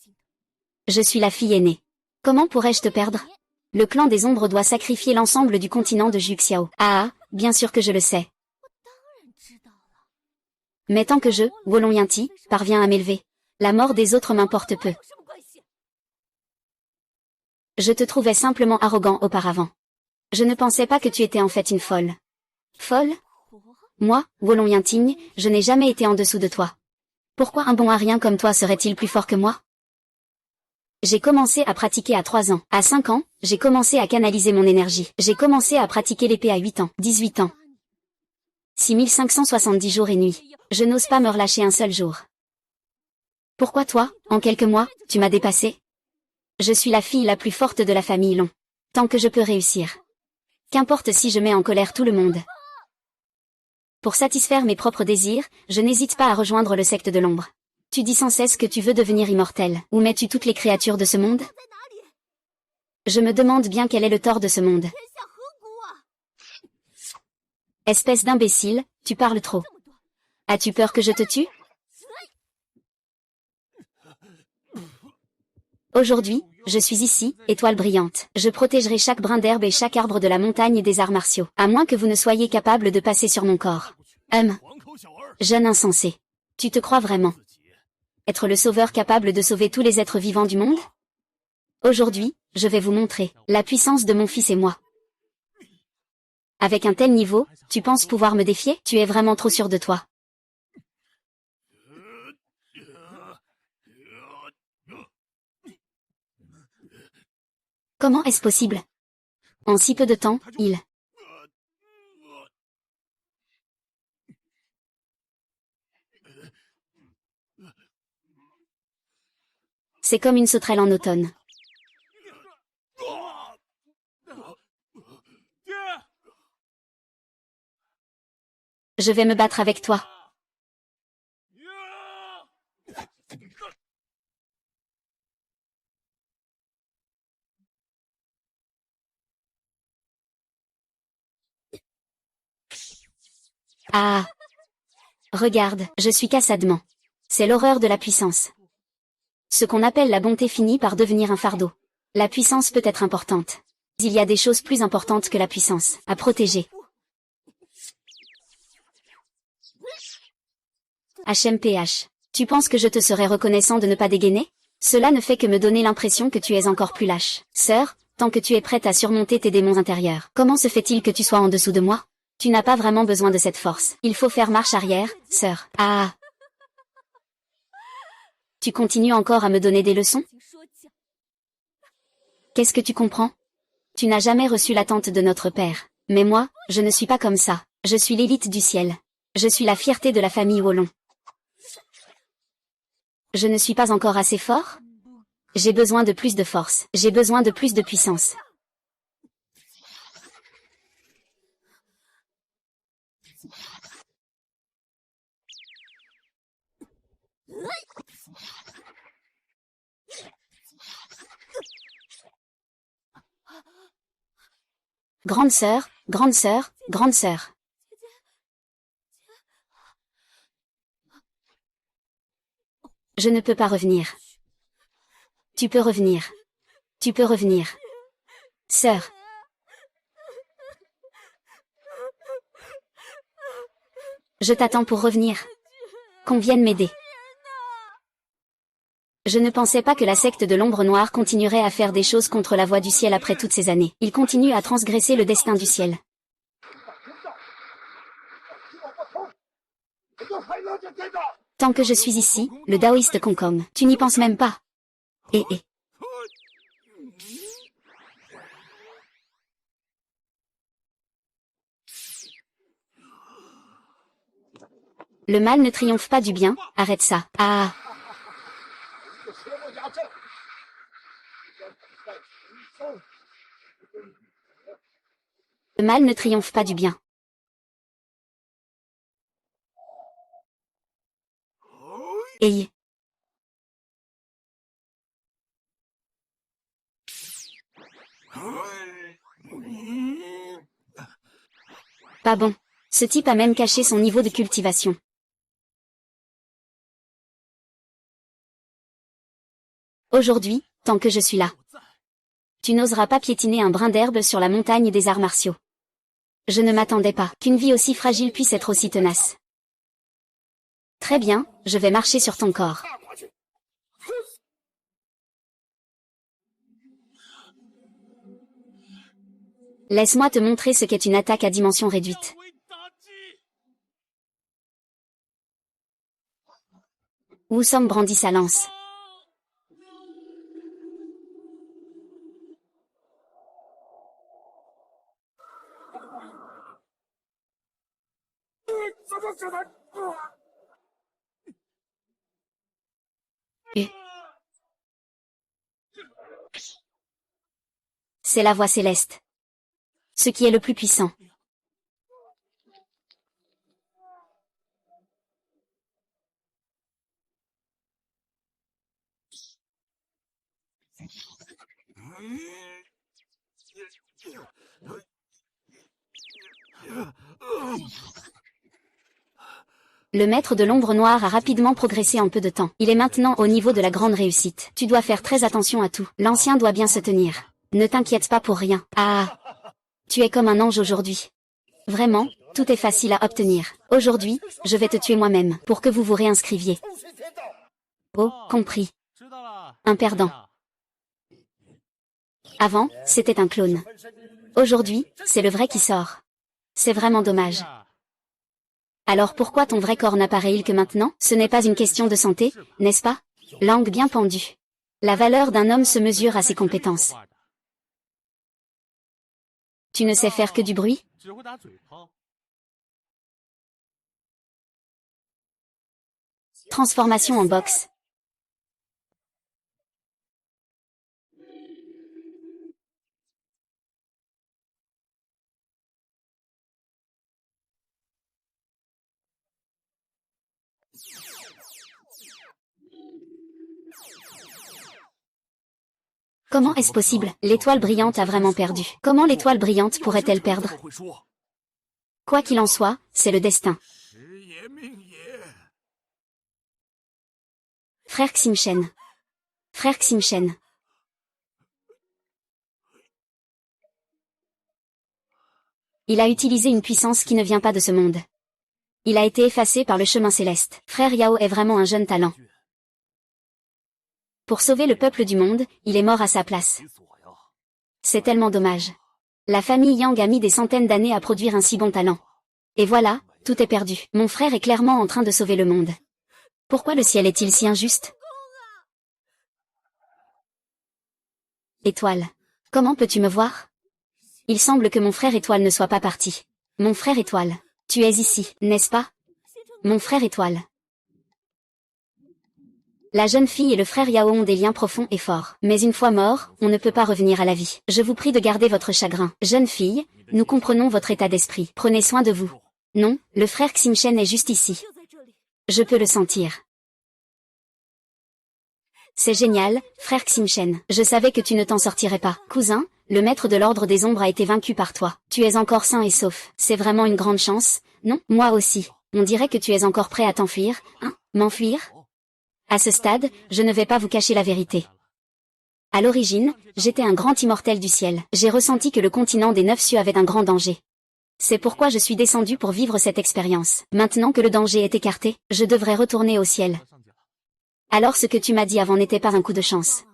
Je suis la fille aînée. Comment pourrais-je te perdre? Le clan des ombres doit sacrifier l'ensemble du continent de Juxiao. Ah, bien sûr que je le sais. Mais tant que je, Wolong Yanti, parviens à m'élever, la mort des autres m'importe peu. Je te trouvais simplement arrogant auparavant. Je ne pensais pas que tu étais en fait une folle. Folle? Moi, Wolong Yanting, je n'ai jamais été en dessous de toi. Pourquoi un bon à rien comme toi serait-il plus fort que moi? J'ai commencé à pratiquer à 3 ans. À 5 ans, j'ai commencé à canaliser mon énergie. J'ai commencé à pratiquer l'épée à 8 ans, 18 ans. 6570 jours et nuits. Je n'ose pas me relâcher un seul jour. Pourquoi toi, en quelques mois, tu m'as dépassé? Je suis la fille la plus forte de la famille Long. Tant que je peux réussir. Qu'importe si je mets en colère tout le monde. Pour satisfaire mes propres désirs, je n'hésite pas à rejoindre le secte de l'ombre. Tu dis sans cesse que tu veux devenir immortel. Où mets-tu toutes les créatures de ce monde? Je me demande bien quel est le tort de ce monde. Espèce d'imbécile, tu parles trop. As-tu peur que je te tue? Aujourd'hui, je suis ici, étoile brillante. Je protégerai chaque brin d'herbe et chaque arbre de la montagne et des arts martiaux, à moins que vous ne soyez capable de passer sur mon corps. Jeune insensé. Tu te crois vraiment être le sauveur capable de sauver tous les êtres vivants du monde? Aujourd'hui, je vais vous montrer la puissance de mon fils et moi. Avec un tel niveau, tu penses pouvoir me défier? Tu es vraiment trop sûr de toi. Comment est-ce possible? En si peu de temps, il... C'est comme une sauterelle en automne. Je vais me battre avec toi. Ah! Regarde, je suis Cassadement. C'est l'horreur de la puissance. Ce qu'on appelle la bonté finit par devenir un fardeau. La puissance peut être importante. Il y a des choses plus importantes que la puissance à protéger. HMPH. Tu penses que je te serais reconnaissant de ne pas dégainer? Cela ne fait que me donner l'impression que tu es encore plus lâche. Sœur, tant que tu es prête à surmonter tes démons intérieurs, comment se fait-il que tu sois en dessous de moi? Tu n'as pas vraiment besoin de cette force. Il faut faire marche arrière, sœur. Ah! Tu continues encore à me donner des leçons? Qu'est-ce que tu comprends? Tu n'as jamais reçu l'attente de notre père. Mais moi, je ne suis pas comme ça. Je suis l'élite du ciel. Je suis la fierté de la famille Wallon. Je ne suis pas encore assez fort? J'ai besoin de plus de force. J'ai besoin de plus de puissance. Grande sœur, grande sœur, grande sœur. Je ne peux pas revenir. Tu peux revenir. Tu peux revenir. Sœur. Je t'attends pour revenir. Qu'on vienne m'aider. Je ne pensais pas que la secte de l'ombre noire continuerait à faire des choses contre la voie du ciel après toutes ces années. Ils continuent à transgresser le destin du ciel. Tant que je suis ici, le taoïste concombre. Tu n'y penses même pas. Eh. Le mal ne triomphe pas du bien, arrête ça. Ah! Le mal ne triomphe pas du bien. Hey. Pas bon. Ce type a même caché son niveau de cultivation. Aujourd'hui, tant que je suis là. Tu n'oseras pas piétiner un brin d'herbe sur la montagne des arts martiaux. Je ne m'attendais pas qu'une vie aussi fragile puisse être aussi tenace. Très bien, je vais marcher sur ton corps. Laisse-moi te montrer ce qu'est une attaque à dimension réduite. Wu Song brandit sa lance. C'est la voix céleste. Ce qui est le plus puissant. Le maître de l'ombre noire a rapidement progressé en peu de temps. Il est maintenant au niveau de la grande réussite. Tu dois faire très attention à tout. L'ancien doit bien se tenir. Ne t'inquiète pas pour rien. Ah, tu es comme un ange aujourd'hui. Vraiment, tout est facile à obtenir. Aujourd'hui, je vais te tuer moi-même pour que vous vous réinscriviez. Oh, compris. Un perdant. Avant, c'était un clone. Aujourd'hui, c'est le vrai qui sort. C'est vraiment dommage. Alors pourquoi ton vrai corps n'apparaît-il que maintenant? Ce n'est pas une question de santé, n'est-ce pas? Langue bien pendue. La valeur d'un homme se mesure à ses compétences. Tu ne sais faire que du bruit? Transformation en boxe. Comment est-ce possible? L'étoile brillante a vraiment perdu. Comment l'étoile brillante pourrait-elle perdre? Quoi qu'il en soit, c'est le destin. Frère Ximchen. Frère Ximchen. Il a utilisé une puissance qui ne vient pas de ce monde. Il a été effacé par le chemin céleste. Frère Yao est vraiment un jeune talent. Pour sauver le peuple du monde, il est mort à sa place. C'est tellement dommage. La famille Yang a mis des centaines d'années à produire un si bon talent. Et voilà, tout est perdu. Mon frère est clairement en train de sauver le monde. Pourquoi le ciel est-il si injuste? Étoile. Comment peux-tu me voir? Il semble que mon frère Étoile ne soit pas parti. Mon frère Étoile. Tu es ici, n'est-ce pas? Mon frère Étoile. La jeune fille et le frère Yao ont des liens profonds et forts. Mais une fois morts, on ne peut pas revenir à la vie. Je vous prie de garder votre chagrin. Jeune fille, nous comprenons votre état d'esprit. Prenez soin de vous. Non, le frère Ximchen est juste ici. Je peux le sentir. C'est génial, frère Ximchen. Je savais que tu ne t'en sortirais pas. Cousin, le maître de l'ordre des ombres a été vaincu par toi. Tu es encore sain et sauf. C'est vraiment une grande chance, non? Moi aussi. On dirait que tu es encore prêt à t'enfuir, hein? M'enfuir? À ce stade, je ne vais pas vous cacher la vérité. À l'origine, j'étais un grand immortel du ciel. J'ai ressenti que le continent des 9 cieux avait un grand danger. C'est pourquoi je suis descendu pour vivre cette expérience. Maintenant que le danger est écarté, je devrais retourner au ciel. Alors ce que tu m'as dit avant n'était pas un coup de chance.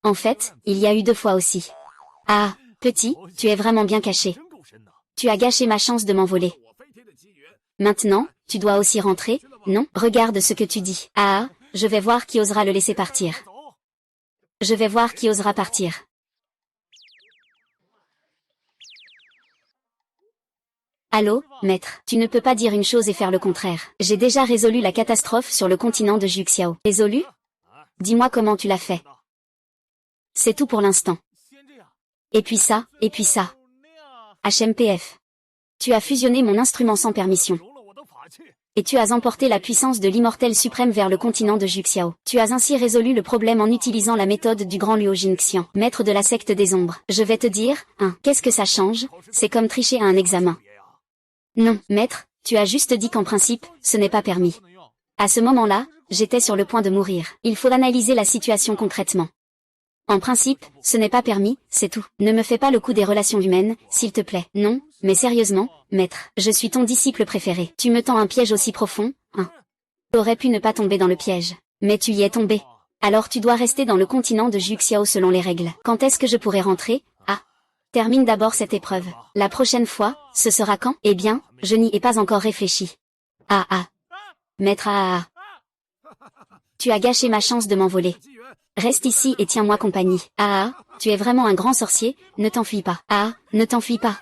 En fait, il y a eu 2 fois aussi. Ah, petit, tu es vraiment bien caché. Tu as gâché ma chance de m'envoler. Maintenant, tu dois aussi rentrer, non? Regarde ce que tu dis. Ah, je vais voir qui osera le laisser partir. Je vais voir qui osera partir. Allô, maître, tu ne peux pas dire une chose et faire le contraire. J'ai déjà résolu la catastrophe sur le continent de Juxiao. Résolu? Dis-moi comment tu l'as fait. C'est tout pour l'instant. Et puis ça, et puis ça. HMPF. Tu as fusionné mon instrument sans permission. Et tu as emporté la puissance de l'immortel suprême vers le continent de Juxiao. Tu as ainsi résolu le problème en utilisant la méthode du grand Luo Jingxian, maître de la secte des ombres. Je vais te dire, qu'est-ce que ça change? C'est comme tricher à un examen. Non, maître, tu as juste dit qu'en principe, ce n'est pas permis. À ce moment-là, j'étais sur le point de mourir. Il faut analyser la situation concrètement. En principe, ce n'est pas permis, c'est tout. Ne me fais pas le coup des relations humaines, s'il te plaît. Non, mais sérieusement, maître, je suis ton disciple préféré. Tu me tends un piège aussi profond, Tu aurais pu ne pas tomber dans le piège. Mais tu y es tombé. Alors tu dois rester dans le continent de Juxiao selon les règles. Quand est-ce que je pourrai rentrer? Termine d'abord cette épreuve. La prochaine fois, ce sera quand? Eh bien, je n'y ai pas encore réfléchi. Maître Tu as gâché ma chance de m'envoler. Reste ici et tiens-moi compagnie. Tu es vraiment un grand sorcier, ne t'enfuis pas. Ne t'enfuis pas.